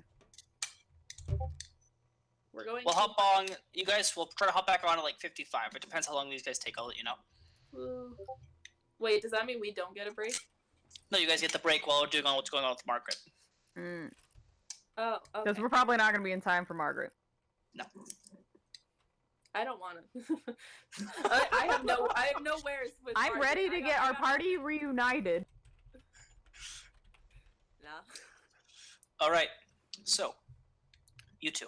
We're going. We'll hop on. You guys will try to hop back on at like 55. It depends how long these guys take. I'll let you know. Wait, does that mean we don't get a break? No, you guys get the break while we're doing on what's going on with Margaret. Oh, Because okay. we're probably not going to be in time for Margaret. No. I don't want to. I have nowheres with. I'm Margaret. ready to get our party reunited. No. All right. So, you 2.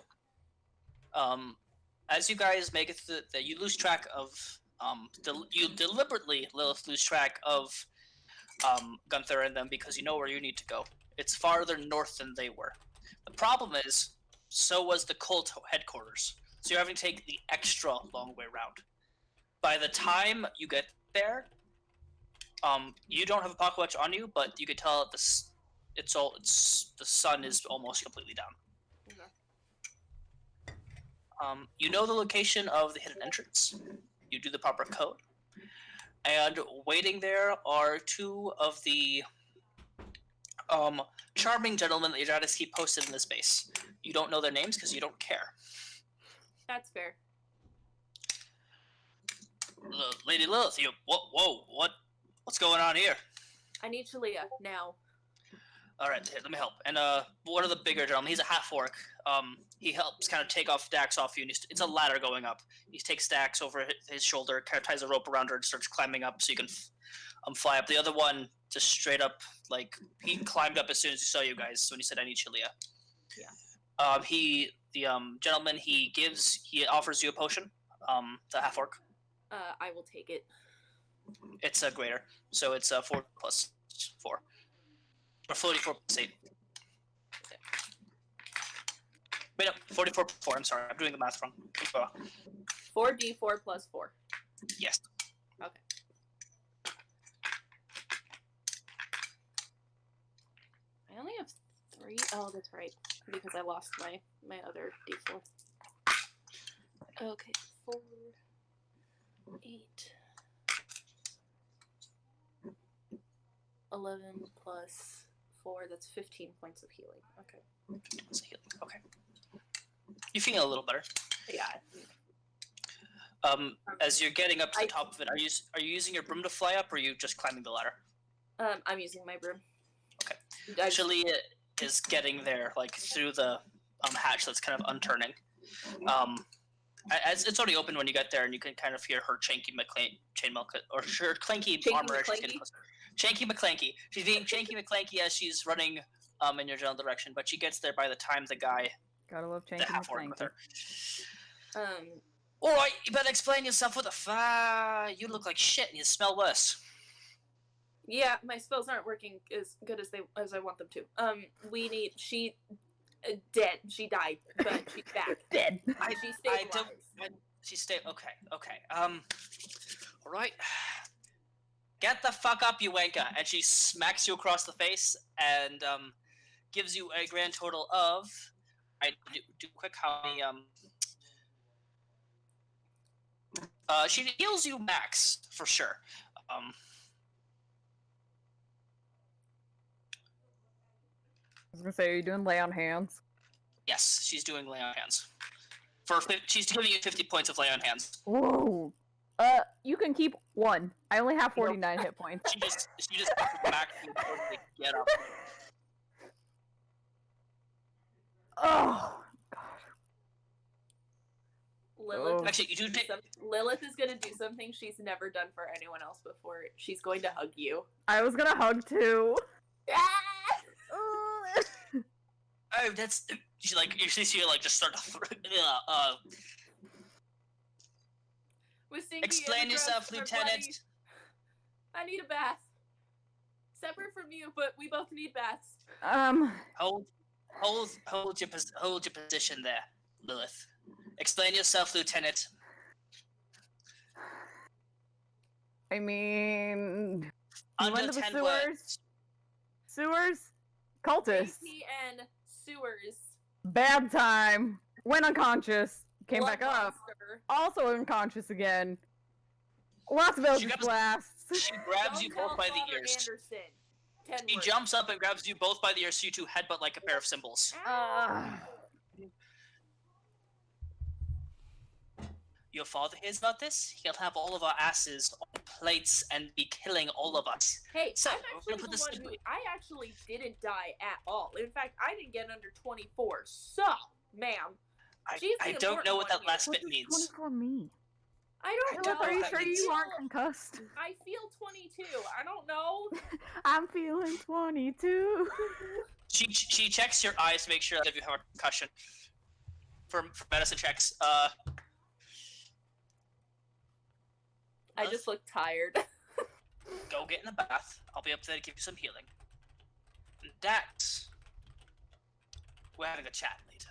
As you guys make it through, you lose track of. You deliberately, Lilith, lose track of Gunthar and them because you know where you need to go. It's farther north than they were. The problem is, so was the cult headquarters. So you're having to take the extra long way around. By the time you get there, you don't have a pocket watch on you, but you can tell the sun is almost completely down. Okay. You know the location of the hidden entrance. You do the proper code. And waiting there are 2 of the charming gentlemen that you try to keep posted in this base. You don't know their names because you don't care. That's fair. Lady Lilith, what's going on here? I need Shalia now. Alright, here, let me help. And one of the bigger gentlemen, he's a half-orc. He helps kind of take off Dax off you, and it's a ladder going up. He takes Dax over his shoulder, kind of ties a rope around her, and starts climbing up so you can fly up. The other one just straight up, like, he climbed up as soon as he saw you guys, when he said, I need Shalia. Yeah. The gentleman, he offers you a potion, the half-orc. I will take it. It's a greater, so it's 4 plus 4. Or 44 plus 8. Wait, no, 44 plus 4, I'm sorry, I'm doing the math wrong. 4d4 plus 4. Yes. Okay. I only have 3. Oh, that's right. Because I lost my other d4. Okay, 4, 8, 11 plus 4. That's 15 points of healing. Okay. 15 points of healing. Okay. You feeling a little better. Yeah. As you're getting up to the top of it, are you using your broom to fly up, or are you just climbing the ladder? I'm using my broom. Okay. Actually, it is getting there, like through the hatch that's kind of unturning. As it's already open when you get there, and you can kind of hear her chainmail, or her clanky armor. Chanky McClanky. She's being Chanky McClanky as she's running in your general direction, but she gets there by the time the guy, Gotta love the Chanky half-orc with her. McClanky. Alright, you better explain yourself with a you look like shit and you smell worse. Yeah, my spells aren't working as good as I want them to. She dead. She died, but she's back. Dead. She stabilized. She stayed. Okay. Alright. Get the fuck up, you wanker! And she smacks you across the face and gives you a grand total of. I do quick how many she heals you max for sure. I was gonna say, are you doing lay on hands? Yes, she's doing lay on hands. She's giving you 50 points of lay on hands. Whoa. You can keep 1. I only have 49 hit points. She just smacked you before they get up. Oh. Lilith, Actually, you do take. Lilith is going to do something she's never done for anyone else before. She's going to hug you. I was gonna hug too. Oh, that's. She like you see just start to. With Stinky Explain and the yourself, rest are Lieutenant. bloody. I need a bath. Separate from you, but we both need baths. How Hold your position there, Lillith. Explain yourself, Lieutenant. I mean, you Under went to the 10 sewers? words. Sewers? Cultists. VPN sewers. Bad time. Went unconscious. Came Blood back up. monster. Also unconscious again. Lots of She Eldritch grabs- blasts. She grabs Don't you tell both by Father the ears. Anderson. 10 She words. jumps up and grabs you both by the ears so you two headbutt like a pair of cymbals. Your father hears about this, he'll have all of our asses on plates and be killing all of us. Hey, So, I'm we're actually gonna put the this one in- who I actually didn't die at all. In fact, I didn't get under 24. So, ma'am, she's the I don't know important what that one last What bit does means. 24 mean? I don't don't know. know Are you what that sure means. you aren't concussed? I feel 22. I don't know. I'm feeling 22. She checks your eyes to make sure that you have a concussion. For medicine checks. I just look tired. Go get in the bath. I'll be up there to give you some healing. And that... We're having a chat later.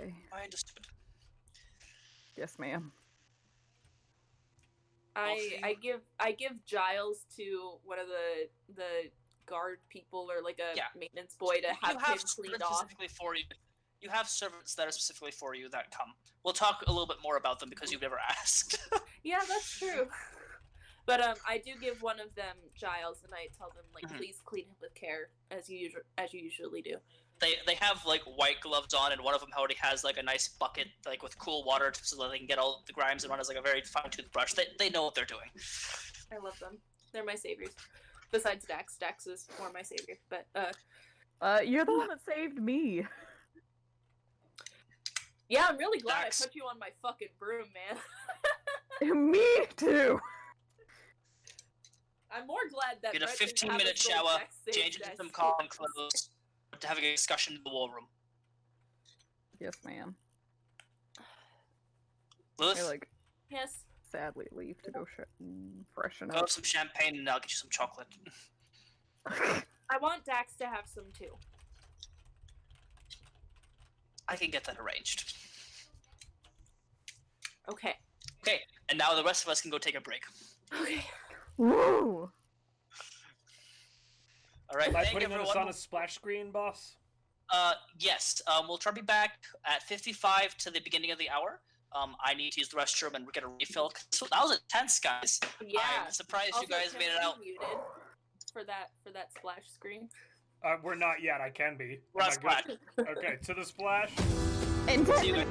Okay. I understood. Yes, ma'am. I give Giles to one of the guard people or like a Yeah. maintenance boy to have him cleaned servants off. specifically for you. You have servants that are specifically for you that come. We'll talk a little bit more about them because you've never asked. Yeah, that's true. But I do give one of them Giles, and I tell them like, Mhm. please clean him with care, as you usually do. They have like white gloves on, and one of them already has like a nice bucket like with cool water so that they can get all the grimes and run as like a very fine toothbrush. They know what they're doing. I love them. They're my saviors. Besides Dax, Dax is more my savior. But You're the one that saved me. yeah, I'm really glad Dax. I put you on my fucking broom, man. Me too. I'm more glad that Get a Bret didn't have 15-minute his little shower, Dex save change into dice. some common clothes, to have a discussion in the war room. Yes, ma'am. Lilith, I like Yes. sadly leave to go freshen go up. have some champagne and I'll get you some chocolate. I want Dax to have some too. I can get that arranged. Okay. Okay, and now the rest of us can go take a break. Okay. Woo! Alright, Am I thank putting this everyone. on a splash screen, boss? Yes. We'll try to be back at 55 to the beginning of the hour. I need to use the restroom and get a refill. So that was intense, guys. Yeah. I'm surprised Also, you guys can made we it be out. muted for that splash screen. We're not yet. I can be. We're Am on I good? Splash. Okay, to the splash. And See you guys.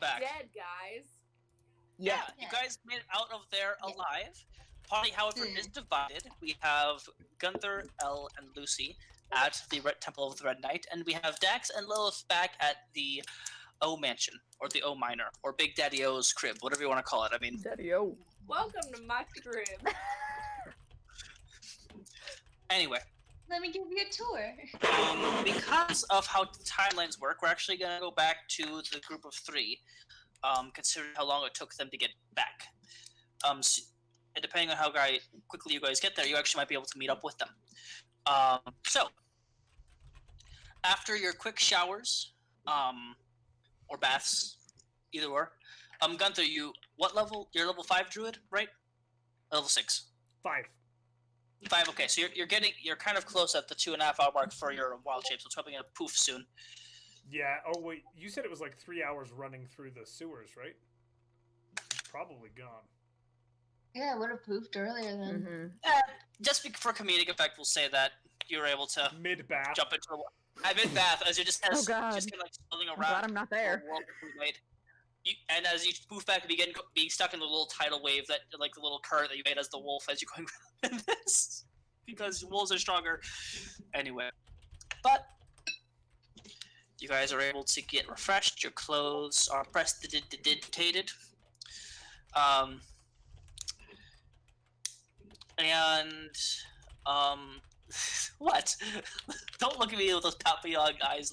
welcome back. Dead, guys. Yeah, Yeah. you guys made it out of there alive. Party, however, is divided. We have Gunthar, Elle, and Lucy at the Red Temple of the Red Knight, and we have Dax and Lillith back at the O Mansion, or the O Minor, or Big Daddy O's crib, whatever you want to call it. I mean, Daddy-o. Welcome to my crib. anyway, Let me give you a tour. because of how timelines work, we're actually going to go back to the group of 3, considering how long it took them to get back. And depending on how quickly you guys get there, you actually might be able to meet up with them. So, after your quick showers, or baths, either or, Gunthar, what level? You're level 5 Druid, right? Level 6. 5. 5, okay, so you're kind of close at the 2.5 hour mark for your wild shape, so it's probably gonna poof soon. Yeah. Oh wait, you said it was like 3 hours running through the sewers, right? It's probably gone. Yeah, I would have poofed earlier then. Mm-hmm. Just for comedic effect, we'll say that you were able to Mid bath. jump into the I'm in bath as you're just Oh, God. just kind of like spilling I'm around. glad I'm not there. And as you poof back, you begin being stuck in the little tidal wave that, like the little current that you made as the wolf as you're going around in this, because wolves are stronger. Anyway, but you guys are able to get refreshed. Your clothes are prestidigitated. What? Don't look at me with those papillon eyes,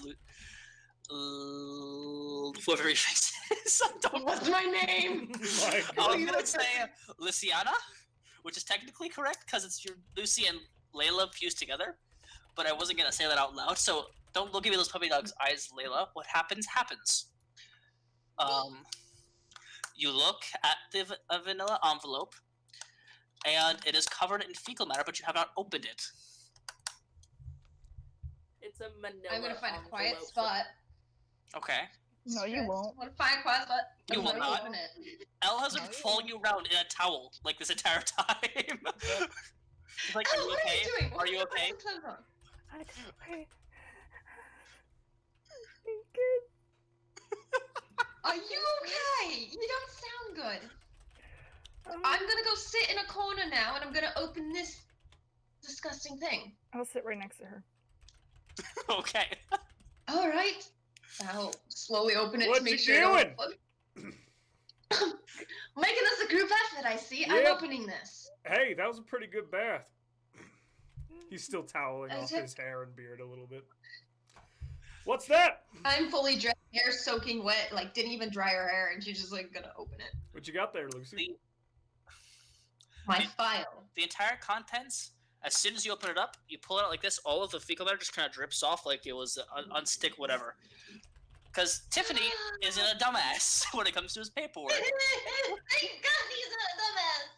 whoever your face is. What's my name? My I'm gonna say Lucianna, which is technically correct because it's your Lucy and Layla fused together. But I wasn't gonna say that out loud, so don't look at me with those puppy dog's eyes, Layla. What happens, happens. You look at the vanilla envelope, and it is covered in fecal matter, but you have not opened it. It's a manila. I'm gonna find a quiet envelope. spot. Okay. No, you won't. I'm gonna find a quiet spot. You will I'm not. gonna open it. Elle has been following you around in a towel, like, this entire time. She's like, are Oh, you what okay? are you doing? Are you okay? Where's the clothes on? Okay. Are you okay? You don't sound good. I'm gonna go sit in a corner now, and I'm gonna open this disgusting thing. I'll sit right next to her. Okay. All right. I'll slowly open it What to make you sure. doing? Making this a group effort, I see. I'm Yep. opening this. Hey, that was a pretty good bath. He's still toweling I off took- his hair and beard a little bit. What's that? I'm fully dressed, hair soaking wet, like didn't even dry her hair, and she's just like gonna open it. What you got there, Lucy? My file. The entire contents, as soon as you open it up, you pull it out like this, all of the fecal matter just kind of drips off like it was unstick whatever. Because Tiffany isn't a dumbass when it comes to his paperwork. Thank God he's a dumbass.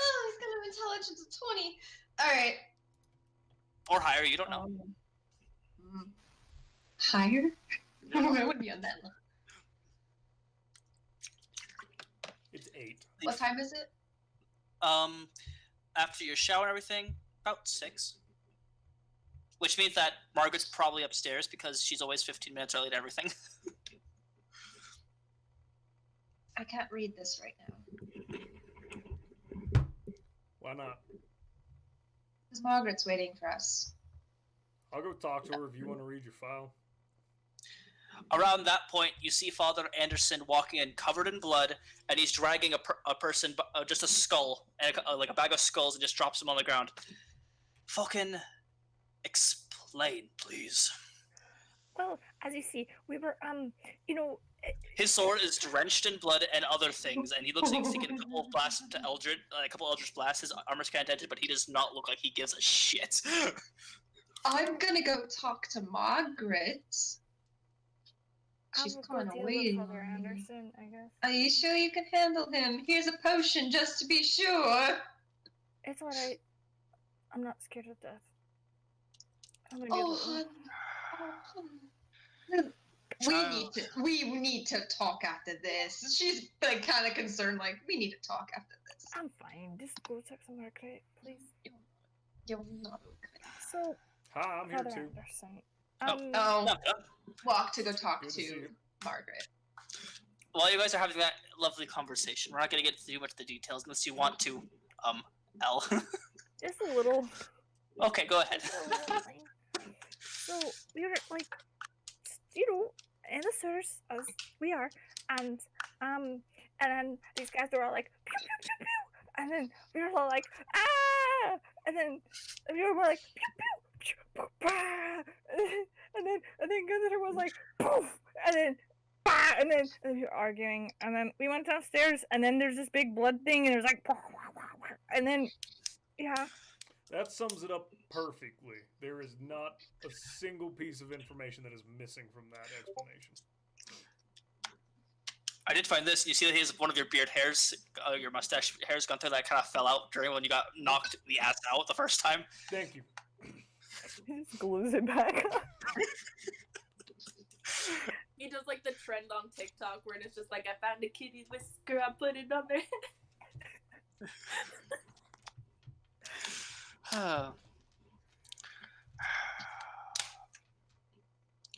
Oh, he's gonna have intelligence of 20. Alright. Or higher, you don't know. Higher? I don't know, I wouldn't be on that level. It's 8. What time is it? After your shower and everything, about 6. Which means that Margaret's probably upstairs because she's always 15 minutes early to everything. I can't read this right now. Why not? Because Margaret's waiting for us. I'll go talk to her if you want to read your file. Around that point, you see Father Anderson walking in covered in blood, and he's dragging a person, just a skull, and like a bag of skulls, and just drops him on the ground. Fucking explain, please. Well, as you see, we were, His sword is drenched in blood and other things, and he looks like he's taking a couple of blasts to Eldritch, a couple Eldritch blasts. His armor's kind of dented, but he does not look like he gives a shit. I'm gonna go talk to Margaret. She's I will kind go of deal with waiting. Father on me. Anderson, I guess. Are you sure you can handle him? Here's a potion just to be sure. It's alright. I'm not scared of death. I'm gonna Oh, get hon. We need to talk after this. She's like kind of concerned, like we need to talk after this. I'm fine. Just go check some Margaret, please. You're not okay. So, Hi, I'm here Father too. Anderson. Oh, No, walk to go talk Good to see to you. Margaret. while you guys are having that lovely conversation, we're not going to get too much of the details unless you want to, L. Just a little. Okay, go ahead. So we were like, in the sewers as we are, and then these guys were all like, pew, pew, pew, pew. And then we were all like, ah, and then we were like, pew, pew, pew, pew, bah. and then Gunthar was like, poof, and then. And then we were arguing, and then we went downstairs, and then there's this big blood thing, and it was like, and then, yeah. That sums it up perfectly. There is not a single piece of information that is missing from that explanation. I did find this. You see that he has one of your beard hairs, your mustache hairs gone through that kind of fell out during when you got knocked the ass out the first time. Thank you. He just glues it back. He does like the trend on TikTok where it's just like, I found a kitty whisker, I put it on there.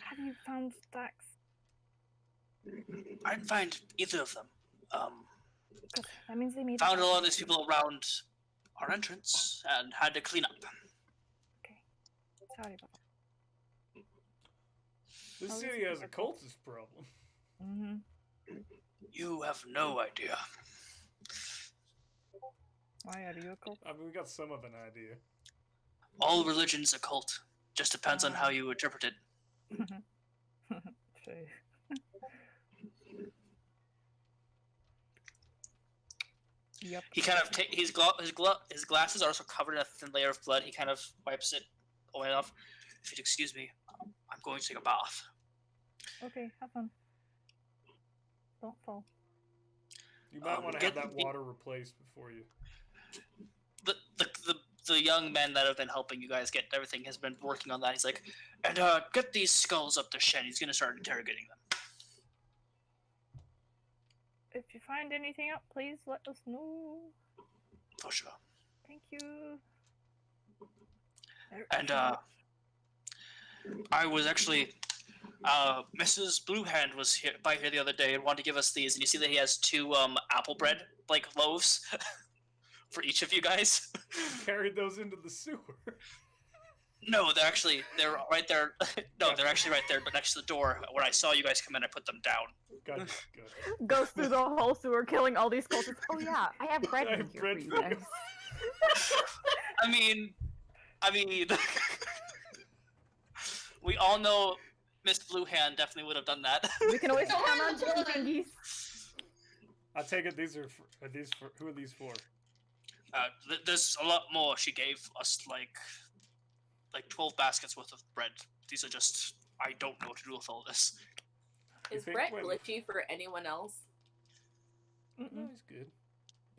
Have you found stacks? I didn't find either of them. That means they made. Found a lot of these people around our entrance and had to clean up. Okay. Sorry about that. This Oh, city this has is a a cult. cultist problem. Mm-hmm. You have no idea. Why are you a cult? I mean, we got some of an idea. All religion's a cult. Just depends on how you interpret it. True. Yep. He kind of his glasses are also covered in a thin layer of blood. He kind of wipes it away off. If you'd excuse me, I'm going to take a bath. Okay, have fun. Don't fall. You might want to have get that the- water replaced before you. The young men that have been helping you guys get everything has been working on that. He's like, and get these skulls up the shed. He's gonna start interrogating them. If you find anything out, please let us know. For sure. Thank you. And I was actually Mrs. Bluehand was here the other day and wanted to give us these, and you see that he has 2 apple bread like loaves for each of you guys. Carried those into the sewer. No, they're right there. No, they're actually right there, but next to the door. When I saw you guys come in, I put them down. Good. Goes through the whole sewer, killing all these cultists. Oh yeah, I have bread I in have here bread for you for guys. you. I mean, we all know Miss Bluehand definitely would have done that. We can always Don't count worry, on chicken Jordan. fingies. I take it these are who are these for? There's a lot more. She gave us like 12 baskets worth of bread. These are just, I don't know what to do with all this. Is think Bret when- glitchy for anyone else? No, he's good.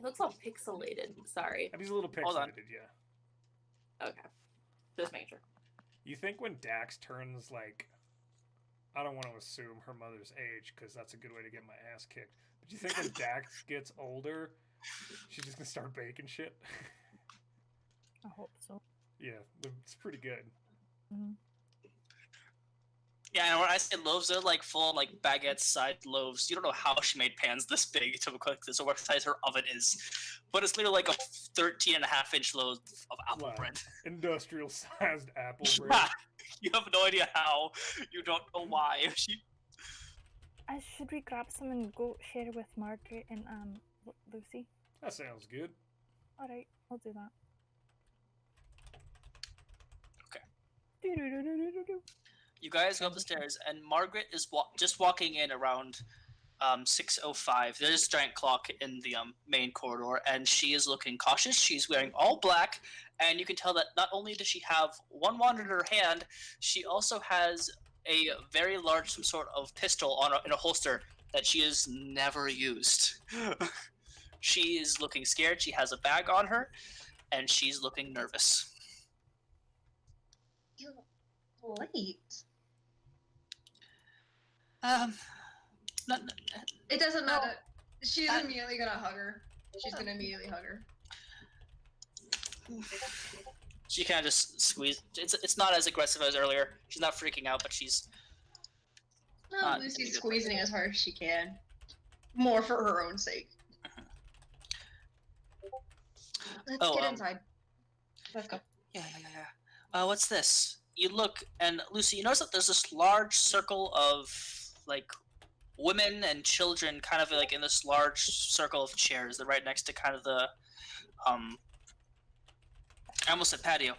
It looks all pixelated. Sorry. He's a little Hold on. pixelated, yeah. Okay. Just making sure. You think when Dax turns like, I don't want to assume her mother's age because that's a good way to get my ass kicked. But you think when Dax gets older, she's just gonna start baking shit? I hope so. Yeah, it's pretty good. Mm-hmm. Yeah, and when I say loaves, they're like full like baguette-sized loaves. You don't know how she made pans this big to cook this, or what size her oven is. But it's literally like a 13.5-inch loaf of apple Wow. bread. Industrial-sized apple bread. Yeah, you have no idea how. You don't know why. Should we grab some and go share with Margaret and Lucy? That sounds good. All right, I'll do that. Okay. Do-do-do-do-do-do. You guys go up the stairs, and Margaret is just walking in around 6:05. There's a giant clock in the main corridor, and she is looking cautious. She's wearing all black, and you can tell that not only does she have one wand in her hand, she also has a very large some sort of pistol in a holster that she has never used. She is looking scared. She has a bag on her, and she's looking nervous. You're late. It doesn't matter. She's immediately gonna hug her. She's gonna immediately hug her. She kind of just squeeze. It's not as aggressive as earlier. She's not freaking out, but she's. No, Lucy's squeezing as hard as she can. more for her own sake. Let's get inside. Let's go. Yeah. What's this? You look, and Lucy, you notice that there's this large circle of, like, women and children kind of, like, in this large circle of chairs. They're right next to kind of the, I almost said patio.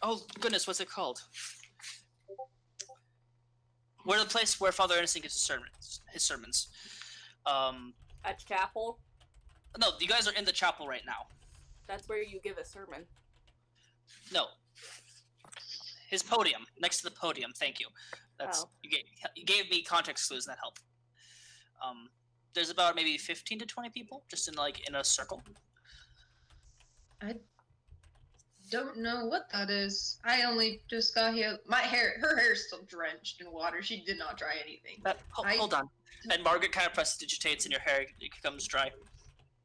Oh, goodness, what's it called? We're the place where Father Anderson gives his sermons. A chapel? No, you guys are in the chapel right now. That's where you give a sermon. No. His podium, next to the podium. Thank you. That's you gave me context clues and that helped. There's about maybe 15 to 20 people just in a circle. I don't know what that is. I only just got here. Her hair's still drenched in water. She did not dry anything. Hold on. And Margaret kind of prestidigitates and your hair becomes dry.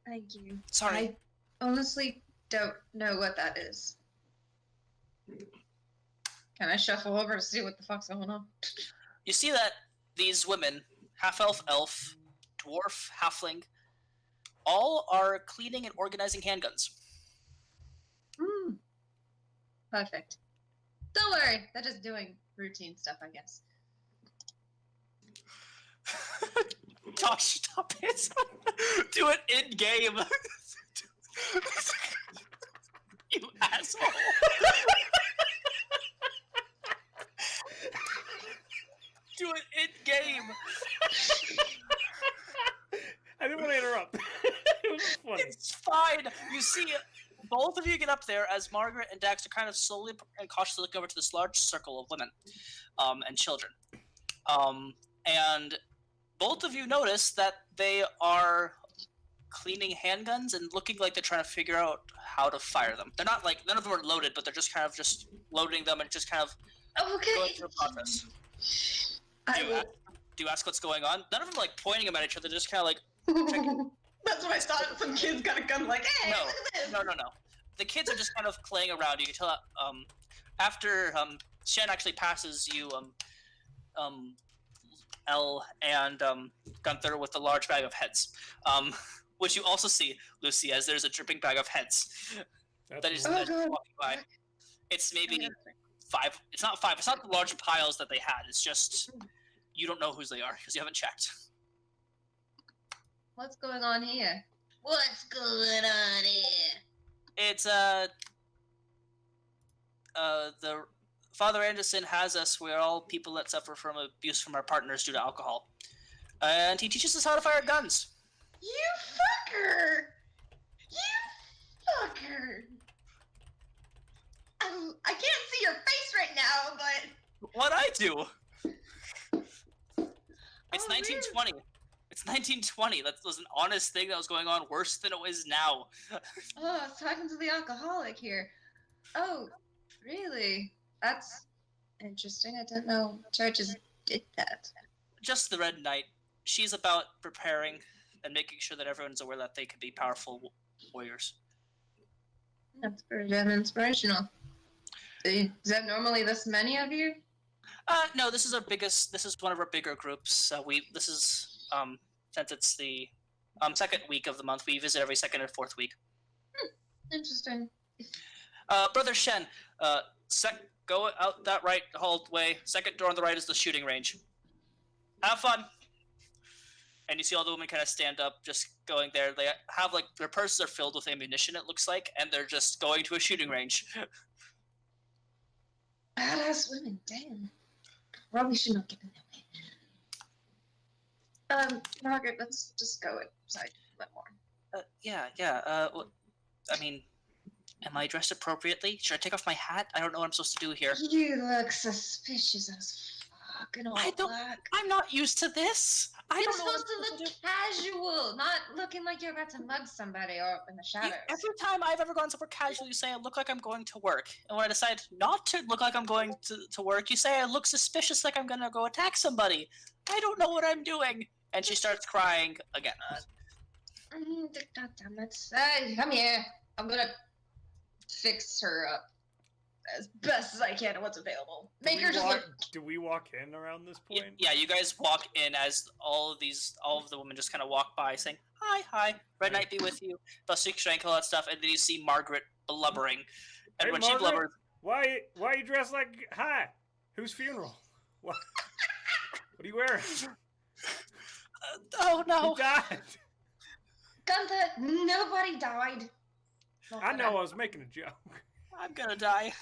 Thank you. Sorry. I honestly don't know what that is. Can I shuffle over to see what the fuck's going on? You see that these women, half-elf, elf, dwarf, halfling, all are cleaning and organizing handguns. Perfect. Don't worry. They're just doing routine stuff, I guess. Josh, stop it. Do it in-game. You asshole. Do it in-game. I didn't want to interrupt. It was funny. It's fine. You see, both of you get up there as Margaret and Dax are kind of slowly and cautiously looking over to this large circle of women and children. And both of you notice that they are cleaning handguns and looking like they're trying to figure out how to fire them. They're not like, none of them are loaded, but they're just kind of just loading them and just kind of going through a process. Do you ask what's going on? None of them like pointing them at each other, just kind of like checking. That's what I thought. Some kids got a gun like, hey, No. look at this. No. The kids are just kind of playing around. You can tell after Shen actually passes you Elle and Gunthar with a large bag of heads. Which you also see, Lucy, as there's a dripping bag of heads that is walking by. It's maybe 5. It's not 5. It's not the large piles that they had. It's just you don't know whose they are because you haven't checked. What's going on here? What's going on here? It's the Father Anderson has us. We're all people that suffer from abuse from our partners due to alcohol, and he teaches us how to fire guns. You fucker! You fucker! I can't see your face right now, but What I do? It's 1920. Really? It's 1920. That was an honest thing that was going on, worse than it is now. Oh, I was talking to the alcoholic here. Oh, really? That's interesting. I didn't know churches did that. Just the Red Knight. She's about preparing and making sure that everyone's aware that they could be powerful warriors. That's pretty damn inspirational. Is that normally this many of you? No, this is our biggest. This is one of our bigger groups. This is since it's the second week of the month. We visit every second and fourth week. Interesting. Brother Shen, go out that right hallway. Second door on the right is the shooting range. Have fun. And you see all the women kind of stand up, just going there. They have like their purses are filled with ammunition. It looks like, and they're just going to a shooting range. Badass women, damn. Probably should not get in that way. Margaret, let's just go inside a bit more. Yeah. Well, I mean, am I dressed appropriately? Should I take off my hat? I don't know what I'm supposed to do here. You look suspicious as fuck and all black. I'm not used to this. You're supposed to look casual, not looking like you're about to mug somebody or in the shadows. Every time I've ever gone somewhere casual, you say I look like I'm going to work. And when I decide not to look like I'm going to work, you say I look suspicious like I'm going to go attack somebody. I don't know what I'm doing. And she starts crying again. God damn it. Come here. I'm going to fix her up. as best as I can at what's available. Do we Makers just walk- look. Do we walk in around this point? Yeah, you guys walk in as all of the women just kind of walk by saying, hi, Red Knight be with you, Bustic Strength, all that stuff, and then you see Margaret blubbering. And Hey, when Margaret, she blubbers, why are you dressed like hi? Whose funeral? What are you wearing? oh no. Who died? Gunthar, nobody died. I know I was making a joke. I'm gonna die.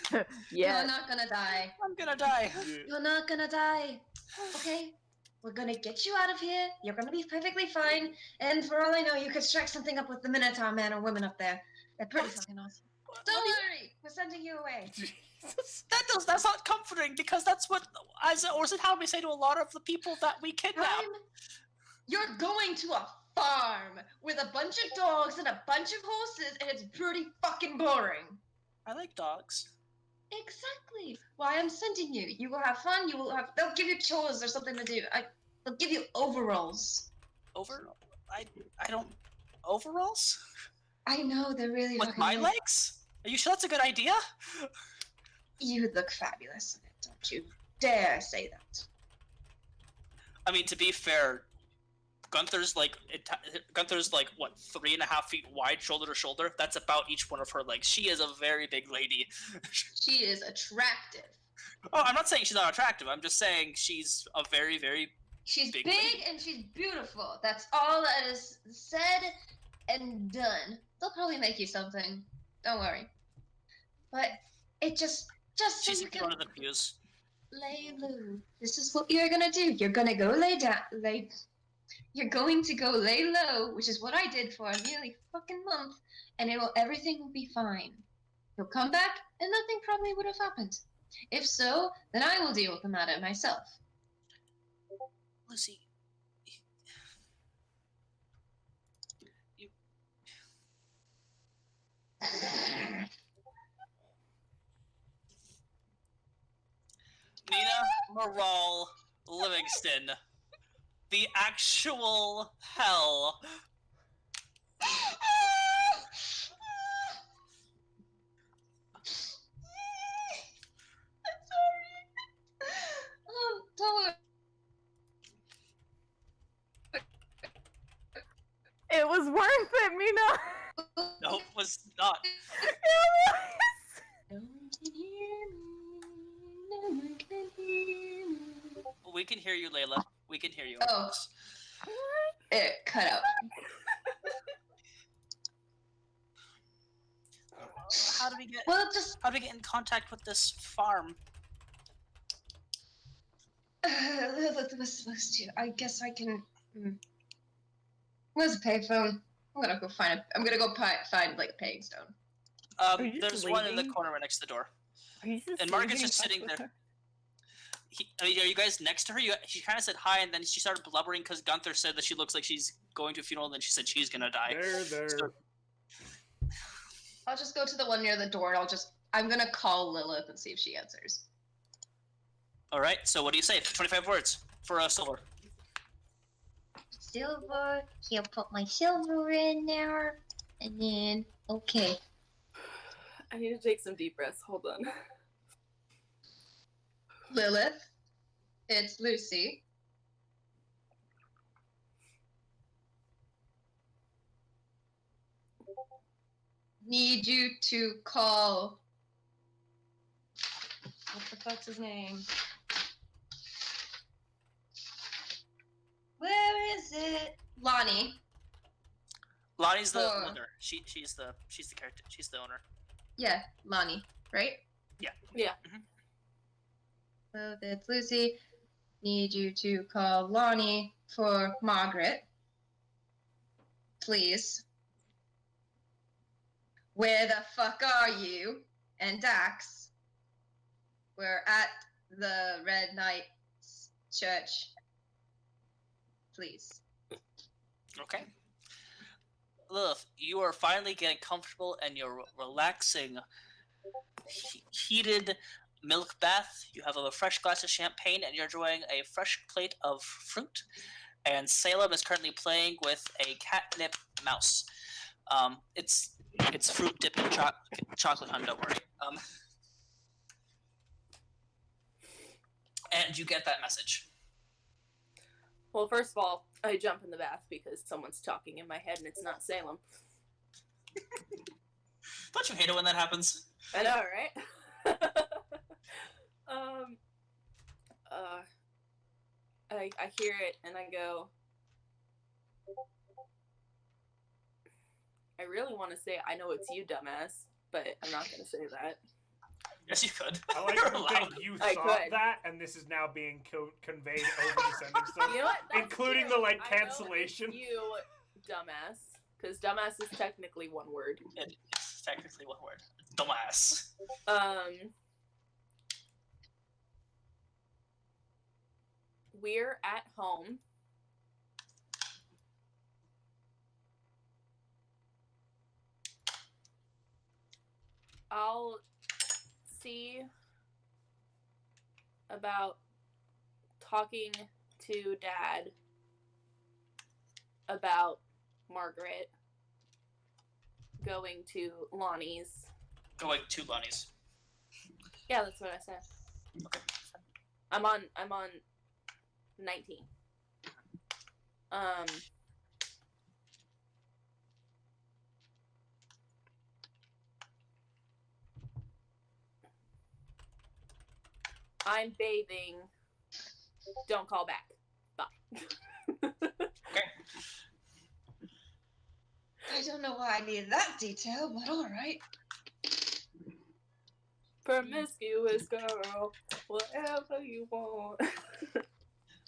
Yeah. You're not gonna die. I'm gonna die. You're not gonna die. Okay? We're gonna get you out of here. You're gonna be perfectly fine. And for all I know, you could strike something up with the Minotaur man or women up there. They're pretty fucking awesome. Don't worry. We're sending you away. Jesus. That's not comforting because that's what Orson Halby say to a lot of the people that we kidnap. You're going to a farm with a bunch of dogs and a bunch of horses, and it's pretty fucking boring. I like dogs. Exactly. Why I'm sending you. You will have fun. They'll give you chores or something to do. They'll give you overalls. I don't overalls? I know they're really With fucking my nice. legs? Are you sure that's a good idea? You look fabulous in it. Don't you dare say that. I mean, to be fair, Gunther's like what 3.5 feet wide, shoulder to shoulder. That's about each one of her legs. She is a very big lady. She is attractive. Oh, I'm not saying she's not attractive. I'm just saying she's a very, very. She's Big big lady. and she's beautiful. That's all that is said and done. They'll probably make you something. Don't worry. But it just so She's you can one of the pews. lay low. This is what you're gonna do. You're gonna go lay down. You're going to go lay low, which is what I did for a nearly fucking month, and everything will be fine. You'll come back, and nothing probably would have happened. If so, then I will deal with the matter myself. Lucy. Mina Moral Livingston. The actual hell. I'm sorry. Don't worry. It was worth it, Mina. No, it was not. No one can hear me. No one can hear me. We can hear you, Layla. We can hear you. Oh. It cut out. How do we get? Well, just How do we get in contact with this farm? Lillith was supposed to. I guess I can. Where's the payphone? I'm gonna go find find like a paying stone. you just There's one in the leaving? corner right next to the door. Are you just And Margaret's leaving just in touch sitting with there. her? Are you guys next to her? She kind of said hi, and then she started blubbering because Gunthar said that she looks like she's going to a funeral, and then she said she's gonna die. There. So- I'll just go to the one near the door and I'm gonna call Lillith and see if she answers. All right. So what do you say? 25 words for a silver. Silver. He'll put my silver in there, and then okay. I need to take some deep breaths. Hold on. Lillith, it's Lucy. Need you to call. What the fuck's his name? Where is it? Lonnie. Lonnie's the Oh. owner. She's the character. She's the owner. Yeah, Lonnie, right? Yeah. So it's Lucy. Need you to call Lonnie for Margaret. Please. Where the fuck are you? And Dax. We're at the Red Knight's church. Please. Okay. Lilith, you are finally getting comfortable and you're relaxing. Heated milk bath. You have a fresh glass of champagne and you're enjoying a fresh plate of fruit. And Salem is currently playing with a catnip mouse. It's fruit dipped in chocolate, hun, don't worry. and you get that message. Well, first of all, I jump in the bath because someone's talking in my head and it's not Salem. Don't you hate it when that happens? I know, right? I hear it and I go, I really want to say, I know it's you, dumbass, but I'm not going to say that. Yes, you could. I like You're to allowed. think you I thought could. that, and this is now being conveyed over the sending stone. You know what? That's Including true. the, like, I know cancellation. it's you, dumbass, because dumbass is technically one word. It's technically one word. Dumbass. We're at home. I'll see about talking to Dad about Margaret going to Lonnie's. Going to Lonnie's. Yeah, that's what I said. Okay. I'm on 19. I'm bathing. Don't call back. Bye. Okay. I don't know why I needed that detail, but alright. Promiscuous girl, whatever you want.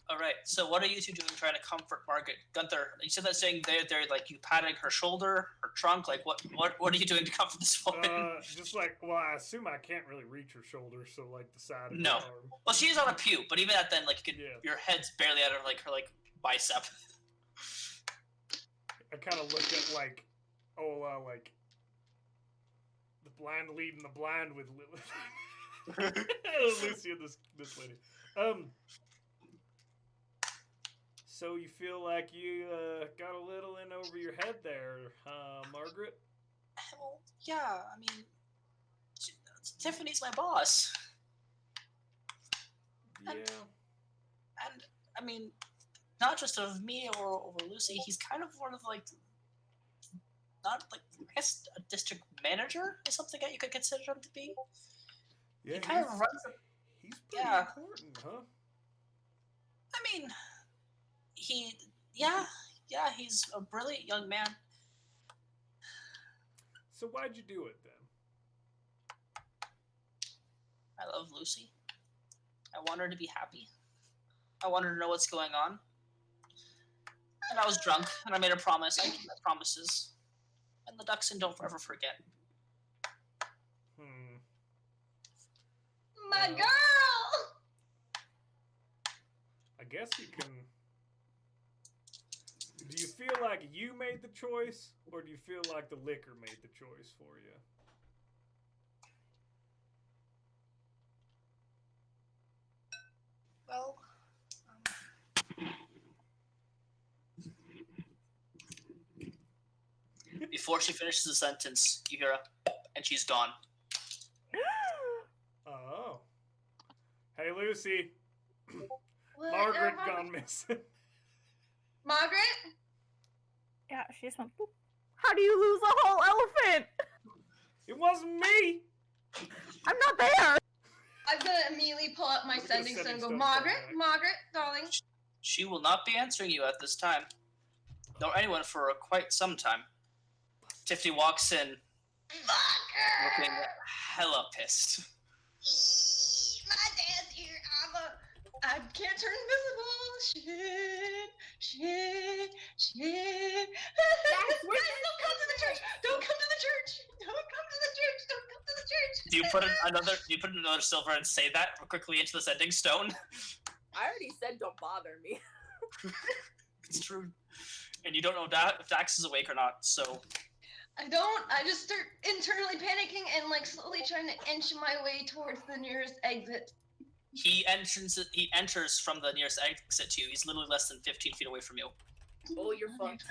All right. So what are you two doing trying to comfort Margaret? Gunthar, you said that saying they're like you patting her shoulder, her trunk. Like what are you doing to comfort this woman? Just like, well, I assume I can't really reach her shoulder, so like the side of No. her arm. Well, she's on a pew, but even at then, like you could, Yeah. your head's barely out of like her like bicep. I kind of look at like, like the blind leading the blind with Lillith. Lucy and this lady. So you feel like you got a little in over your head there, Margaret? Well, yeah. I mean, Tiffany's my boss. Yeah. And I mean, not just of me or over Lucy, he's kind of one of like, not like, I guess a district manager is something that you could consider him to be. Yeah, He kind of runs a, he's pretty yeah. important, huh? I mean, he's a brilliant young man. So why'd you do it then? I love Lucy. I want her to be happy. I want her to know what's going on. And I was drunk, and I made a promise. I keep my promises. And the Duxon don't ever forget. My Well. girl! I guess you can... Do you feel like you made the choice, or do you feel like the liquor made the choice for you? Well, before she finishes the sentence, you hear a, and she's gone. Oh. Hey, Lucy. What? Margaret gone missing. Margaret? Yeah, she just went boop. How do you lose a whole elephant? It wasn't me! I'm not there. I'm gonna immediately pull up my Look at the sending stone sending and go, stone Margaret, back. Margaret, darling. She will not be answering you at this time. Nor anyone for quite some time. Tiffany walks in, looking Fucker! hella pissed. My dad's here. I can't turn invisible. Shit. Guys, don't come to the church. Don't come to the church. Don't come to the church. Don't come to the church. Do you put another silver and say that quickly into the sending stone? I already said don't bother me. It's true. And you don't know if Dax is awake or not, so... I don't. I just start internally panicking and like slowly trying to inch my way towards the nearest exit. He enters from the nearest exit to you. He's literally less than 15 feet away from you. Oh, you're fucked.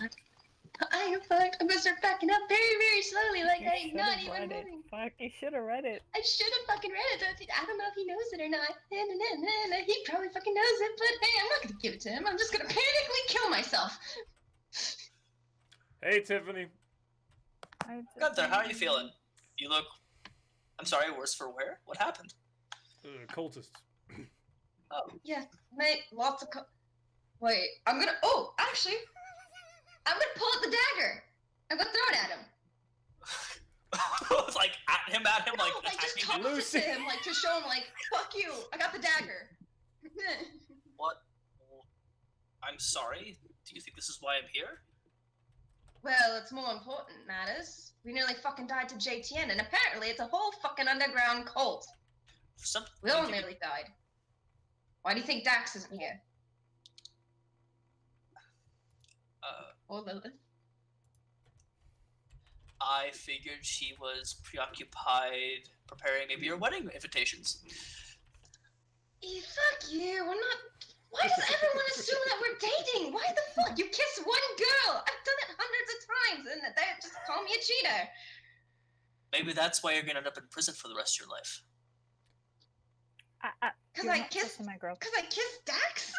I am fucked. I'm gonna start backing up very, very slowly, like You I'm should not have even read it. moving. Fuck, you should have read it. I should have fucking read it. I don't know if he knows it or not. He probably fucking knows it, but hey, I'm not gonna give it to him. I'm just gonna panically kill myself. Hey, Tiffany. Gunther, how are you feeling? You look... I'm sorry, worse for wear? What happened? Cultists. Oh. Yeah, mate, lots of wait, I'm gonna... Oh, actually, I'm gonna pull out the dagger. I'm gonna throw it at him. Like, at him, like... No, like, just attacking toss him? Lucy. it to him, like, to show him, like, fuck you, I got the dagger. What? I'm sorry? Do you think this is why I'm here? Well, it's more important matters. We nearly fucking died to JTN, and apparently it's a whole fucking underground cult. For some... We all nearly died. Why do you think Dax isn't here? Or Lillith? I figured she was preoccupied preparing maybe your wedding invitations. Fuck you, we're not... Why does everyone assume that we're dating? Why the fuck? You kiss one girl! I've done it hundreds of times, and they just call me a cheater. Maybe that's why you're gonna end up in prison for the rest of your life. Cause You're I not kissed... kissing my girl. Cause I kissed Dax?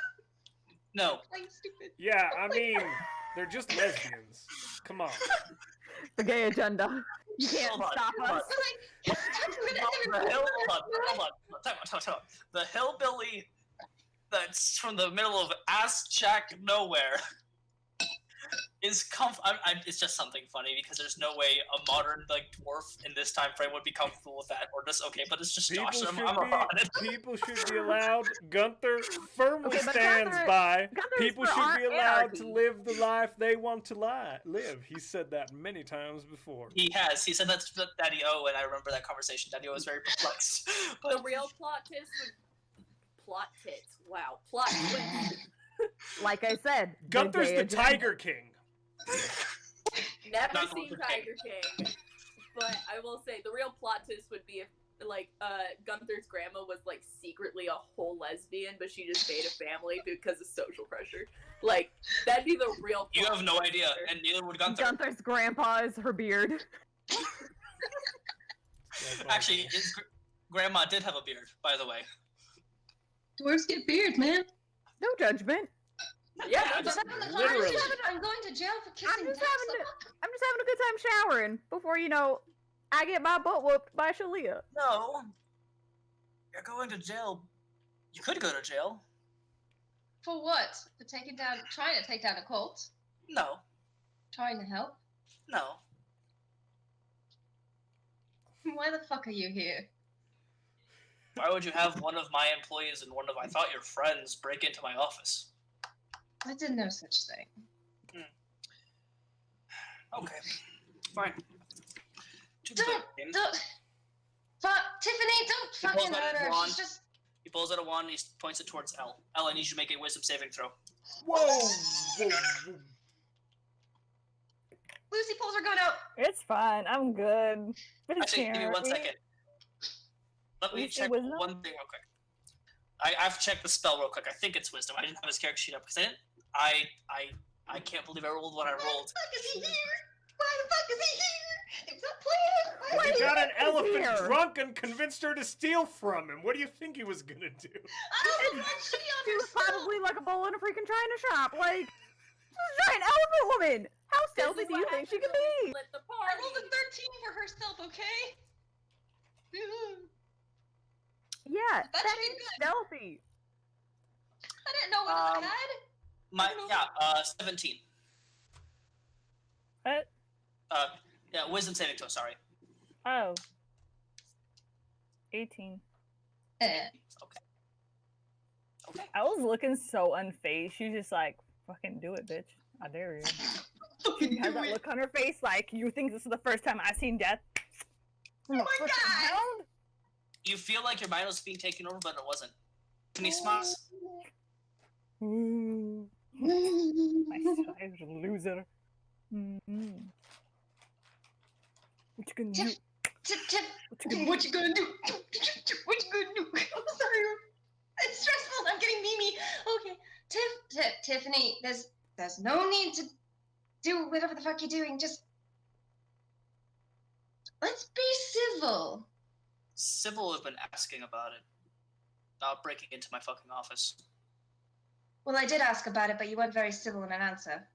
No. I'm stupid. Yeah, I mean, they're just lesbians. Come on. The gay agenda. You can't Hold on, stop hold on. us. Cause I kissed Dax and Hold on. Time out. The hillbilly that's from the middle of ass jack nowhere is it's just something funny because there's no way a modern like dwarf in this time frame would be comfortable with that or just okay, but it's just People Josh. should, I'm on it. people should be allowed. Gunther firmly Okay, but stands Gunther- by. Gunther's People for should be allowed to anarchy. live the life they want to live. He said that many times before. He said that to Daddy O, and I remember that conversation. Daddy O was very perplexed. The real plot twist would... Plot tits. Wow. Plot twist. Like I said, Gunther's gay the agenda. Tiger King. Never Not seen Luther Tiger King. But I will say, the real plot twist would be if, like, Gunther's grandma was, like, secretly a whole lesbian, but she just made a family because of social pressure. Like, that'd be the real You plot have no twist idea, there. and neither would Gunther. Gunther's grandpa is her beard. Actually, his grandma did have a beard, by the way. Dwarves get beards, man. No judgment. Yeah, I But just- having the Literally. conversation, I'm going to jail for I'm kissing just Dax. having a good time showering before I get my butt whooped by Shalia. No. You're going to jail. You could go to jail. For what? For taking down, trying to take down a cult? No. Trying to help? No. Why the fuck are you here? Why would you have one of my employees and one of I thought your friends break into my office? I did no such thing. Okay. Fine. Don't. Tiffany, don't He fucking pulls out hurt his her. wand. She's just. He pulls out a wand and he points it towards Elle. Elle, I need you to make a wisdom saving throw. Whoa! Lucy pulls her gun out. It's fine. I'm good. But it's Actually, give me 1 second. Let me Lucy, check wisdom? one thing real quick. I have to check the spell real quick. I think it's wisdom. I didn't have his character sheet up because I didn't. I can't believe I rolled what I Why the rolled. fuck is he here? Why the fuck is he here? It's not playing. Why He is got an He's elephant here. drunk and convinced her to steal from him. What do you think he was gonna do? I don't know. She on She was herself. probably like a bull in a freaking china shop. Like, she's a giant elephant woman. How This stealthy is do what you think she happens can when we be? split the I party. rolled a 13 for herself, okay? Yeah, That that should be is good. stealthy. I didn't know what I had. 17. What? Yeah, wisdom saving throw. Sorry. Oh. 18. Eh. Okay. I was looking so unfazed. She was just like, fucking do it, bitch. I dare you. She had that look on her face like, you think this is the first time I've seen death? Oh my God! You feel like your mind was being taken over, but it wasn't. Can you smile? Ooh. My size loser. Mm-hmm. What you gonna do? What you gonna do? What you gonna do? I'm sorry. It's stressful. I'm getting memey. Okay, Tiffany, there's no need do whatever the fuck you're doing. Just let's be civil. Civil have been asking about it. Not breaking into my fucking office. Well, I did ask about it, but you weren't very civil in an answer.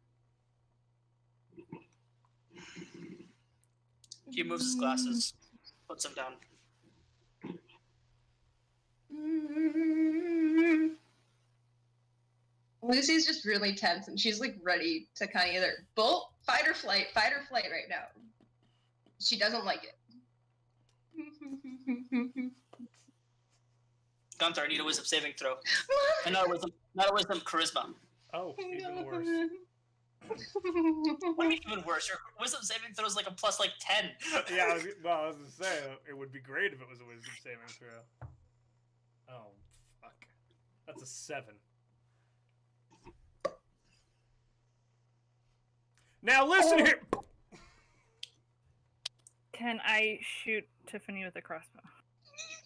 He moves his glasses, puts them down. Lucy's just really tense, and she's like ready to kind of either bolt, fight or flight right now. She doesn't like it. Gunthar, I need a wisdom saving throw. And not a wisdom, charisma. Oh, even worse. What do you mean even worse? Your wisdom saving throw is like a plus like 10. Yeah, I was gonna say, it would be great if it was a wisdom saving throw. Oh, fuck. That's a 7. Now listen here! Can I shoot Tiffany with a crossbow?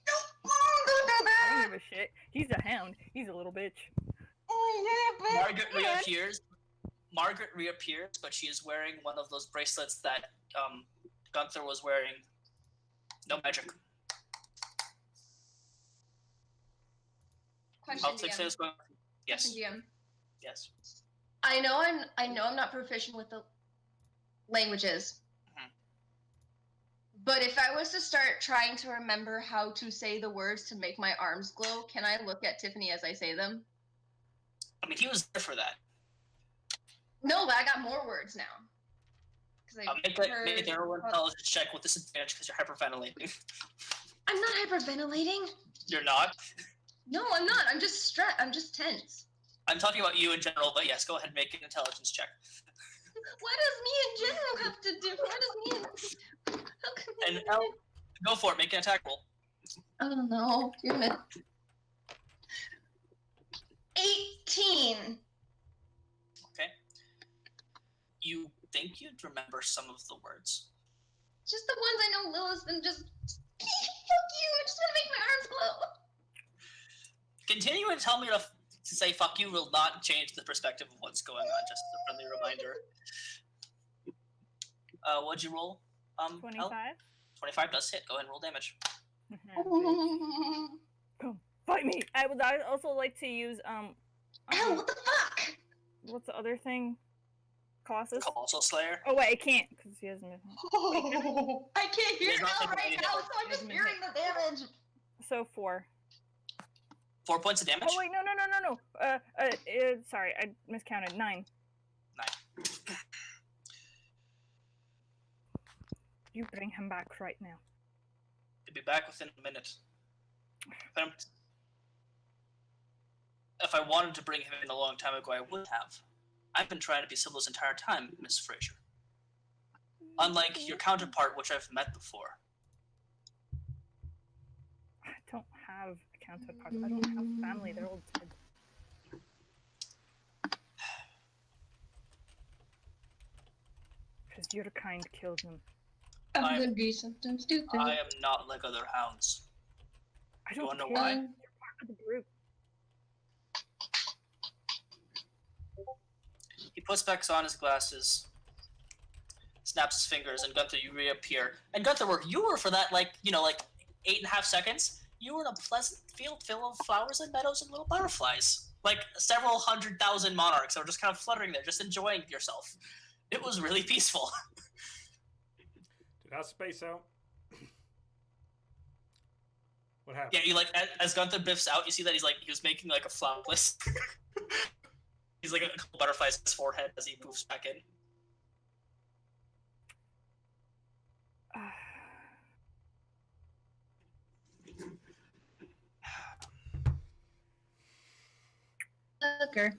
Don't do I don't that! give a shit. He's a hound. He's a little bitch. Margaret reappears, but she is wearing one of those bracelets that Gunthar was wearing. No magic. Question, I'll take DM. this one. Yes. Question, DM. Yes. I know I'm not proficient with the languages. Mhm. But if I was to start trying to remember how to say the words to make my arms glow, can I look at Tiffany as I say them? I mean, he was there for that. No, but I got more words now. Make a general intelligence check with disadvantage because you're hyperventilating. I'm not hyperventilating. You're not? No, I'm not. I'm just stressed. I'm just tense. I'm talking about you in general, but yes, go ahead and make an intelligence check. What does me in general have to do? What does me how can And go for it, make an attack roll. I don't know. Damn it. 18. Okay. You think you'd remember some of the words. Just the ones I know Lilith and just fuck you. I just want to make my arms glow. Continuing to tell me to say fuck you will not change the perspective of what's going on, just a friendly reminder. What'd you roll? 25? 25 does hit. Go ahead and roll damage. Come, fight me! I would also like to use, Ow, what the fuck? what's the other thing? Colossus? Colossal Slayer. Oh wait, I can't, because he hasn't been... I can't hear He's not Al taking right any now, damage. so I'm just hearing the damage. So 4. 4 points of damage. Oh wait, no. Sorry, I miscounted. 9. 9. You bring him back right now. He'll be back within a minute. If I wanted to bring him in a long time ago, I would have. I've been trying to be civil this entire time, Miss Fraser. Unlike your counterpart, which I've met before. I don't have a counterpart. I don't have family. They're all dead. Because your kind killed them. I'm gonna be something stupid. I am not like other hounds. I You don't wanna know care. why? You're part of the group. He puts back on his glasses, snaps his fingers, and Gunthar, you reappear. And Gunthar, you were for that, 8.5 seconds, you were in a pleasant field full of flowers and meadows and little butterflies. Like, several 100,000 monarchs that were just kind of fluttering there, just enjoying yourself. It was really peaceful. Did I space out? What happened? Yeah, as Gunthar biffs out, you see that he was making, a flower list. He's a couple butterflies in his forehead as he moves back in. Okay.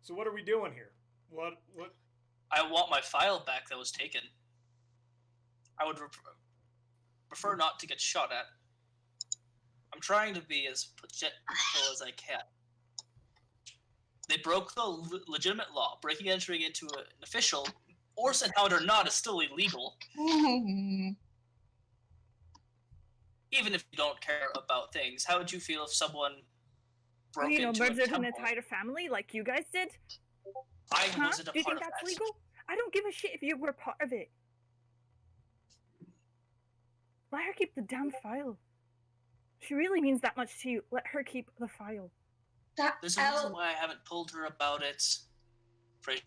So what are we doing here? What? I want my file back that was taken. I would prefer not to get shot at. I'm trying to be as gentle as I can. They broke the legitimate law. Breaking and entering into an official, or hound or not, is still illegal. Even if you don't care about things, how would you feel if someone broke into a murdered an temple? entire family like you guys did? I Huh? wasn't a Do you part think of that's that. legal? I don't give a shit if you were part of it. Let her keep the damn file. She really means that much to you. Let her keep the file. There's a reason why I haven't told her about it, Fraser.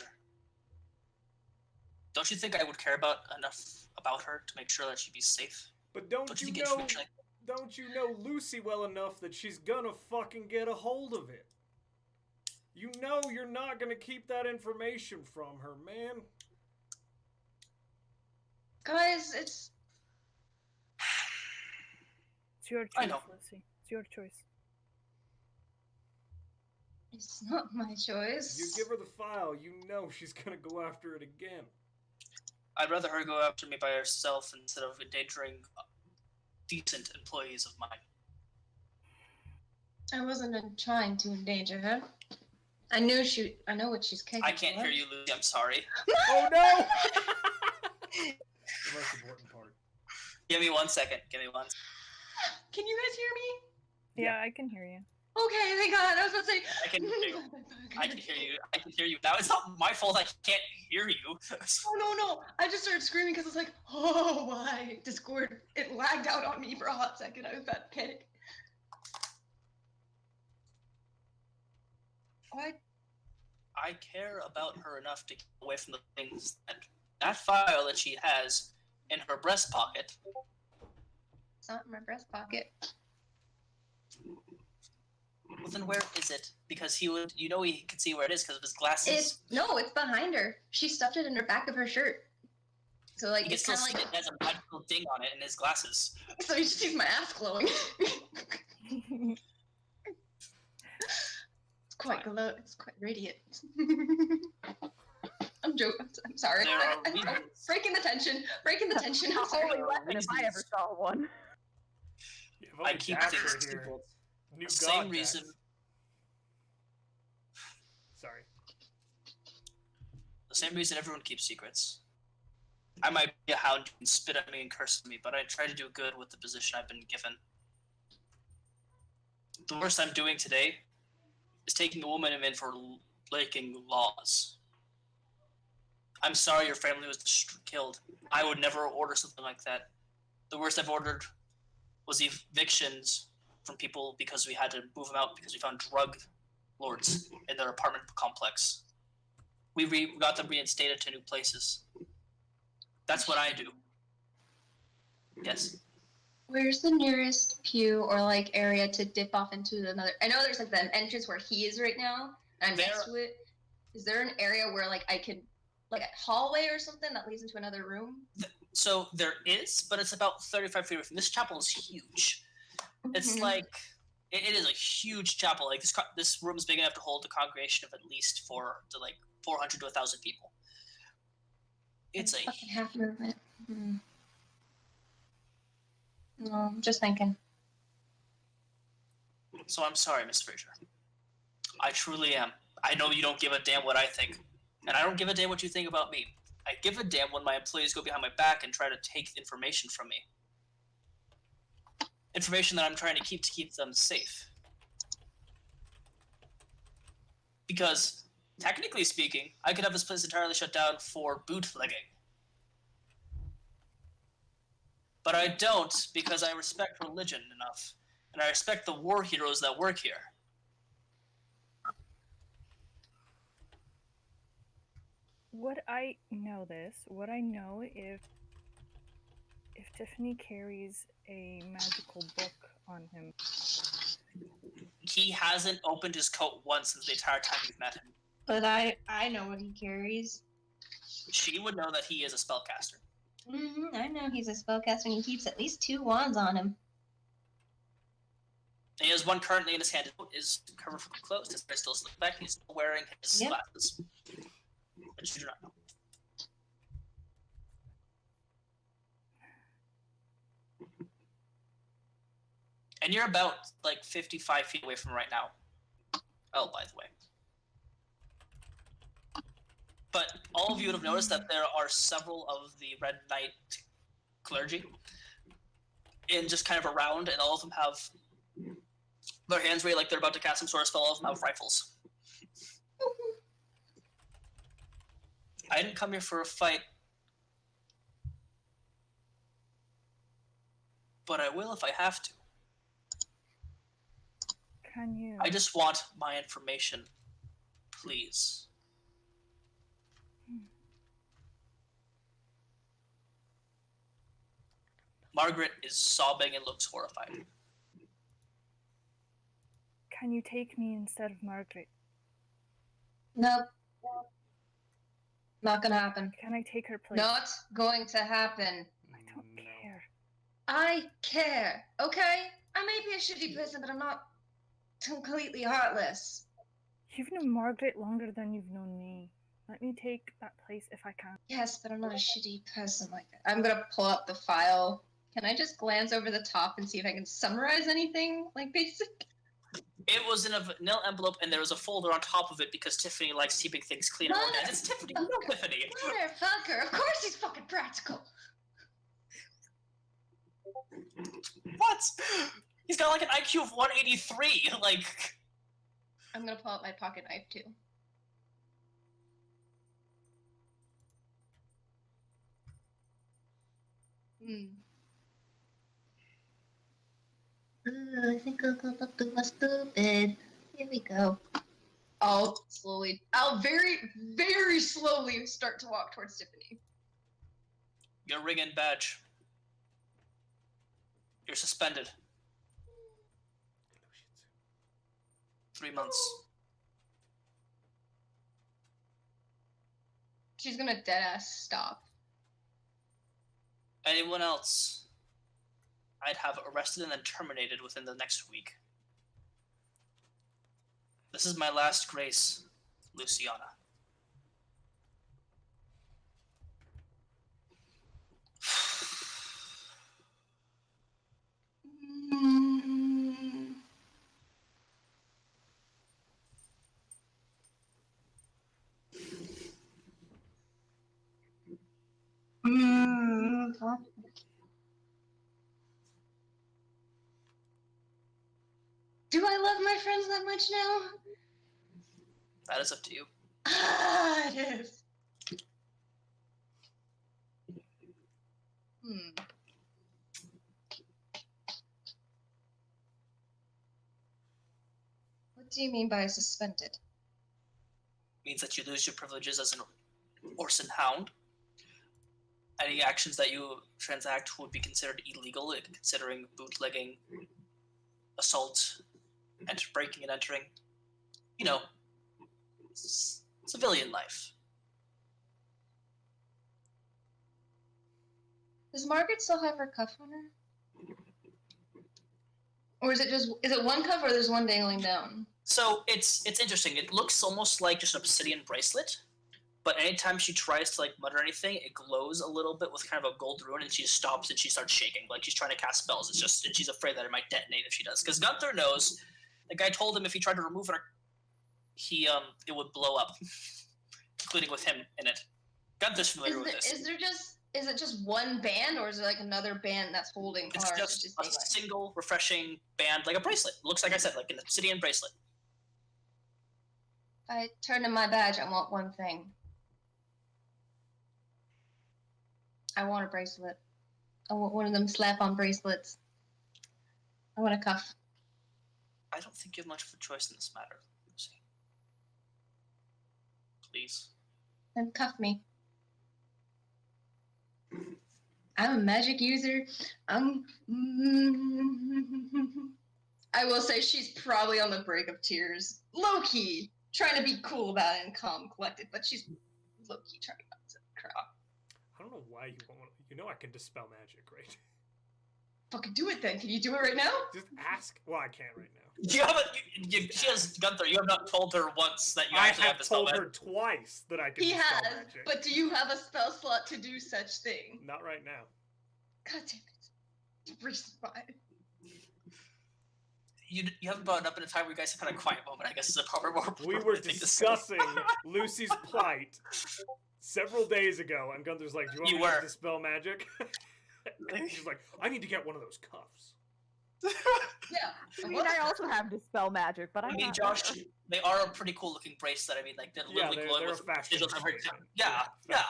Don't you think I would care enough about her to make sure that she'd be safe? But don't you know Lucy well enough that she's gonna fucking get a hold of it? You know you're not gonna keep that information from her, man. Guys, it's your choice, Lucy. It's your choice. It's not my choice. You give her the file, you know she's gonna go after it again. I'd rather her go after me by herself instead of endangering decent employees of mine. I wasn't trying to endanger her. I know what she's capable of. I can't hear you, Lucy. I'm sorry. Oh no! The most important part. Give me 1 second. Give me one. Can you guys hear me? Yeah, I can hear you. Okay, thank God. I was about to say. I can hear you. I can hear you. I can hear you. Now it's not my fault. I can't hear you. Oh no! I just started screaming because it's like, oh why? Discord. It lagged out on me for a hot second. I was about to panic. What? I care about her enough to get away from the things that file that she has in her breast pocket. It's not in my breast pocket. Well, then where is it? Because he could see where it is because of his glasses. It's behind her. She stuffed it in her back of her shirt. So like You it's can kind still of see like it has a magical thing on it in his glasses. so he just sees my ass glowing. It's quite glow. It's quite radiant. I'm joking. I'm sorry. I'm breaking the tension. Breaking the tension. I'm sorry. Holy weapon if I ever saw one. Yeah, I keep things secret. New The same god, reason. Jax. Sorry. The same reason everyone keeps secrets. I might be a hound and spit at me and curse at me, but I try to do good with the position I've been given. The worst I'm doing today is taking a woman in for breaking laws. I'm sorry your family was killed. I would never order something like that. The worst I've ordered was evictions from people because we had to move them out because we found drug lords in their apartment complex. We got them reinstated to new places. That's what I do. Yes? Where's the nearest pew or like area to dip off into another? I know there's like the entrance where he is right now. And I'm next to it. Is there an area where like I could, like a hallway or something that leads into another room? So there is, but it's about 35 feet away from. This chapel is huge. It's like it is a huge chapel. Like this room is big enough to hold a congregation of at least 400 to 1,000 people. It's a fucking half movement. No, I'm just thinking. So I'm sorry, Miss Fraser. I truly am. I know you don't give a damn what I think, and I don't give a damn what you think about me. I give a damn when my employees go behind my back and try to take information from me. Information that I'm trying to keep them safe. Because, technically speaking, I could have this place entirely shut down for bootlegging. But I don't because I respect religion enough, and I respect the war heroes that work here. Would I know this? Would I know if Tiffany carries a magical book on him? He hasn't opened his coat once since the entire time we've met him. But I know what he carries. She would know that he is a spellcaster. I know he's a spellcaster and he keeps at least 2 wands on him. He has one currently in his hand. It is covered from closed. His eyes still slick back. He's still wearing his glasses. But you do not know. And you're about, 55 feet away from right now. Oh, by the way. But all of you would have noticed that there are several of the Red Knight clergy in just kind of around, and all of them have their hands ready like they're about to cast some sort of spell. All of them have rifles. I didn't come here for a fight. But I will if I have to. Can you? I just want my information. Please. Margaret is sobbing and looks horrified. Can you take me instead of Margaret? Nope. Not gonna happen. Can I take her place? Not going to happen. I don't care. I care, okay? I may be a shitty person, but I'm not completely heartless. You've known Margaret longer than you've known me. Let me take that place if I can. Yes, but I'm not a shitty person like that. I'm gonna pull up the file. Can I just glance over the top and see if I can summarize anything? Like, basic? It was in a nil envelope, and there was a folder on top of it because Tiffany likes keeping things clean and organized. It's Tiffany, no Tiffany. Motherfucker, of course he's fucking practical. What? He's got like an IQ of 183. Like, I'm gonna pull out my pocket knife too. I think I'll go up to my stupid. Here we go. I'll very, very slowly start to walk towards Tiffany. your ring and badge. You're suspended. 3 months. She's gonna deadass stop. Anyone else, I'd have arrested and then terminated within the next week. This is my last grace, Lucianna. Do I love my friends that much now? That is up to you. It is. What do you mean by suspended? Means that you lose your privileges as an Orson Hound. Any actions that you transact would be considered illegal, considering bootlegging, assault, and breaking and entering. You know, civilian life. Does Margaret still have her cuff on her? Or is it one cuff or there's one dangling down? So it's interesting. It looks almost like just an obsidian bracelet, but anytime she tries to like mutter anything, it glows a little bit with kind of a gold rune, and she just stops and she starts shaking like she's trying to cast spells. It's just, and she's afraid that it might detonate if she does. Because Gunthar knows, the guy told him if he tried to remove it, it would blow up, including with him in it. Gunthar's familiar with this. Is it just one band, or is it like another band that's holding It's ours? just a single refreshing band, like a bracelet. It looks like I said, like an obsidian bracelet. If I turn in my badge, I want one thing. I want a bracelet. I want one of them slap-on bracelets. I want a cuff. I don't think you have much of a choice in this matter, Lucy. Please. Then cuff me. I'm a magic user. I will say she's probably on the brink of tears. Low-key. Trying to be cool about it and calm, collected, but she's low-key trying not to cry. I don't know why you won't. You know I can dispel magic, right? Fucking do it then. Can you do it right now? Just ask. Well, I can't right now. You haven't. She has Gunthar. You have not told her once that you I actually have have to spell told her magic. twice that I can He dispel has, magic. but do you have a spell slot to do such thing? Not right now. God damn it. Respond. You haven't brought it up in a time where you guys have had a quiet moment. I guess is a proper more. We were discussing Lucy's plight several days ago, and Gunther's like, "Do you want me to dispel magic?" She's like, "I need to get one of those cuffs." Yeah. I mean, I also have Dispel Magic, but I I'm mean, not Josh, there. they are a pretty cool looking bracelet. I mean, like they're Yeah, literally glowing they're a with fashion sigils every statement. time. Yeah, yeah.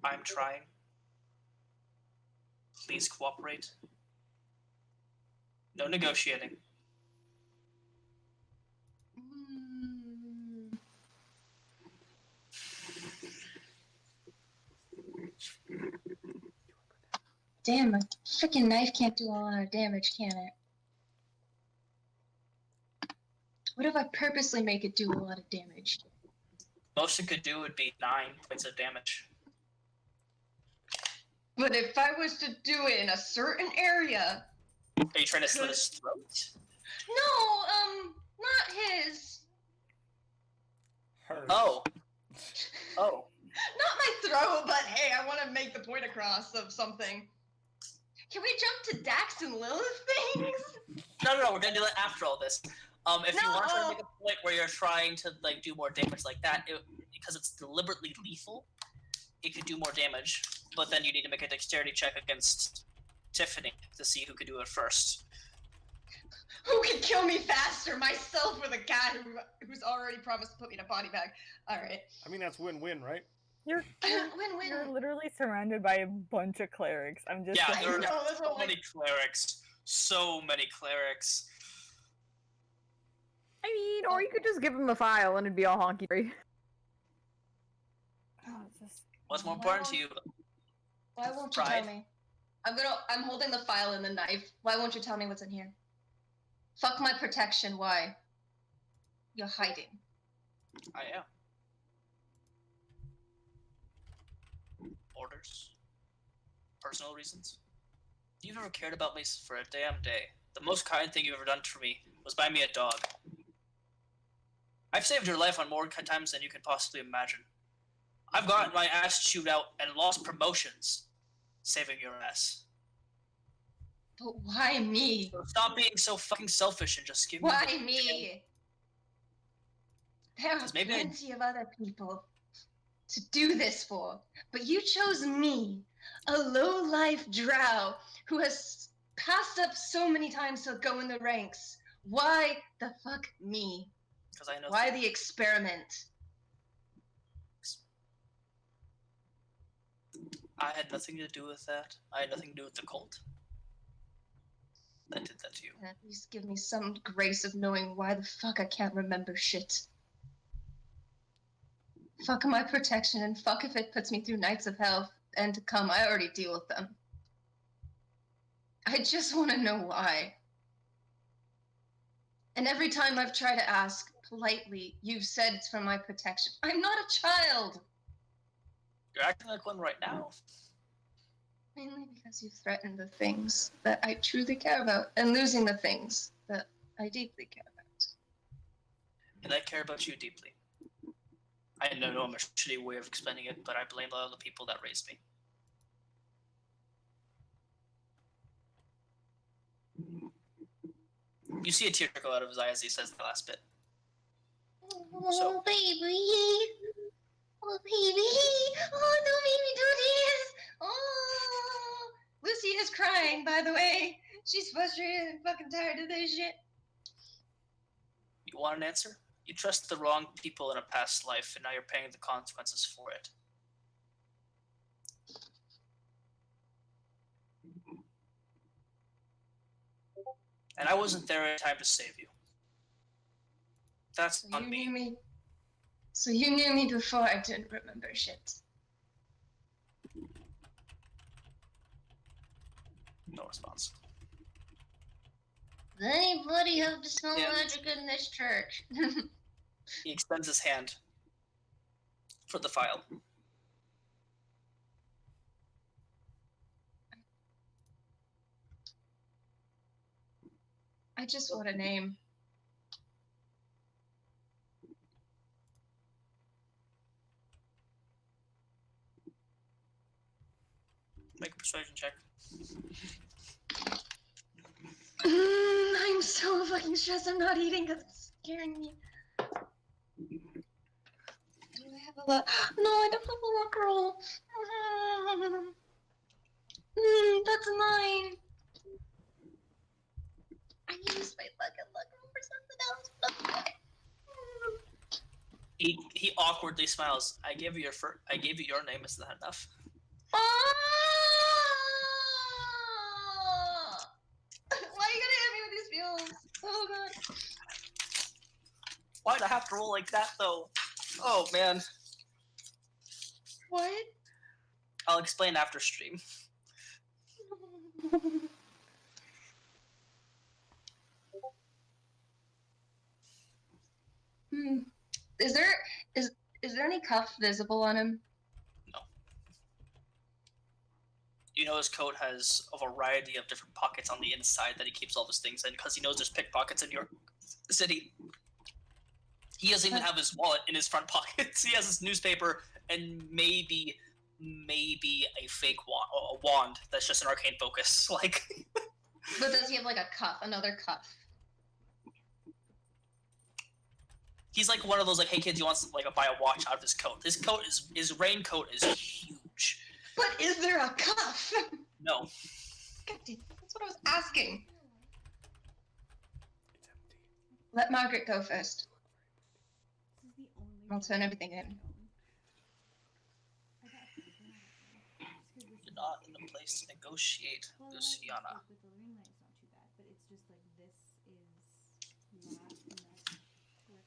I'm trying. Please cooperate. No negotiating. Mm. Damn, a freaking knife can't do a lot of damage, can it? What if I purposely make it do a lot of damage? Most it could do would be 9 points of damage. But if I was to do it in a certain area... Are you trying to slit his throat? No, not his. Hers. Oh. Oh. Not my throat, but hey, I want to make the point across of something. Can we jump to Dax and Lilith things? No, we're gonna do that after all this. If you No, want to make a point where you're trying to like do more damage like that, because it's deliberately lethal, it could do more damage. But then you need to make a dexterity check against Tiffany to see who could do it first. Who can kill me faster, myself or the guy who's already promised to put me in a body bag? All right. I mean, that's win-win, right? You're Win-win. literally surrounded by a bunch of clerics. I'm just Yeah, saying. there are know, that's so what many clerics. So many clerics. I mean, or you could just give him a file and it'd be all honky-dory. Oh, it's just- What's more important to you? Why won't you Pride. tell me? I'm holding the file and the knife. Why won't you tell me what's in here? Fuck my protection, why? You're hiding. I am. Orders. Personal reasons. You've ever cared about me for a damn day. The most kind thing you've ever done for me was buy me a dog. I've saved your life on more times than you can possibly imagine. I've gotten my ass chewed out and lost promotions saving your ass. But why me? So stop being so fucking selfish and just give me Why me? There are 'Cause maybe I- plenty of other people to do this for, but you chose me, a low-life drow who has passed up so many times to go in the ranks. Why the fuck me? Because I know. Why the experiment? I had nothing to do with that. I had nothing to do with the cult. I did that to you. At least give me some grace of knowing why the fuck I can't remember shit. Fuck my protection, and fuck if it puts me through nights of hell and to come. I already deal with them. I just want to know why. And every time I've tried to ask politely, you've said it's for my protection. I'm not a child! You're acting like one right now. Mainly because you threatened the things that I truly care about, and losing the things that I deeply care about. And I care about you deeply. I know I'm a shitty way of explaining it, but I blame all the people that raised me. You see a tear go out of his eye as he says the last bit. Oh, So- baby! Oh, baby! Oh, no, baby, do this! Oh! Lucy is crying, by the way. She's frustrated and fucking tired of this shit. You want an answer? You trusted the wrong people in a past life, and now you're paying the consequences for it. And I wasn't there in time to save you. That's So on you me. knew me. So you knew me before I didn't remember shit. No response. Does anybody have dispel Yeah. magic in this church? He extends his hand for the file. I just want a name. Make a persuasion check. I'm so fucking stressed. I'm not eating because it's scaring me. Do I have a luck? No, I don't have a luck roll. That's mine. I used my fucking luck roll for something else. But okay. He awkwardly smiles. I gave you your name. Isn't that enough? Oh! Why are you gonna hit me with these feels? Oh god. Why'd I have to roll like that though? Oh man. What? I'll explain after stream. Is there any cuff visible on him? No. You know his coat has a variety of different pockets on the inside that he keeps all his things in because he knows there's pickpockets in York City. He doesn't even have his wallet in his front pockets. He has his newspaper and maybe a fake wand that's just an arcane focus. Like. But does he have like a cuff, another cuff? He's like one of those like, hey kids, he wants to like buy a watch out of his coat. His raincoat is huge. But is there a cuff? No. God damn, that's what I was asking. It's empty. Let Margaret go first. I'll turn everything in. You're not in a place to negotiate, Lucianna. With the living light, it's not too bad, but it's just like this is not enough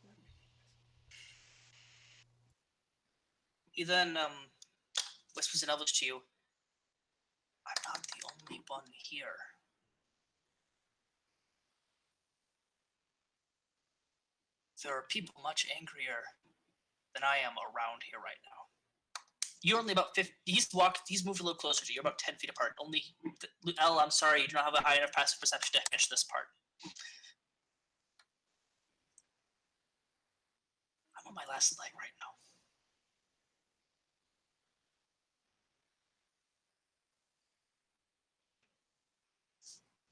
work. He then whispers in Elvish to you, I'm not the only one here. There are people much angrier than I am around here right now. You're only about 50. He's moved a little closer to you. You're about 10 feet apart. Elle, I'm sorry, you do not have a high enough passive perception to finish this part. I'm on my last leg right now.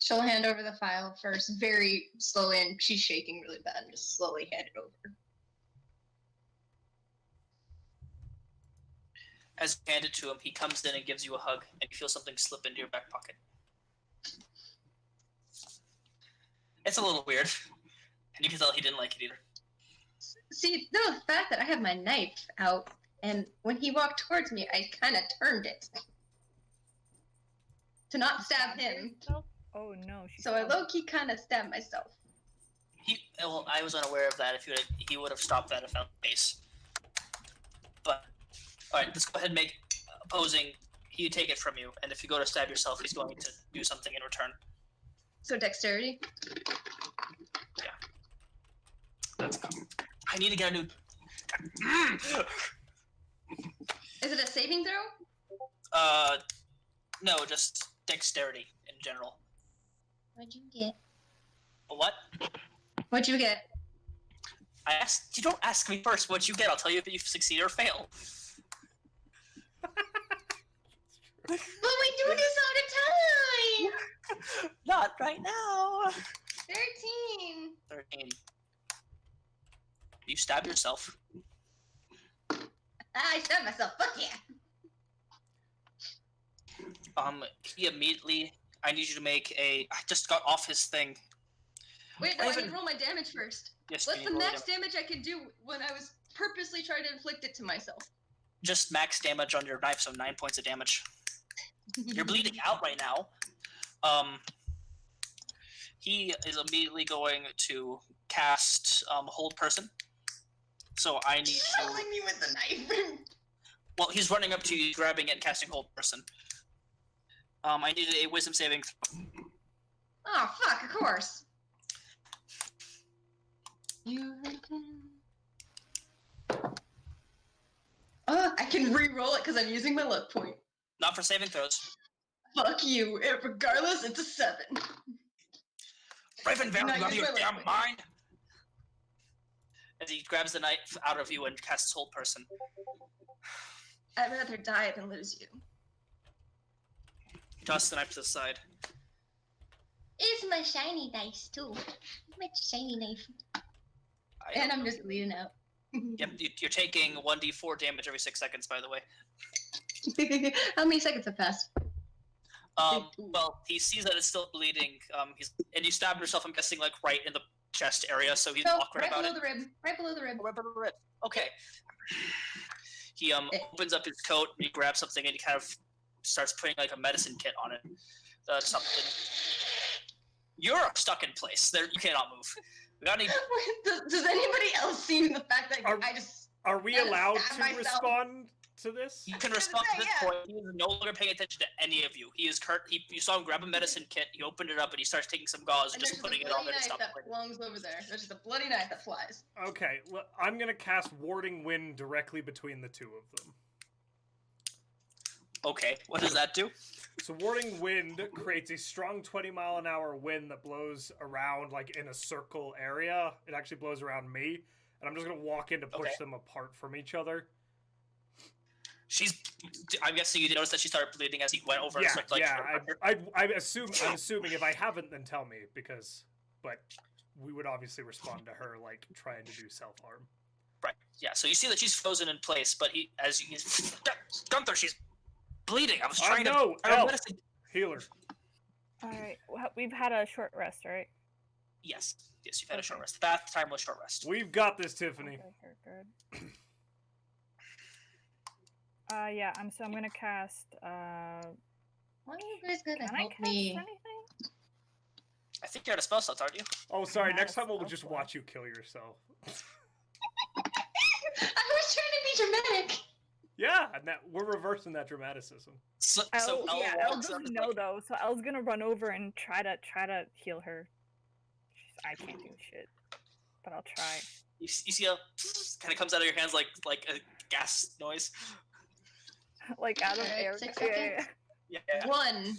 She'll hand over the file first, very slowly, and she's shaking really bad, and just slowly hand it over. As you hand it to him, he comes in and gives you a hug, and you feel something slip into your back pocket. It's a little weird, and you can tell he didn't like it either. See, the fact that I have my knife out, and when he walked towards me, I kind of turned it to not stab him. Oh no. So I low-key kind of stabbed myself. Well, I was unaware of that. He would have stopped that if that was the case. But all right, let's go ahead and make opposing. He take it from you, and if you go to stab yourself, he's going to do something in return. So dexterity? Yeah. That's. I need to get a new. Is it a saving throw? No, just dexterity in general. What'd you get? What? What'd you get? I asked. You don't ask me first. What you get? I'll tell you if you succeed or fail. But we do this all the time! Not right now. 13! 13. You stab yourself. I stabbed myself, fuck yeah! He immediately. I need you to make a. I just got off his thing. Wait, no, I need to roll my damage first. Yes, What's you the need to roll max damage I could do when I was purposely trying to inflict it to myself? Just max damage on your knife, so 9 points of damage. You're bleeding out right now. He is immediately going to cast Hold Person. So I need to. Killing me with the knife. Well, he's running up to you, grabbing it, and casting Hold Person. I needed a Wisdom saving throw. Oh fuck! Of course. I can re-roll it because I'm using my luck point. Not for saving throws. Fuck you. Regardless, it's a 7. Ravenvale, No, you out of use your my damn luck point. mind? As he grabs the knife out of you and casts Hold Person. I'd rather die than lose you. Toss the knife to the side. It's my shiny dice too. My shiny knife. And I'm just bleeding out. Yep, you're taking 1d4 damage every 6 seconds, by the way. How many seconds have passed? Well, he sees that it's still bleeding. And you stabbed yourself, I'm guessing, like, right in the chest area, so he's No, awkward right about below it. the rib. Right below the rib. Oh, right below the rib. Okay. He opens up his coat, and he grabs something, and he kind of starts putting, like, a medicine kit on it. Something. You're stuck in place. There, you cannot move. We got any... Does anybody else see the fact that I just... Are we allowed stab to myself? respond to this? You can respond to this point. He is no longer paying attention to any of you. He is you saw him grab a medicine kit, he opened it up, and he starts taking some gauze and just putting it on it and stuff. That belongs over there. There's just a bloody knife that flies. Okay, well, I'm gonna cast Warding Wind directly between the two of them. Okay, what does that do? So Warding Wind creates a strong 20-mile-an-hour wind that blows around, like, in a circle area. It actually blows around me, and I'm just gonna walk in to push them apart from each other. I'm guessing you noticed that she started bleeding as he went over. Yeah, and started, like, I'm assuming if I haven't, then tell me, but we would obviously respond to her, like, trying to do self-harm. Right, yeah, so you see that she's frozen in place, but Gunthar, she's bleeding. I was trying to... Healer. Alright, well, we've had a short rest, right? Yes, you've had a short rest. That time was short rest. We've got this, Tiffany. Good. Yeah, I'm gonna cast, Why are you guys gonna can I help cast me? anything? I think you're at a spell slot, aren't you? Oh, sorry, Not next a time we'll spell just slot. watch you kill yourself. I was trying to be dramatic. Yeah, and we're reversing that dramaticism. So Elle, Elle yeah, Elle walks up doesn't and know though, so Elle's gonna run over and try to heal her. I can't do shit, but I'll try. You see a kind of comes out of your hands like a gas noise. Like out of Alright, air. 6 Yeah. Yeah. 1.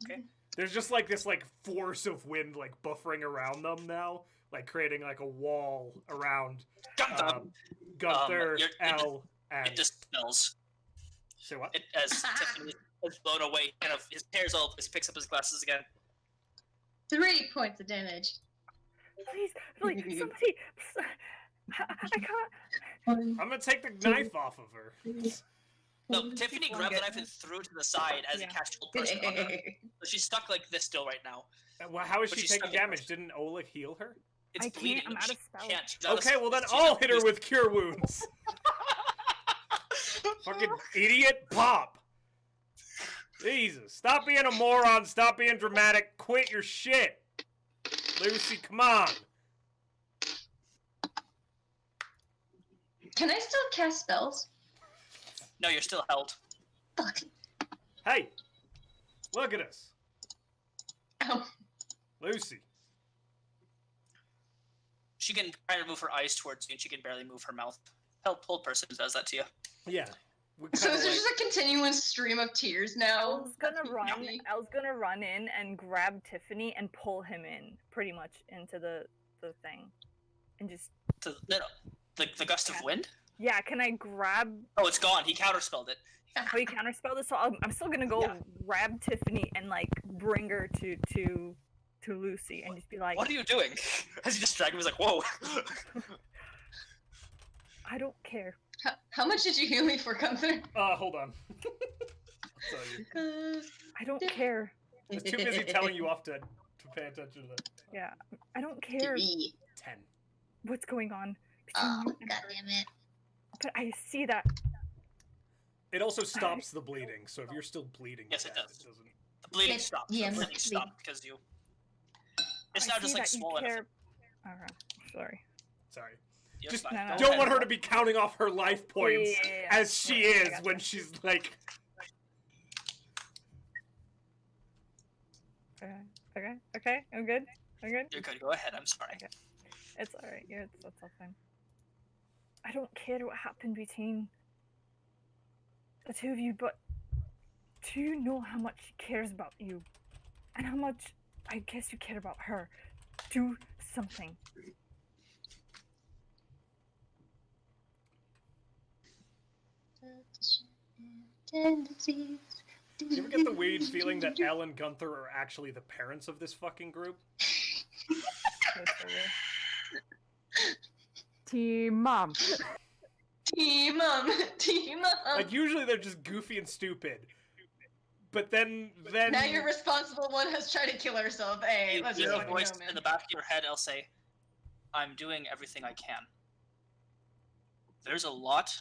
Okay. There's just like this like force of wind like buffering around them now, like creating like a wall around Gunthar, Elle, and It dispels. say what? It as Tiffany is blown away. Kind of his hair's all. He picks up his glasses again. 3 points of damage. Please, somebody. I can't. I'm gonna take the knife off of her. No, Tiffany grabbed the knife and threw it to the side as he cast Hold Person on her. So she's stuck like this still right now. Well, how is But she she's taking stuck in damage? Didn't Ola heal her? It's I can't, bleeding. I'm out of She spells. can't. She's out of Okay, well then she's I'll out hit her of- with Cure Wounds. Fucking idiot, pop. Jesus, stop being a moron. Stop being dramatic. Quit your shit, Lucy. Come on. Can I still cast spells? No, you're still held. Fuck. Hey, look at us, Oh. Lucy. She can try to move her eyes towards you, and she can barely move her mouth. Hold Person does that to you. Yeah. We So kinda is there just a continuous stream of tears now? Elle's gonna run. Me? Elle's gonna run in and grab Tiffany and pull him in, pretty much into the thing, and just The gust of wind. yeah. Can I grab? Oh, it's gone. He counterspelled it. Oh, you counterspell this, so I'm still gonna go grab Tiffany and like bring her to Lucy and just be like, What are you doing? As he just dragged him, he's like, whoa. I don't care. How much did you heal me for, Gunther? hold on. I'll tell you. I don't care. I was too busy telling you off to pay attention to that. Yeah, I don't care 3. 10. what's going on. Oh, between you and her. goddammit. But I see that. It also stops the bleeding, so if you're still bleeding, Yes, it yeah, does. it doesn't. The bleeding It's- stopped. yeah, The bleeding bleeding. stopped because you. It's I now see just like that you swollen. care. Okay, sorry. Sorry. You're Just fine. No, Don't want her to be counting off her life points Yeah. as she Yeah, I is gotcha. when she's like. Okay, I'm good. I'm good. You're good. Go ahead. I'm sorry. Okay. It's alright. Yeah, that's all fine. I don't care what happened between the two of you, but do you know how much she cares about you? And how much I guess you care about her? Do something. Tendencies. Do you ever get the weird feeling that Elle and Gunthar are actually the parents of this fucking group? Team Mom. Team team Like usually they're just goofy and stupid, but then Now your responsible one has tried to kill herself. Hey, let's You just hear a fucking voice go, man. in the back of your head. I'll say, "I'm doing everything I can." There's a lot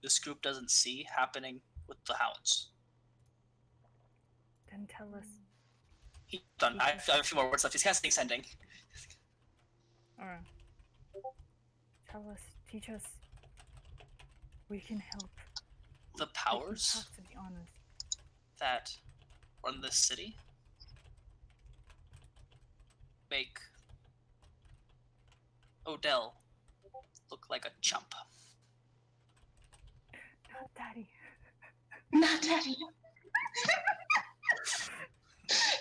this group doesn't see happening with the hounds. Then tell us. He's done. I have a few more words left. He's casting sending. Alright. Tell us. Teach us. We can help. The We can powers talk, to be honest. that run this city make Odell look like a chump. Not Daddy. Not Daddy.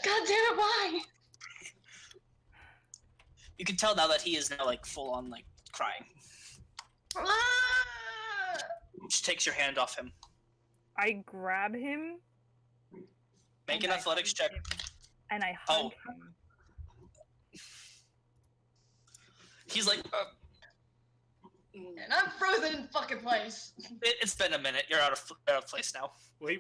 God damn it, why? You can tell now that he is now like full on like crying. Ah! Just takes your hand off him. I grab him. Make and an I athletics hug check. him, and I hug Oh. him. He's like, And I'm frozen in fucking place. it's been a minute. You're out of place now. Well,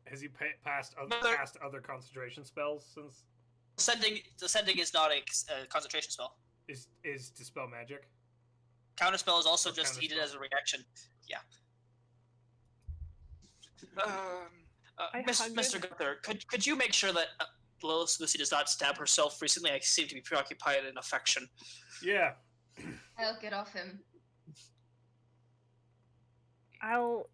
has he passed Mother- other concentration spells since? The sending is not a concentration spell. Is dispel magic? Counterspell is also Or just heated counterspell. as a reaction. Yeah. I Mr. Gunthar, could you make sure that Lilith Lucy does not stab herself recently? I seem to be preoccupied in affection. Yeah. I'll get off him. I'll.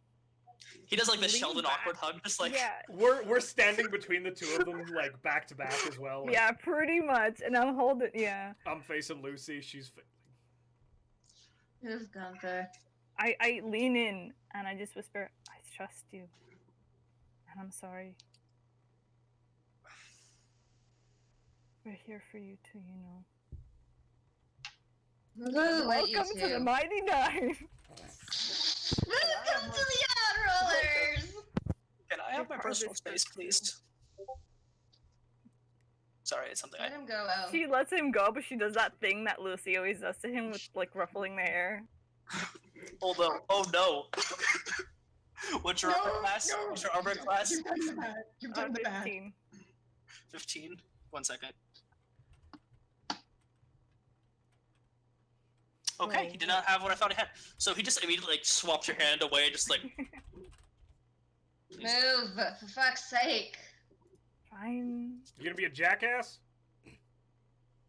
He does like the Lean Sheldon back. awkward hug, just like Yeah. We're standing between the two of them, like back to back as well. Like, Yeah, pretty much. And I'm holding. Yeah. I'm facing Lucy. She's. Who's Gunther? I lean in and I just whisper, I trust you. And I'm sorry. We're here for you too, you know. Welcome to the Mighty Nine! Welcome to the Odd Rollers! Can I have my Your personal father's space, first please? Sorry, it's something Let him go out. She lets him go, but she does that thing that Lucy always does to him with, like, ruffling the hair. Although, oh no. What's your armor class? no. What's your armor class? You've done the bad. You've done the bad. 15. 15? 1 second. Okay, he did not have what I thought he had. So he just immediately like swapped your hand away, just like Move, for fuck's sake. Fine. You gonna be a jackass?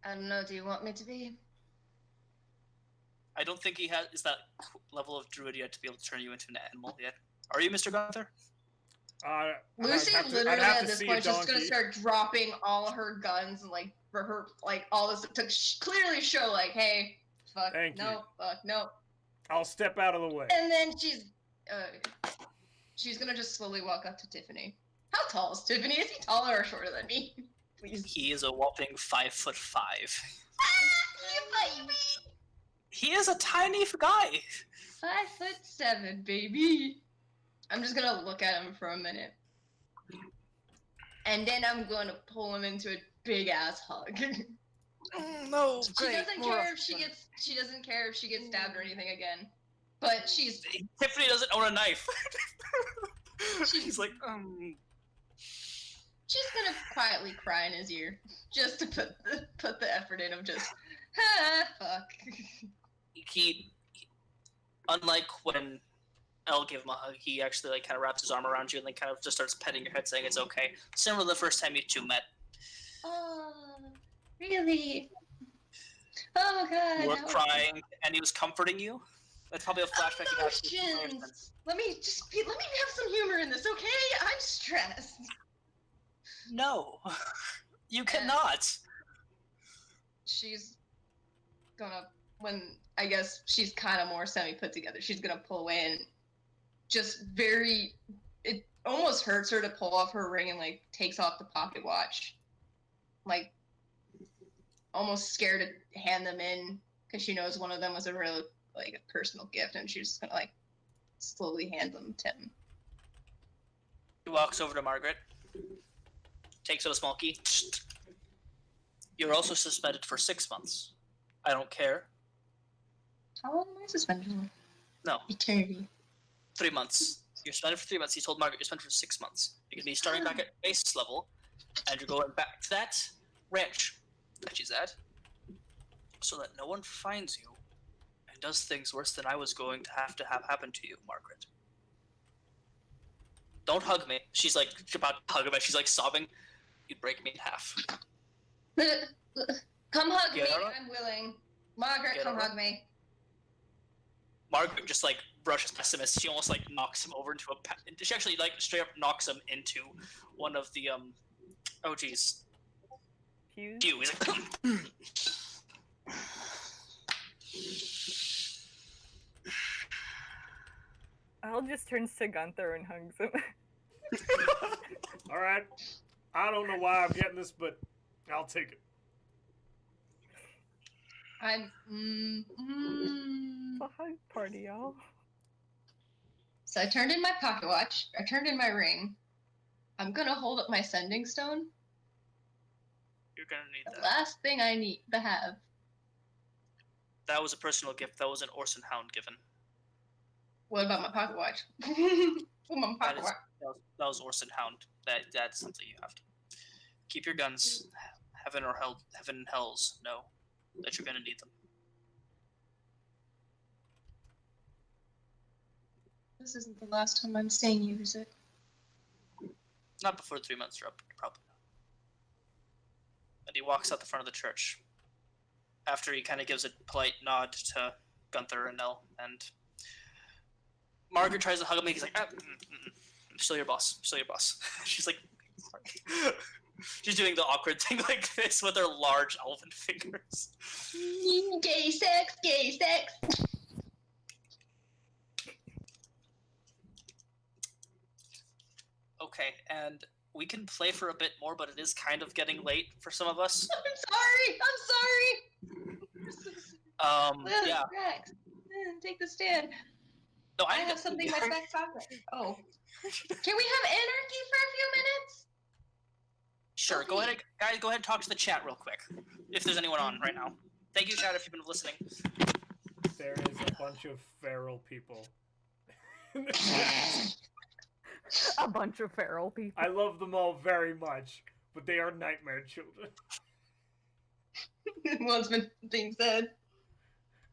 I don't know, do you want me to be? I don't think he is that level of druid yet to be able to turn you into an animal yet. Are you, Mr. Gunther? Lucy I'd have literally to at this see a point just gonna donkey. start dropping all her guns and like for her like all this to clearly show like, hey, fuck, Thank you. no, fuck, no. I'll step out of the way. And then she's gonna just slowly walk up to Tiffany. How tall is Tiffany? Is he taller or shorter than me? Please. He is a whopping 5'5". You baby! He is a tiny guy. 5'7", baby. I'm just gonna look at him for a minute. And then I'm gonna pull him into a big ass hug. No, She doesn't care if she gets stabbed or anything again. But she's Tiffany doesn't own a knife. She's- She's like, she's gonna quietly cry in his ear. Just to put the effort in of just fuck. he unlike when Elle gave him a hug, he actually like kind of wraps his arm around you and like kind of just starts petting your head, saying it's okay. Similar to the first time you two met. Oh, really? Oh god. You were that was- crying, and he was comforting you. That's probably a flashback you have. to your Emotions. parents. Let me have some humor in this, okay? I'm stressed. No, you cannot. She's gonna, when I guess she's kind of more semi put together, she's gonna pull away and just it almost hurts her to pull off her ring and like takes off the pocket watch, like almost scared to hand them in because she knows one of them was a real like a personal gift, and she's just gonna like slowly hand them to him. He walks over to Margaret, takes out a small key. You're also suspended for 6 months. I don't care. How long am I suspended for? No, Eternity. 3 months. You're spending for 3 months. You told Margaret you're spending for 6 months. You're gonna be starting back at base level, and you're going back to that ranch that she's at, so that no one finds you and does things worse than I was going to have happen to you, Margaret. Don't hug me. She's like about to hug him, and she's like sobbing. You'd break me in half. Come hug Get me. her up. I'm willing. Margaret, Get come her up. hug me. Margaret just like brushes past him as she almost like knocks him over into she actually like straight up knocks him into one of the oh geez. Pews? Pew. He's like Al just turns to Gunthar and hugs him. All right. I don't know why I'm getting this, but I'll take it. I'm. It's a hug party, y'all. So I turned in my pocket watch. I turned in my ring. I'm gonna hold up my sending stone. You're gonna need The that. last thing I need to have. That was a personal gift. That was an Orson Hound given. What about my pocket watch? What my That pocket is watch? that was Orson Hound. That's something you have to keep your guns. Heaven and hells know that you're gonna need them. This isn't the last time I'm saying use it. Not before 3 months are up, probably not. And he walks out the front of the church. After he kind of gives a polite nod to Gunthar and Nell, and Margaret tries to hug him, and he's like, I'm still your boss. I'm still your boss. She's like, sorry. She's doing the awkward thing like this with her large elven fingers. Gay sex, gay sex. Okay, and we can play for a bit more, but it is kind of getting late for some of us. I'm sorry. Yeah. Rex, take the stand. No, I have something in my back pocket. Oh. Can we have anarchy for a few minutes? Sure, go ahead, guys. Go ahead and talk to the chat real quick, if there's anyone on right now. Thank you, chat, if you've been listening. There is a bunch of feral people. A bunch of feral people. I love them all very much, but they are nightmare children. What's been being said?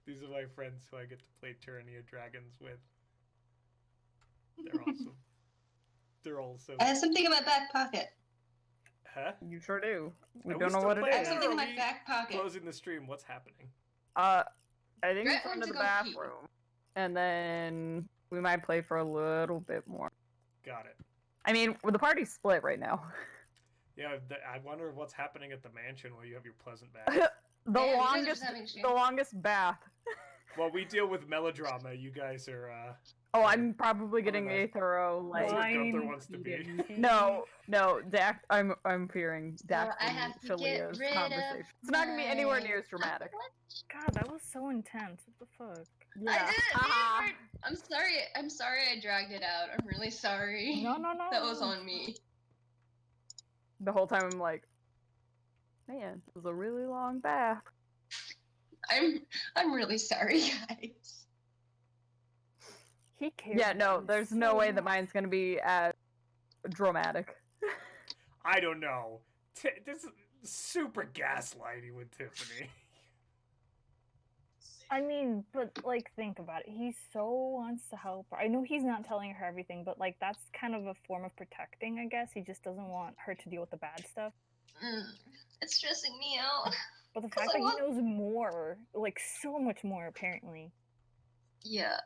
These are my friends who I get to play Tyranny of Dragons with. They're awesome. They're all so... I have something in my back pocket. Huh? You sure do. We Are don't know still what it playing I have is. or something in are my we back pocket. Closing the stream. What's happening? I think Bret it's went into to the go pee. bathroom. And then we might play for a little bit more. Got it. I mean, the party's split right now. Yeah, I wonder what's happening at the mansion where you have your pleasant bath. The Yeah, you guys are longest, just having shit. the longest bath. Well, we deal with melodrama. You guys are, Oh, I'm probably getting no. a thorough That's like. what Wine Gunthar wants to be. eating. No, Dak. I'm fearing Dak I and have to Chilia's get rid of conversation. It's not gonna be anywhere my- near as dramatic. God, that was so intense. What the fuck? Yeah. I didn't Ah. mean for- I'm sorry. I'm sorry I dragged it out. I'm really sorry. No. That was on me. The whole time I'm like, man, it was a really long bath. I'm really sorry, guys. He cares. Yeah, no, about there's you no so way that much. mine's gonna be as dramatic. I don't know. This is super gaslighty with Tiffany. I mean, but like, think about it. He so wants to help her. I know he's not telling her everything, but like, that's kind of a form of protecting, I guess. He just doesn't want her to deal with the bad stuff. It's stressing me out. But the 'Cause fact I that want- he knows more, like so much more, apparently. Yeah,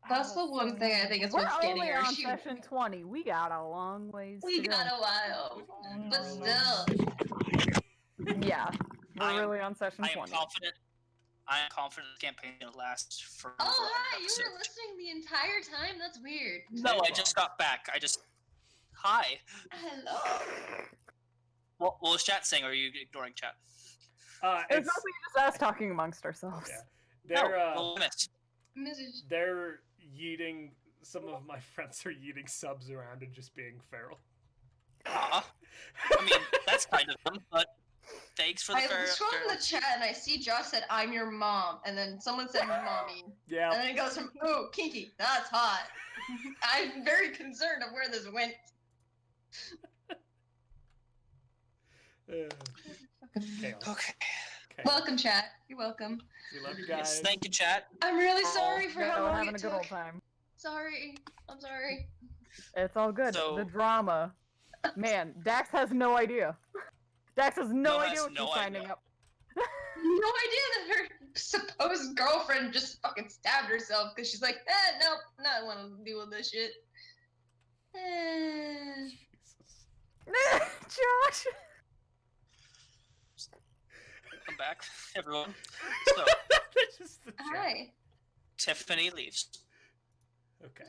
that's the one so thing I annoying. think is We're what's getting only her. on session 20. We got a long ways We to got go. a while, Oh, but no. still. Yeah, we're I am- really on session I am 20. confident. I am confident the campaign will last for. Oh over hi, an you episode. were listening the entire time. That's weird. No, I just got back. Hi. Hello. What was chat saying? Or are you ignoring chat? It's It's, mostly just us talking amongst ourselves. yeah. They're, No, limit. Message. they're yeeting, some of my friends are yeeting subs around and just being feral. I mean, that's kind of them, but Thanks for the I scrolled in the chat and I see Josh said, "I'm your mom," and then someone said, "Mommy," Yeah. and then it goes from, "Ooh, kinky, that's hot." I'm very concerned of where this went. Chaos. Okay. Welcome, chat. You're welcome. We love you Yes, guys. thank you, chat. I'm really sorry for No, how long having it a good old took. time. Sorry. I'm sorry. It's all good. So- The drama. Man, Dax has no idea. Dax has no idea what she's signing up. No idea that her supposed girlfriend just fucking stabbed herself because she's like, nope, not want to deal with this shit. Jesus. Josh! Come back, everyone. So, That's just the chat. Hi. Tiffany leaves. Okay.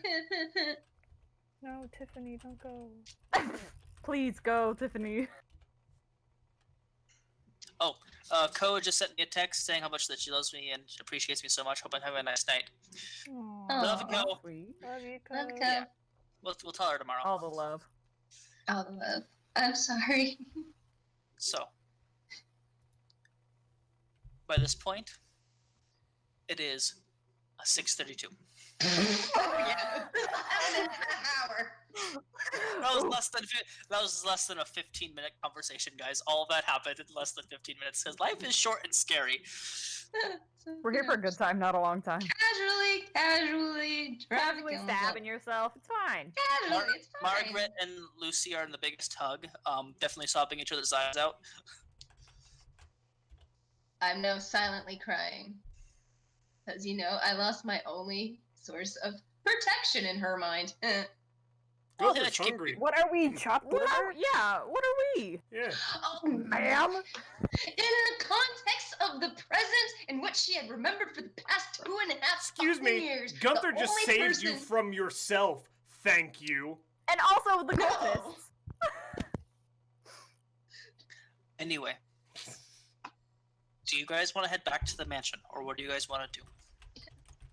No, Tiffany, don't go. Please go, Tiffany. Ko just sent me a text saying how much that she loves me and appreciates me so much. Hope I'm having a nice night. Aw, Love you, Ko. Sweet. love you, Love Code. Cub. We'll tell her tomorrow. All the love. All the love. I'm sorry. So, by this point, it is 6:32. Oh, yeah. An hour. That was less than a 15-minute conversation, guys. All of that happened in less than 15 minutes because life is short and scary. We're here for a good time, not a long time. Casually, Casually trafficking stabbing yourself. It's fine. Casually, it's fine. Margaret and Lucy are in the biggest hug, definitely sobbing each other's eyes out. I'm now silently crying. Because, I lost my only source of protection in her mind. Well, Gunthar yeah, hungry. What are we, chopped What liver? are, yeah, what are we? Yeah. Oh, Ma'am? in the context of the present in which she had remembered for the past 2.5 Excuse fucking me. years. Gunther the just only saved you person- from yourself. Thank you. And also the No. cultists. Anyway, do you guys want to head back to the mansion, or what do you guys want to do?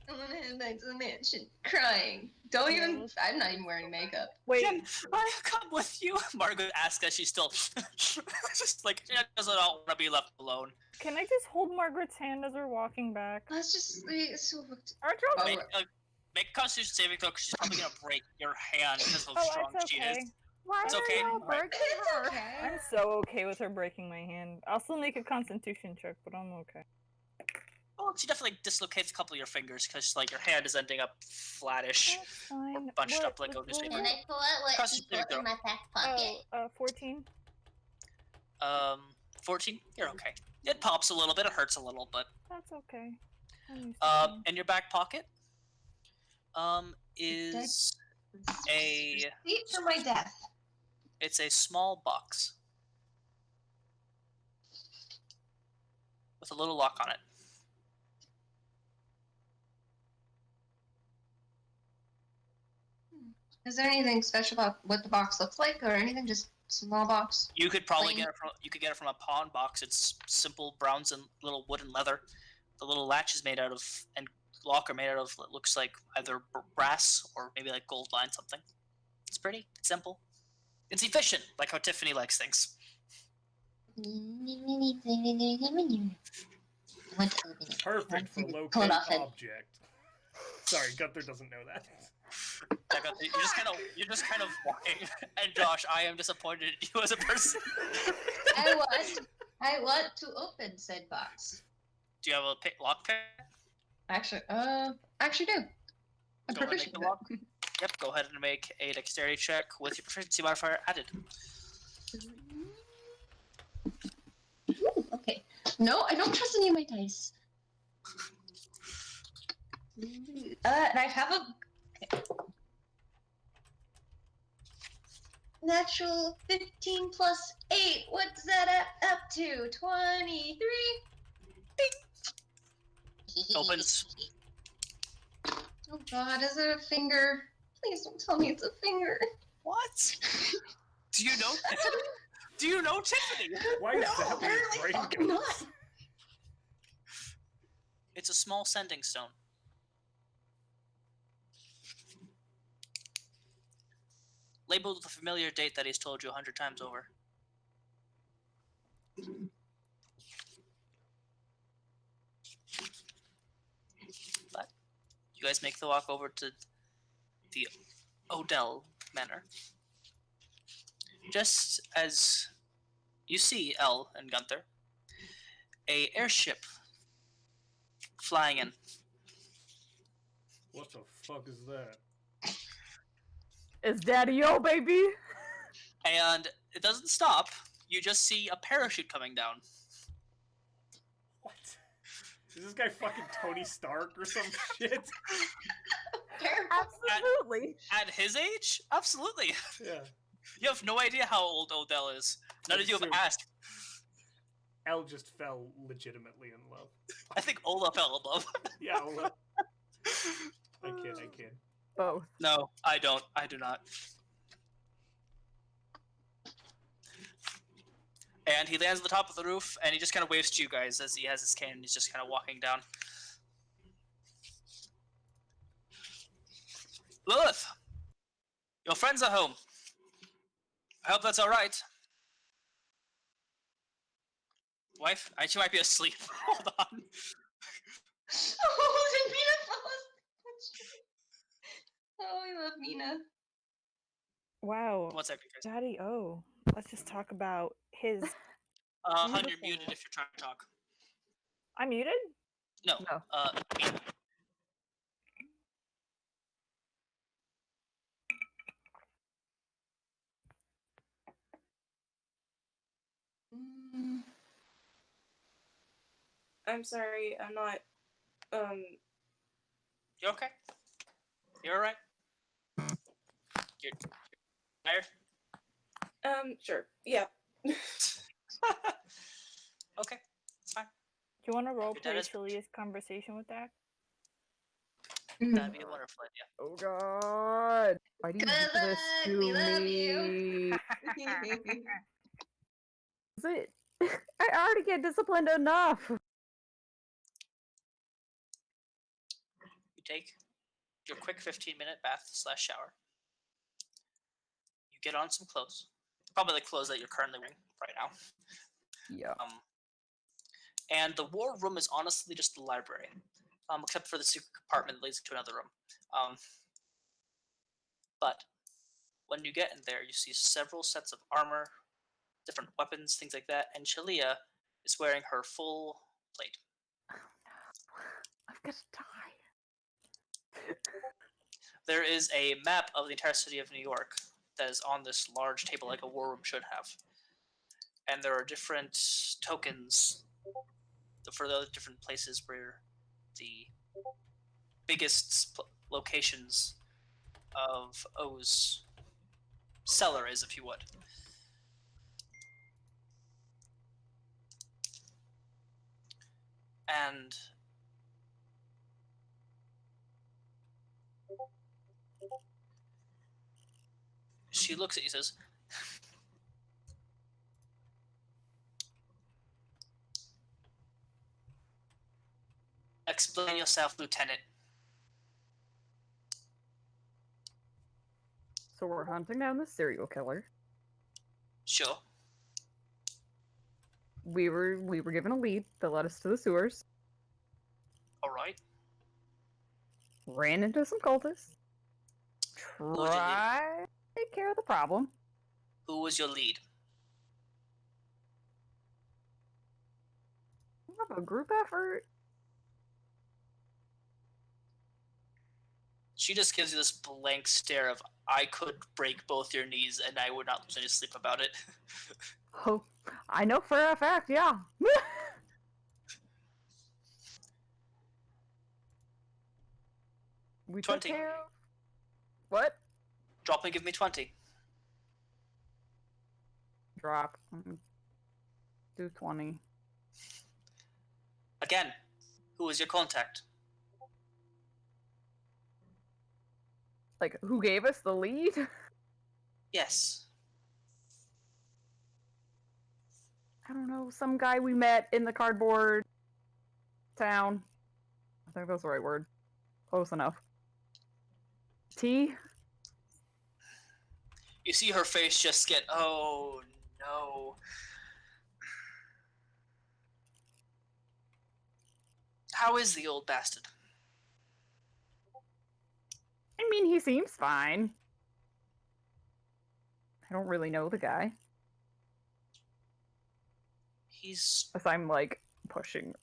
I'm gonna head back to the mansion, crying. Don't even. I'm not even wearing makeup. Wait, Jen, I come with you. Margaret asks as she's still just like she doesn't want to be left alone. can I just hold Margaret's hand as we're walking back? Let's just. Aren't you Oh, Make a Constitution saving throw because she's probably gonna break your hand because of how Oh, strong it's she okay. is. Why It's are okay. you all Right. breaking It's her? okay. I'm so okay with her breaking my hand. I'll still make a constitution check, but I'm okay. Well, she definitely dislocates a couple of your fingers because like your hand is ending up flattish, That's fine. bunched What- up like a what- newspaper. what- I pull out what Constitution throw. my back pocket? Oh, 14. 14. You're okay. It pops a little bit. It hurts a little, but That's okay. I'm used to pain. in your back pocket, is a Receipt for my death. it's a small box with a little lock on it. Is there anything special about what the box looks like, or anything? Just small box. You could probably Plain. get it from a pawn box. It's simple browns and little wood and leather. The little latch is made out of and lock are made out of what looks like either brass or maybe like gold line something. It's pretty. It's simple. It's efficient, like how Tiffany likes things. Perfect for Pull locate it off it. object. Sorry, Gunther doesn't know that. You're just kind of walking. And Josh, I am disappointed in you as a person. I want to open said box. Do you have a lock pick? Actually do. I'm Go ahead and make proficient. the lock. Yep, go ahead and make a dexterity check with your proficiency modifier added. Okay. No, I don't trust any of my dice. And I have a natural 15 plus 8. What's that up to? 23. Opens. Oh God, is it a finger? Please don't tell me it's a finger. What? Do you know? Do you know Tiffany? Why is No, that where your apparently brain fucking goes? not. It's a small sending stone. Labeled with a familiar date that he's told you 100 times over. But you guys make the walk over to the Odell Manor. Just as you see El and Gunthar, a airship flying in. What the fuck is that? It's Daddy-O, baby! And it doesn't stop. You just see a parachute coming down. What? Is this guy fucking Tony Stark or some shit? Absolutely! At his age? Absolutely. Yeah. You have no idea how old Odell is. None of you have Absurd. asked. El just fell legitimately in love. I think Ola fell in love. Yeah, Ola. I kid. Both. No, I don't. I do not. And he lands at the top of the roof, and he just kind of waves to you guys as he has his cane, and he's just kind of walking down. Lillith! Your friends are home. I hope that's alright. Wife? She might be asleep. Hold on. Oh, did Mina fall asleep? Oh, I love Mina. Wow. One second, guys. Daddy-O. Let's just talk about his. Hun, you're Beautiful. muted if you're trying to talk. I'm muted? No. No. Mina. I'm sorry, I'm not. You okay? You alright? You're tired? Sure. Yeah. Okay, it's fine. Do you want to roleplay dad is- Shalia's conversation with that? That'd be a wonderful idea. Oh god! Why do you Good do this luck, to we love me? you. Is it? I already get disciplined enough! You take your quick 15-minute bath/shower. You get on some clothes. Probably the clothes that you're currently wearing right now. Yeah. And the war room is honestly just the library, except for the secret compartment that leads to another room. But when you get in there, you see several sets of armor, different weapons, things like that, and Shalia is wearing her full plate. Oh no. I'm gonna die. There is a map of the entire city of New York that is on this large table like a war room should have. And there are different tokens for the different places where the biggest locations of O's cellar is, if you would. And she looks at you and says, "Explain yourself, Lieutenant." So we're hunting down the serial killer. Sure. We were given a lead that led us to the sewers. Alright. Ran into some cultists. was your lead? Tried to take care of the problem. Who was your lead? More of a group effort. She just gives you this blank stare of, I could break both your knees and I would not lose any sleep about it. Oh, I know for a fact, yeah. We took 20. care of... What? Drop and give me 20. Drop. Do 20. Again, who is your contact? Like, who gave us the lead? Yes. I don't know, some guy we met in the cardboard town. I think that's the right word. Close enough. T? You see her face just get, oh no. How is the old bastard? I mean, he seems fine. I don't really know the guy. He's As I'm like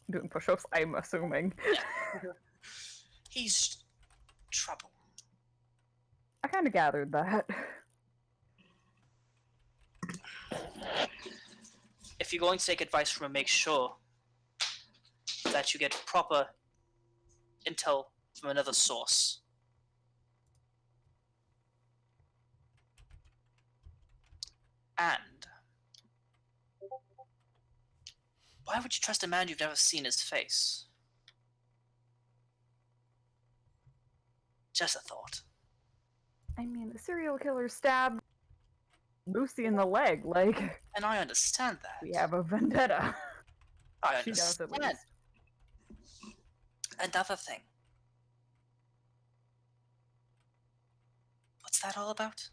doing push-ups, I'm assuming. he's trouble. I kind of gathered that. If you're going to take advice from him, make sure that you get proper intel from another source. And why would you trust a man you've never seen his face? Just a thought. I mean, the serial killer stabbed Lucy in the leg. Like, And I understand that. we have a vendetta. I She does understand. at least. Another thing. What's that all about?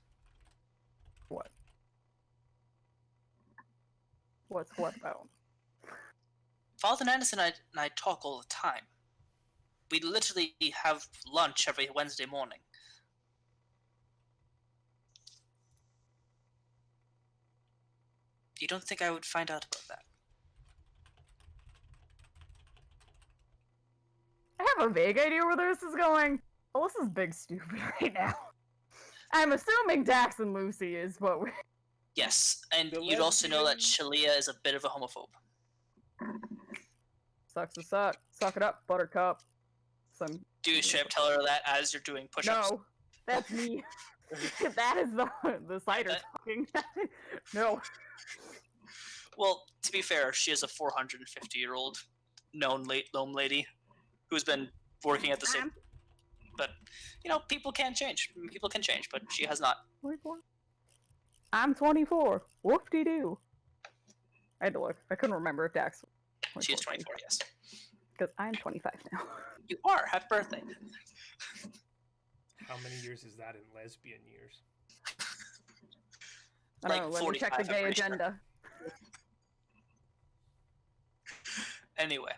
What? What's what about? Father Anderson and I talk all the time. We literally have lunch every Wednesday morning. You don't think I would find out about that? I have a vague idea where this is going. Alyssa's big stupid right now. I'm assuming Dax and Lucy is what we're... Yes, and The you'd also know that lesbian- Shalia is a bit of a homophobe. Sucks to suck. Suck it up, buttercup. Some... Do you straight up tell her that as you're doing push-ups? No, that's me. That is the cider That- talking. No. Well, to be fair, she is a 450-year-old known gnome lady who's been working at the same... But, you know, people can change. People can change, but she has not. 24? I'm 24. Whoop-de-doo. I had to look. I couldn't remember if Dax was She is 24, yes. Because I'm 25 now. You are. Happy birthday. How many years is that in lesbian years? I Like don't know, let me check 45, the I'm gay pretty sure. agenda. Anyway,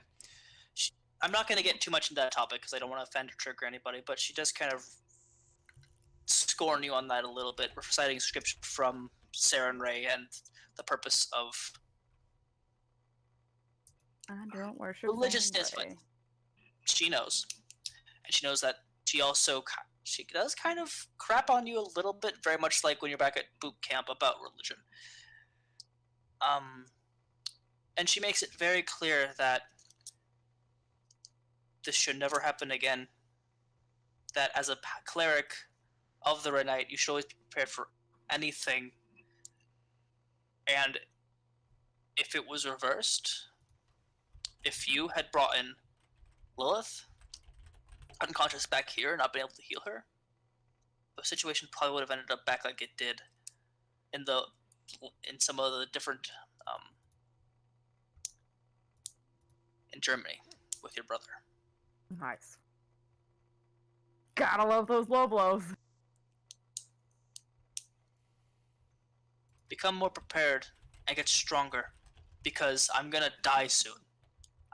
I'm not going to get too much into that topic because I don't want to offend or trigger anybody, but she does kind of scorn you on that a little bit, reciting scripture from Saren Ray and the purpose of I don't worship religious Sangre. discipline. She knows. And she knows that she does kind of crap on you a little bit, very much like when you're back at boot camp about religion. And she makes it very clear that this should never happen again. That as a cleric of the Red Knight, you should always be prepared for anything. And if it was reversed, if you had brought in Lillith, unconscious back here, and not been able to heal her, the situation probably would have ended up back like it did in some of the different in Germany with your brother. Nice. Gotta love those low blows. Become more prepared and get stronger, because I'm gonna die soon.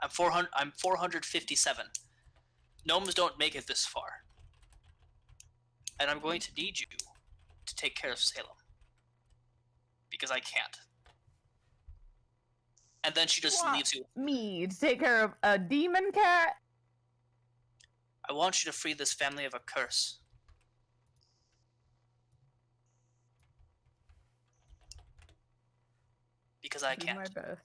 I'm 457. Gnomes don't make it this far, and I'm going to need you to take care of Salem, because I can't. And then she just leaves you. Me to take care of a demon cat? I want you to free this family of a curse. Because I Do can't. my best.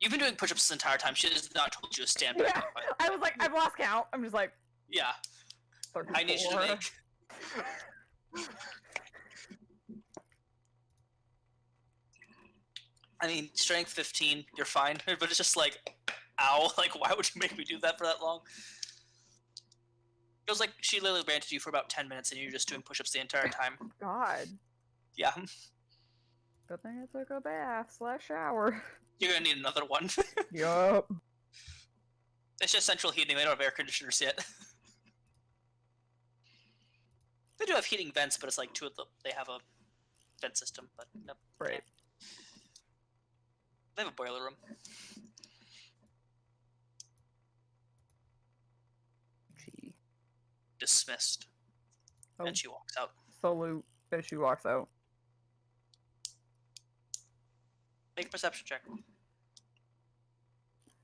You've been doing push-ups this entire time. She has not told you to stand back. Yeah, I was like, I've lost count. I'm just like, Yeah. 34. I need you to make. I mean, strength 15, you're fine, but it's just like, ow, like, why would you make me do that for that long? It was like she literally granted you for about 10 minutes and you're just doing push-ups the entire time. God. Yeah, Good thing I took a bath / shower. you're gonna need another one. Yup. It's just central heating, they don't have air conditioners yet. They do have heating vents, but it's like two of them. They have a vent system, but nope. Right. They have a boiler room. dismissed. Oh. And she walks out. Salute as she walks out. Make a perception check.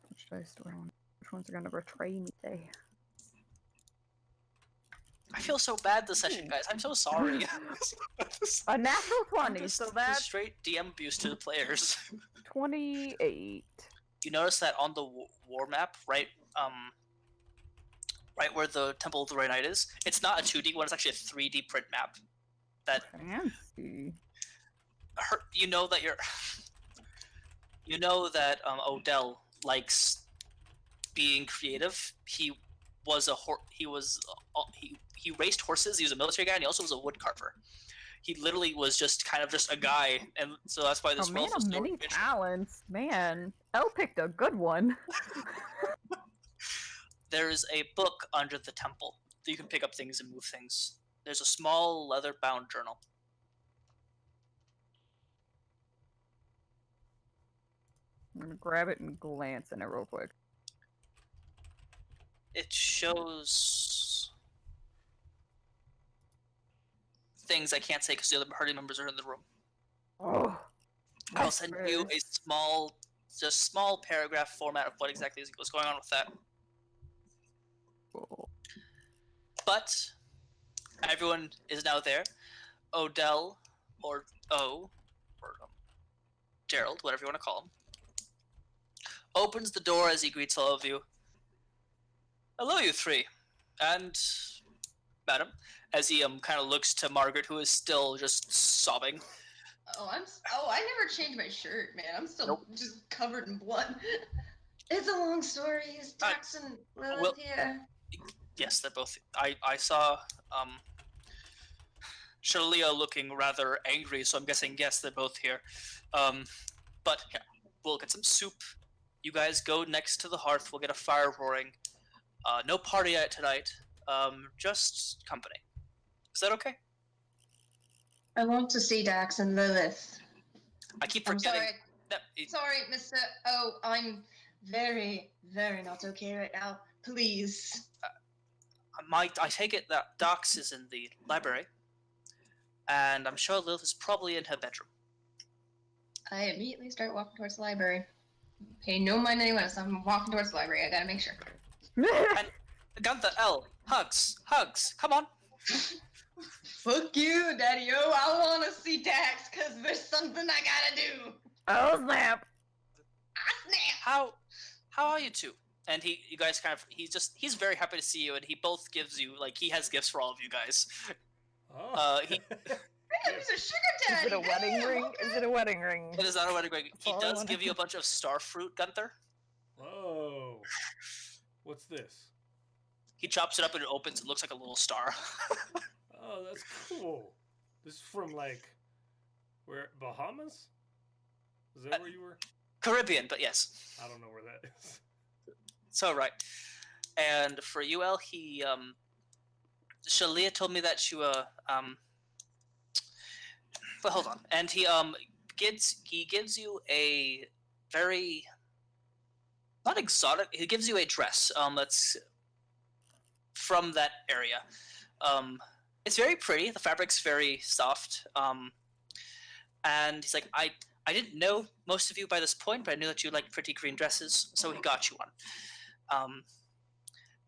Which dice do I want? Which ones are gonna betray me today? I feel so bad this session, guys. I'm so sorry. A natural I'm 20, just so that's straight DM abuse to the players. 28. You notice that on the war map, right where the Temple of the Red Knight is, it's not a 2D one, it's actually a 3D print map. That Fancy. you know that Odell likes being creative. He raced horses, he was a military guy, and he also was a wood carver. He literally was just kind of just a guy, and so that's why this A man world was of so many rich. talents. Man, Elle picked a good one. There is a book under the temple that you can pick up things and move things. There's a small leather-bound journal. I'm gonna grab it and glance in it real quick. It shows things I can't say because the other party members are in the room. Oh, I'll send you a small paragraph format of what exactly is going on with that. cool. But everyone is now there. Odell, or Gerald, whatever you want to call him, opens the door as he greets all of you. Hello, you three, and madam, as he kind of looks to Margaret, who is still just sobbing. I never changed my shirt, man. I'm still Nope. just covered in blood. It's a long story. Is Dax and Lillith here? Yes, they're both. I saw Shalia looking rather angry, so I'm guessing yes, they're both here. But yeah, we'll get some soup. You guys go next to the hearth. We'll get a fire roaring. No party yet tonight. Just company. Is that okay? I want to see Dax and Lillith. I keep I'm forgetting. sorry. Sorry, Mr. Oh, I'm very, very not okay right now. Please. I take it that Dax is in the library, and I'm sure Lilith is probably in her bedroom. I immediately start walking towards the library. Pay no mind to anyone else. I'm walking towards the library. I gotta make sure. And Gunthar, L, hugs, come on. Fuck you, Daddy-O. I want to see Dax because there's something I gotta do. Oh snap! I snap. How are you two? And you guys he's very happy to see you, and he both gives you, he has gifts for all of you guys. Oh. He Damn, he's a sugar daddy. Is it a wedding Damn, ring? okay. Is it a wedding ring? It is not a wedding ring. He all I does wanna give you a bunch of star fruit, Gunthar. Whoa. What's this? He chops it up and it opens. It looks like a little star. Oh, that's cool. This is from where, Bahamas? Is that where you were? Caribbean, but yes. I don't know where that is. So right. And for UL, Shalia told me that you well, hold on. And he gives you a very not exotic. He gives you a dress that's from that area. It's very pretty. The fabric's very soft. And he's like, I didn't know most of you by this point, but I knew that you liked pretty green dresses, so he got you one.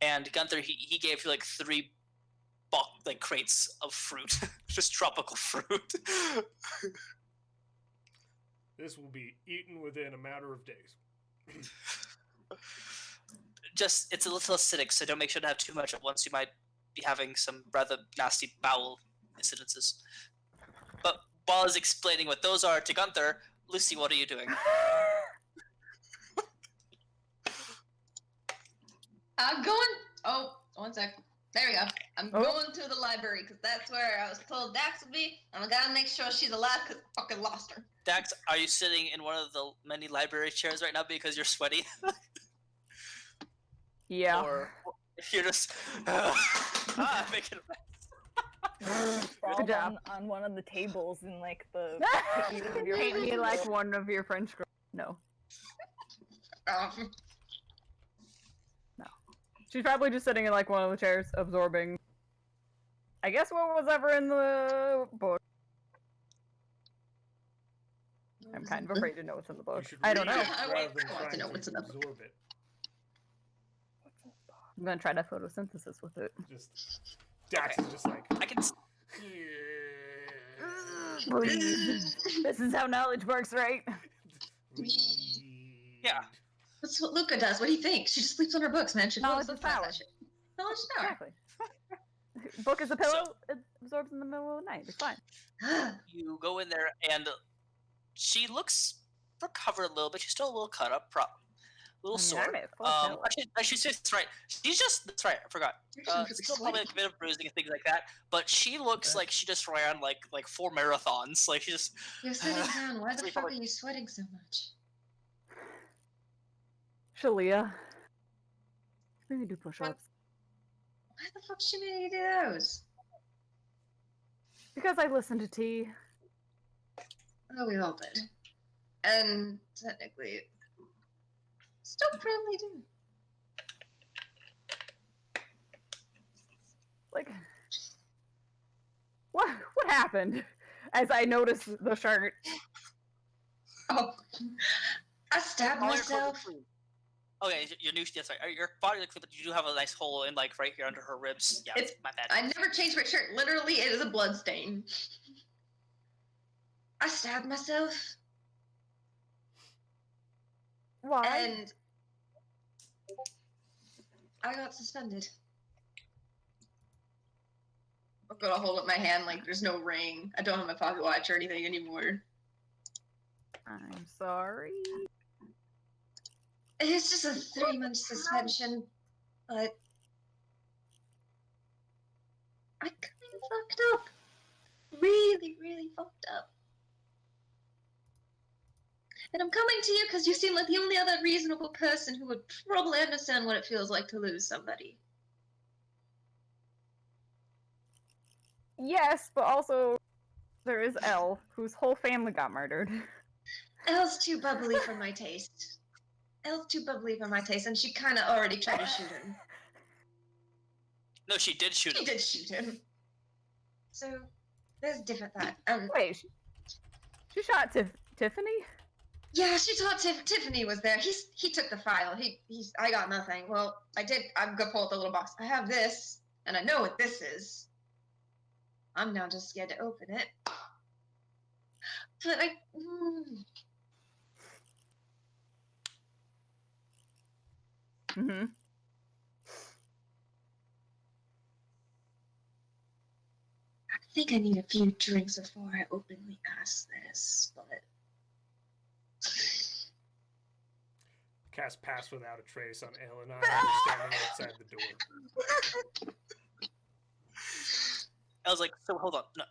And Gunthar, he gave you 3 crates of fruit, just tropical fruit. This will be eaten within a matter of days. Just, it's a little acidic, so don't make sure to have too much at once. You might be having some rather nasty bowel incidences. But while I was explaining what those are to Gunthar, Lucy, what are you doing? I'm going. Oh, one sec. There we go. I'm going to the library because that's where I was told Dax would be, and I gotta make sure she's alive because I fucking lost her. Dax, are you sitting in one of the many library chairs right now because you're sweaty? Yeah. Or you're just making a mess. Crawled job. on one of the tables in the paint of your Paint me French like girl. one of your French girls. No. Um, She's probably just sitting in one of the chairs, absorbing I guess what was ever in the book. I'm kind of afraid to know what's in the You book. should I don't read know. it I rather want than to trying know what's in the book. absorb it. I'm gonna try to photosynthesis with it. Just Dax is just like. I can. Breathe. This is how knowledge works, right? Yeah. That's what Luca does. What do you think? She just sleeps on her books, man. She Knowledge photosynthesizes is power. that shit. Knowledge is power. Exactly. Book is a pillow. It absorbs in the middle of the night. It's fine. You go in there, and she looks recovered a little bit. She's still a little cut up, a little sore. I'm at full health. Actually, that's right. She's just that's right. I forgot. Still probably like a bit of bruising and things like that, but she looks like she just ran like 4 marathons. Like she just. You're sitting down. Why the fuck are you sweating so much? Shalia. Maybe do push-ups. Why the fuck she made you do those? Because I listened to T. Oh, we all did. And technically, still probably do. Like, what happened? As I noticed the shirt. Oh, I stabbed All your myself. clothes are clean. Okay, your new that's right. Your body looks clean, but you do have a nice hole in like right here under her ribs. Yeah, It's- my bad. I never changed my shirt. Literally, it is a blood stain. I stabbed myself, Why? and I got suspended. I'm gonna hold up my hand like there's no ring. I don't have my pocket watch or anything anymore. I'm sorry. It's just a 3-month suspension, but I kind of fucked up. Really, really fucked up. And I'm coming to you because you seem like the only other reasonable person who would probably understand what it feels like to lose somebody. Yes, but also there is Elle, whose whole family got murdered. Elle's too bubbly for my taste. Elle's too bubbly for my taste, and she kind of already tried to shoot him. No, she did shoot She him. did shoot him. So, there's different that. Wait, she shot Tiffany? Yeah, she thought Tiffany was there. He took the file. I got nothing. Well, I did. I'm gonna pull out the little box. I have this, and I know what this is. I'm now just scared to open it. But Mm-hmm. I think I need a few drinks before I openly ask this, but Cast Pass Without a Trace on Elle and I standing outside the door. I was like, so hold on. No.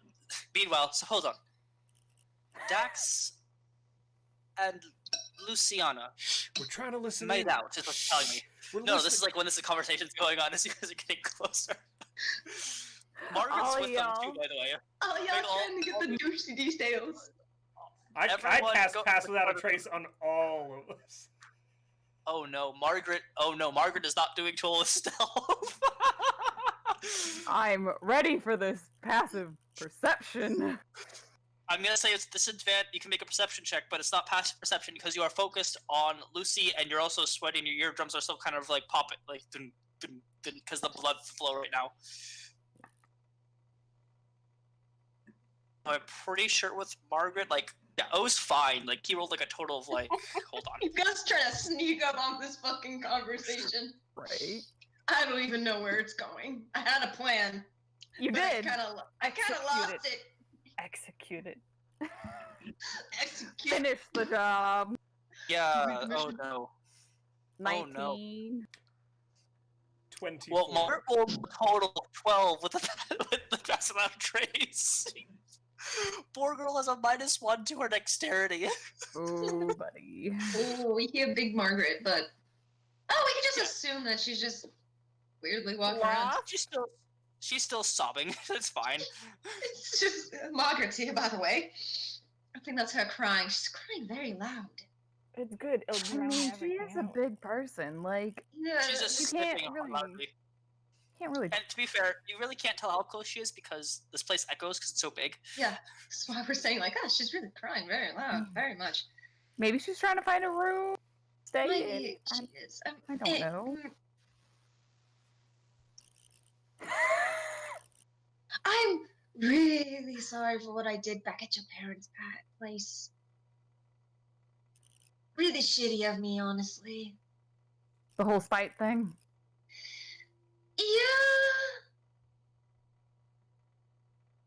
Meanwhile, so hold on. Dax and Lucianna We're trying to listen made in. out, is what you're telling me. We're No, listening. this is like when this conversation's going on as you guys are getting closer. Margaret's Oh, with them y'all. too, by the way. oh, y'all Wait, all- trying to get the douchey details. I everyone cast go- Pass Without a Trace on all of us. Oh no, Margaret is not doing Toll stealth. I'm ready for this passive perception. I'm gonna say it's disadvantage. You can make a perception check, but it's not passive perception because you are focused on Lucy, and you're also sweating. Your eardrums are still kind of like popping, like because the blood flow right now. I'm pretty sure with Margaret, like yeah, O's fine. Like he rolled like a total of like, hold on. You guys trying to sneak up on this fucking conversation. Right? I don't even know where it's going. I had a plan. You but did. I kind of lost it. Executed. Execute. Finish the job. Yeah. Retribution. Oh no. 19. no. 24. Well, Margaret rolled a total of 12 with the Pass Without Trace. Poor girl has a -1 to her dexterity. Ooh, buddy. Oh, we hear Big Margaret, but we can just assume that she's just weirdly walking around. Lost? She's still sobbing. It's fine. It's just Margaret's here, by the way. I think that's her crying. She's crying very loud. It's good. It'll I drown mean, she everything is a out. big person. Like, Yeah, She's just You can't sniffing really- loudly. Can't really. And to be fair, you really can't tell how close she is because this place echoes because it's so big. Yeah, that's why we're saying like, oh, she's really crying very loud, very much. Maybe she's trying to find a room. Stay in. Maybe she is. I don't know. I'm really sorry for what I did back at your parents' place. Really shitty of me, honestly. The whole spite thing. Yeah.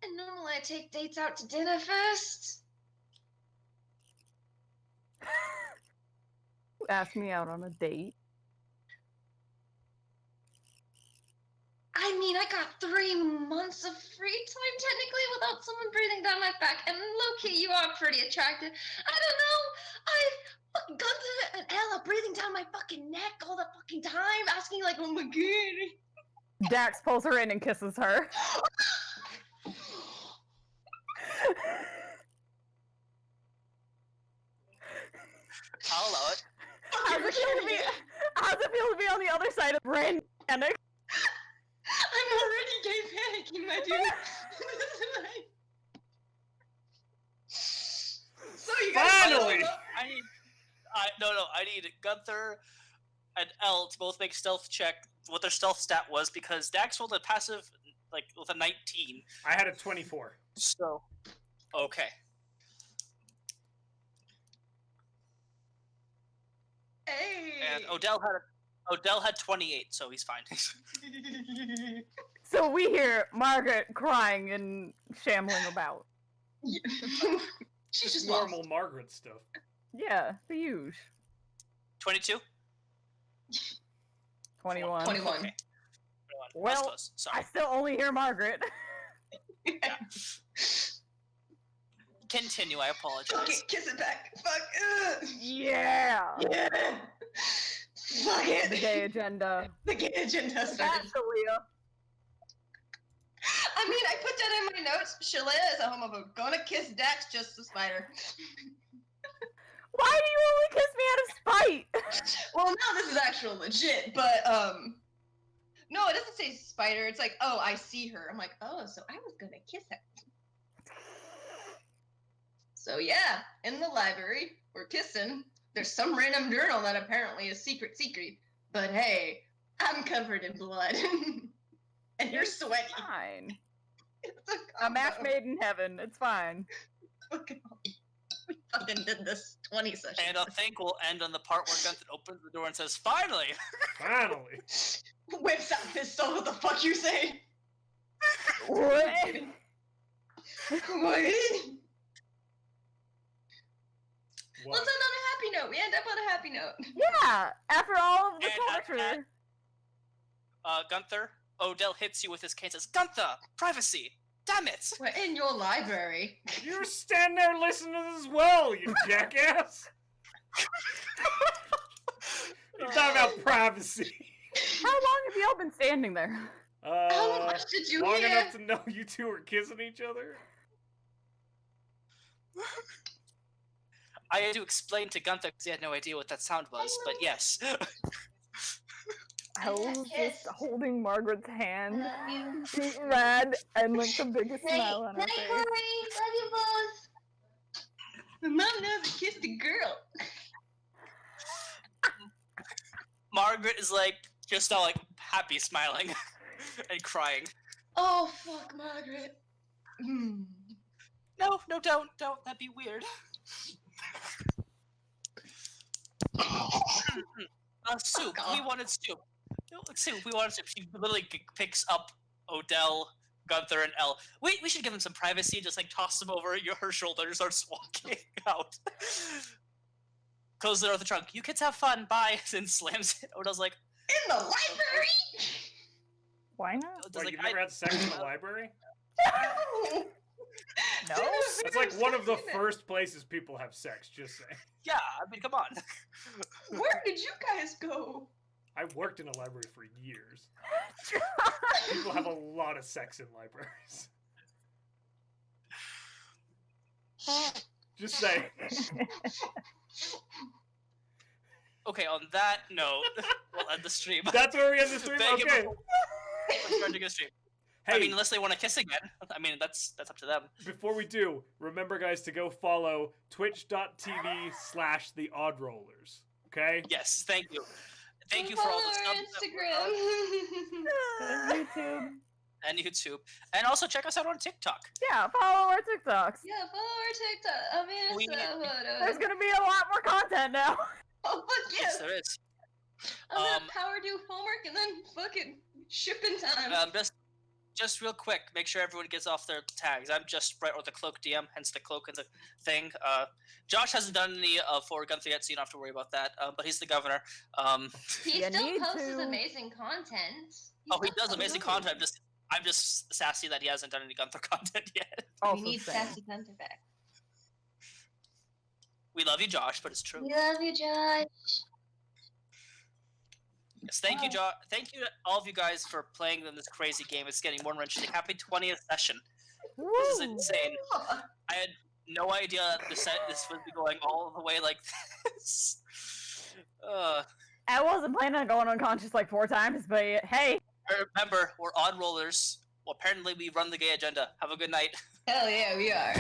And normally I take dates out to dinner first. Who asked me out on a date? I mean, I got 3 months of free time technically without someone breathing down my back. And low-key, you are pretty attractive. I don't know. Fucking Gunthar and Ella breathing down my fucking neck all the fucking time, asking like, oh my god. Dax pulls her in and kisses her. I'll allow it. How's it feel to be on the other side of brain panic? I'm already gay panicking, my dude. So you guys Finally! I need Gunthar and Elle to both make stealth check what their stealth stat was because Dax rolled a passive like with a 19. I had a 24. So okay. Hey. And Odell had 28, so he's fine. So we hear Margaret crying and shambling about. Yeah. She's just normal lost. Margaret stuff. Yeah, the huge. 22? 21. 21. Okay. Well, That's close. Sorry. I still only hear Margaret. Yeah. Continue, I apologize. Fuck it, kiss it back. Fuck. Yeah. Yeah. Fuck it. The gay agenda. The gay agenda started. That's Aaliyah. I mean, I put that in my notes. Shalea is a homophobe. Gonna kiss Dax just to spider. Why do you only kiss me out of spite? Well, now this is actual legit, but no, it doesn't say spider. It's like, oh, I see her. I'm like, oh, so I was gonna kiss her. So yeah, in the library, we're kissing. There's some random journal that apparently is secret. But hey, I'm covered in blood. And you're sweaty. Fine. It's A match made in heaven. It's fine. We fucking did this 20 sessions. And I think we'll end on the part where Gunther opens the door and says, "Finally!" Finally. Whips out pistol. What the fuck you say? What? What? What? Let's end on a happy note. We end up on a happy note. Yeah, after all of the And torture. Gunther, Odell hits you with his cane and says, "Gunther, privacy! Damn it!" We're in your library. You're standing there listening to this as well, you jackass. You're talking about privacy. How long have y'all been standing there? How much did you Long hear? enough to know you two were kissing each other? I had to explain to Gunther because he had no idea what that sound was, but yes. I was Yes. just holding Margaret's hand, Love you. being red, and like the biggest smile on her Night, face. Love you both. My mom knows I kissed a girl. Margaret is like, just all like happy smiling and crying. Oh, fuck, Margaret. No, don't. That'd be weird. Soup. God. We wanted soup. No, soup. We wanted soup. She literally picks up Odell, Gunther, and Elle. Wait, we should give them some privacy. Just like toss them over her shoulder and starts walking out. Close the door with the trunk. You kids have fun. Bye. And slams it. Odell's like, In the library? Why not? Odell's What, like, you never had sex in the library? No? That's like one of the first places people have sex, just saying. yeah, I mean, come on. Where did you guys go? I worked in a library for years. People have a lot of sex in libraries. Just saying. Okay, on that note, we'll end the stream. That's where we end the stream? Thank you Okay. for- Starting a stream. Hey, I mean, unless they want to kiss again. I mean, that's up to them. before we do, remember, guys, to go follow twitch.tv/theoddrollers. Okay? Yes, thank you. Thank you for Follow all the our subs Instagram. And YouTube. and YouTube, and also check us out on TikTok. Yeah, follow our TikToks. Yeah, follow our TikTok. There's gonna be a lot more content now. Oh, fuck Yes, yes. there is. I'm gonna power do homework and then fucking shipping time. Just real quick, make sure everyone gets off their tags. I'm just Bret or the Cloak DM, hence the cloak and the thing. Josh hasn't done any for Gunthar yet, so you don't have to worry about that. But he's the governor. He You still need posts to. amazing content. He does amazing content. I'm just sassy that he hasn't done any Gunthar content yet. We Also need same. Sassy Gunthar back. We love you, Josh, but it's true. We love you, Josh. Yes, thank you, Josh. Thank you, all of you guys, for playing in this crazy game. It's getting more interesting. Happy 20th session. This is insane. I had no idea that this would be going all the way like this. I wasn't planning on going unconscious like 4 times, but hey. Remember, we're odd rollers. Well, apparently we run the gay agenda. Have a good night. Hell yeah, we are.